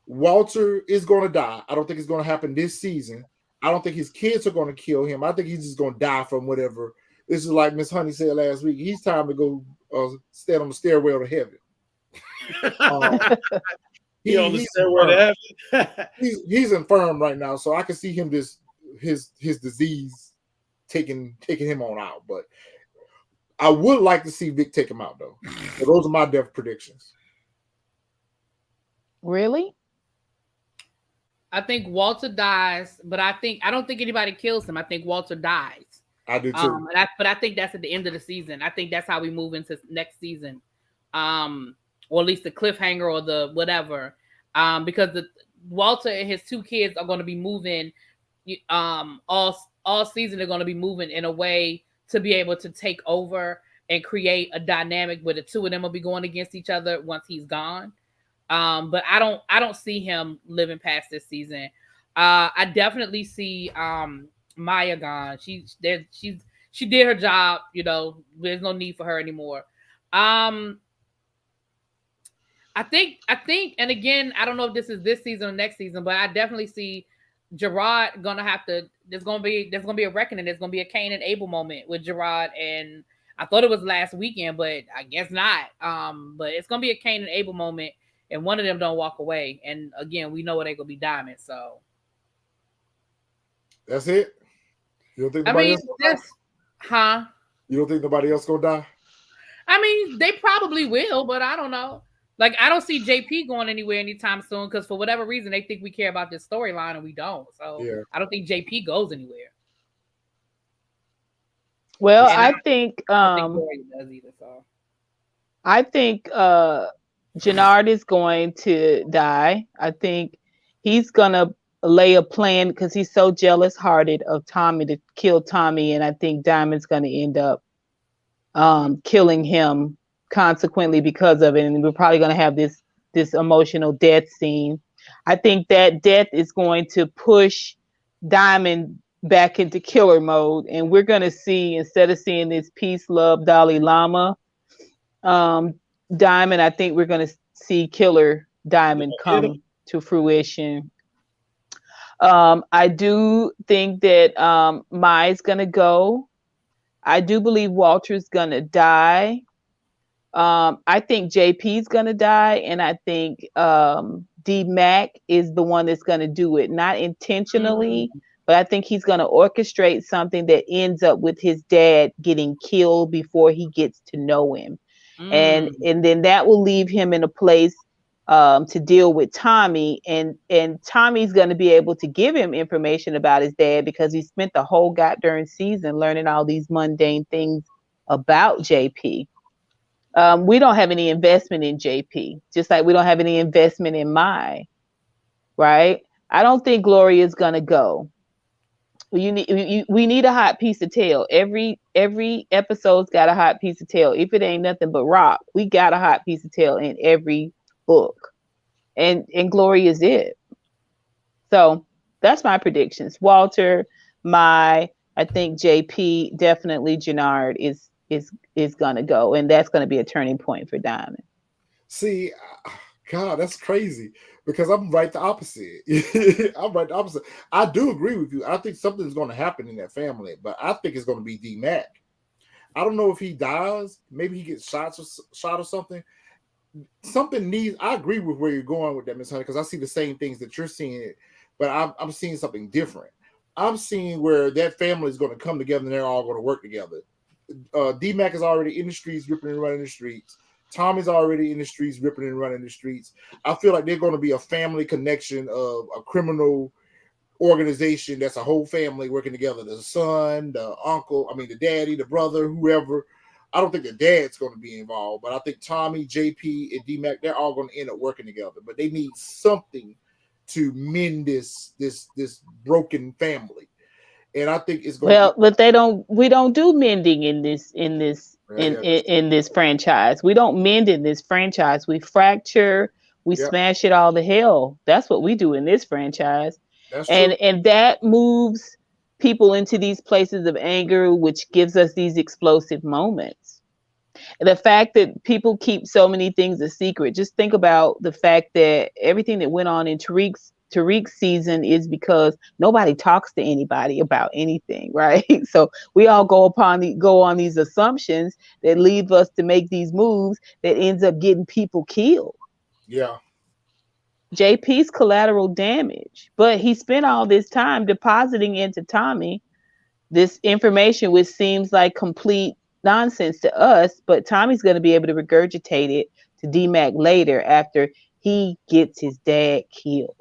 Walter is going to die. I don't think it's going to happen this season. I don't think his kids are going to kill him. I think he's just going to die from whatever. This is like Miss Honey said last week. He's time to go stand on the stairwell to heaven. He on the stairwell to heaven. He's infirm right now, so I can see him just his disease taking him on out. But I would like to see Vic take him out though. So those are my death predictions. Really? I think Walter dies, but I don't think anybody kills him. I think Walter dies. I do too. But I think that's at the end of the season. I think that's how we move into next season. Or at least the cliffhanger or the whatever. Because Walter and his two kids are going to be moving all season. They're going to be moving in a way to be able to take over and create a dynamic where the two of them will be going against each other once he's gone. But I don't see him living past this season. I definitely see Maya gone. She did her job, you know, there's no need for her anymore. I think, and again, I don't know if this is this season or next season, but I definitely see Jenard gonna have to. There's gonna be a reckoning. There's gonna be a Cain and Abel moment with Jenard, and I thought it was last weekend, but I guess not. But it's gonna be a Cain and Abel moment, and one of them don't walk away. And again, we know it ain't gonna be Diamond. So that's it. You don't think nobody else gonna die? Huh? You don't think nobody else gonna die? I mean, they probably will, but I don't know. Like, I don't see JP going anywhere anytime soon because for whatever reason, they think we care about this storyline and we don't. So yeah. I don't think JP goes anywhere. Well, I think Gloria does either. So I think Jenard is going to die. I think he's gonna lay a plan because he's so jealous-hearted of Tommy to kill Tommy, and I think Diamond's gonna end up killing him consequently because of it, and we're probably going to have this emotional death scene. I think that death is going to push Diamond back into killer mode, and we're going to see, instead of seeing this peace, love, Dalai Lama Diamond, I think we're going to see killer Diamond come to fruition. I do think that Mai's going to go. I do believe Walter's going to die. I think JP's gonna die, and I think D-Mac is the one that's gonna do it, not intentionally, but I think he's gonna orchestrate something that ends up with his dad getting killed before he gets to know him, and then that will leave him in a place to deal with Tommy, and Tommy's gonna be able to give him information about his dad because he spent the whole goddamn season learning all these mundane things about JP. We don't have any investment in JP, just like we don't have any investment in Mai, right? I don't think Gloria is gonna go. We need a hot piece of tail. Every episode's got a hot piece of tail. If it ain't nothing but rock, we got a hot piece of tail in every book, and Gloria is it. So that's my predictions. Walter, Mai, I think JP, definitely Jenard is gonna go, and that's gonna be a turning point for Diamond. See, God, that's crazy because I'm right the opposite. I'm right the opposite. I do agree with you. I think something's going to happen in that family, but I think it's going to be D-Mac. I don't know if he dies. Maybe he gets shot or something. Something needs. I agree with where you're going with that, Miss Honey, because I see the same things that you're seeing, but I'm seeing something different. I'm seeing where that family is going to come together and they're all going to work together. D-Mac is already in the streets, ripping and running the streets. Tommy's already in the streets, ripping and running the streets. I feel like they're going to be a family connection of a criminal organization that's a whole family working together. The son, the uncle, the daddy, the brother, whoever. I don't think the dad's going to be involved, but I think Tommy, JP, and D-Mac, they're all going to end up working together. But they need something to mend this broken family. And I think it's going. Well, but we don't do mending in this franchise. We don't mend in this franchise. We fracture, we smash it all to hell. That's what we do in this franchise. That's true. And that moves people into these places of anger, which gives us these explosive moments. The fact that people keep so many things a secret. Just think about the fact that everything that went on in Tariq's season is because nobody talks to anybody about anything, right? So we all go on these assumptions that lead us to make these moves that ends up getting people killed. Yeah. JP's collateral damage, but he spent all this time depositing into Tommy this information, which seems like complete nonsense to us, but Tommy's going to be able to regurgitate it to D-Mac later after he gets his dad killed.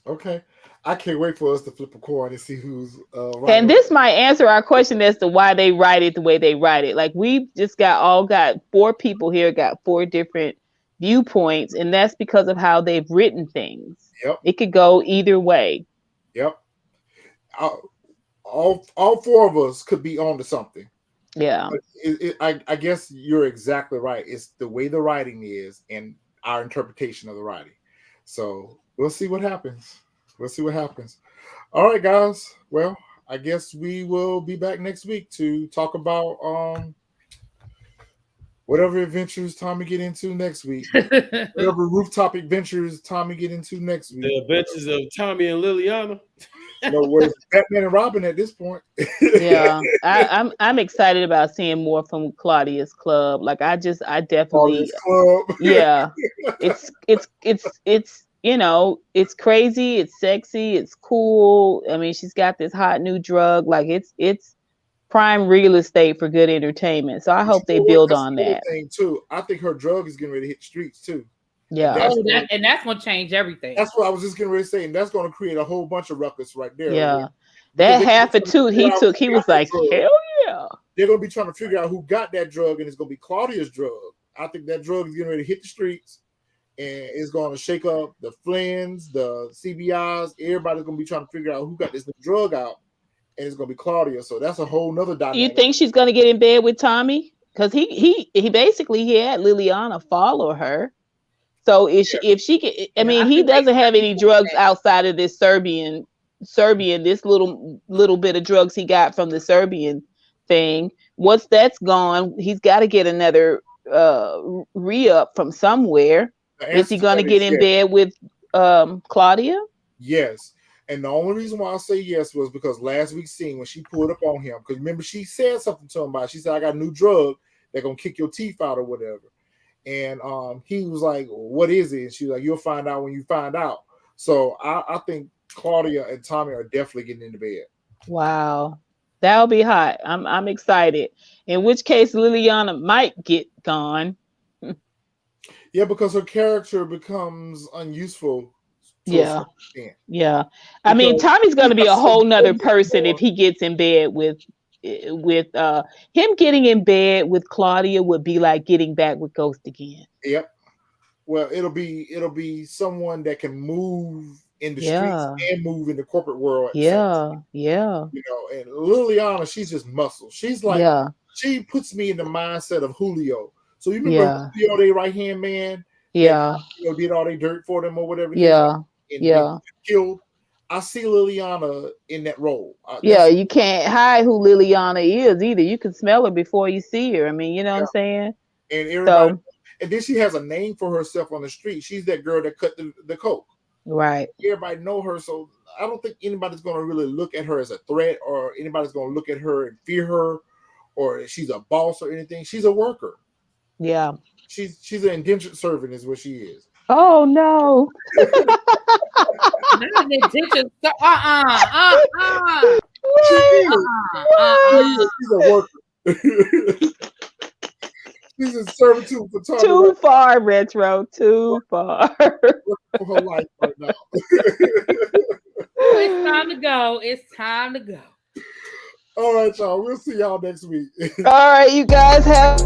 Okay. I can't wait for us to flip a coin and see who's right. And this might answer our question as to why they write it the way they write it. Like, we just got 4 people here, got 4 different viewpoints, and that's because of how they've written things. Yep. It could go either way. Yep. All 4 of us could be on to something. Yeah. I guess you're exactly right. It's the way the writing is and our interpretation of the writing. So we'll see what happens. All right, guys. Well, I guess we will be back next week to talk about whatever adventures Tommy get into next week. Whatever rooftop adventures Tommy get into next week. The adventures of Tommy and Liliana. No worries. Batman and Robin at this point. Yeah, I'm excited about seeing more from Claudia's club. Like, I definitely, club. Yeah, it's it's crazy, it's sexy, it's cool. I mean, she's got this hot new drug. Like, it's prime real estate for good entertainment. So I hope they build on that. Thing too. I think her drug is getting ready to hit the streets too. Yeah. And that's going to change everything. That's what I was just getting ready to say. And that's going to create a whole bunch of ruckus right there. Yeah. That half a toot he took, he was like, hell yeah. They're going to be trying to figure out who got that drug, and it's going to be Claudia's drug. I think that drug is getting ready to hit the streets, and it's going to shake up the Flynn's, the CBIs. Everybody's going to be trying to figure out who got this drug out, and it's going to be Claudia. So that's a whole nother dynamic. You think she's going to get in bed with Tommy? Because he basically had Liliana follow her. So if she can, I mean, he doesn't have any drugs outside of this Serbian, this little bit of drugs he got from the Serbian thing. Once that's gone, he's got to get another re-up from somewhere. Is he going to get in bed with Claudia? Yes. And the only reason why I say yes was because last week's scene when she pulled up on him, because remember she said something to him about, she said, I got a new drug that's going to kick your teeth out or whatever. And he was like, what is it? And she was like, you'll find out when you find out. So I think Claudia and Tommy are definitely getting into bed. Wow. That'll be hot. I'm excited. In which case Liliana might get gone. Yeah, because her character becomes unuseful. Yeah. Yeah. I mean, Tommy's going to be a whole nother person if he gets in bed with him. Getting in bed with Claudia would be like getting back with Ghost again. Yep. Well, it'll be someone that can move in the streets and move in the corporate world. Yeah. You know, and Liliana, she's just muscle. She's like, she puts me in the mindset of Julio. So you remember Julio, their right hand man? Yeah. That, did all their dirt for them or whatever. Yeah. And killed. I see Liliana in that role. You can't hide who Liliana is either. You can smell her before you see her. I mean, you know what I'm saying? And everybody, and then she has a name for herself on the street. She's that girl that cut the coke. Right. Everybody know her, so I don't think anybody's going to really look at her as a threat, or anybody's going to look at her and fear her, or she's a boss or anything. She's a worker. Yeah. She's an indentured servant is what she is. Oh no. Not an indentured She's a worker. She's in servitude for time. Too far, Retro. Too far. For her life right now. It's time to go. It's time to go. All right, y'all. We'll see y'all next week. All right, you guys have.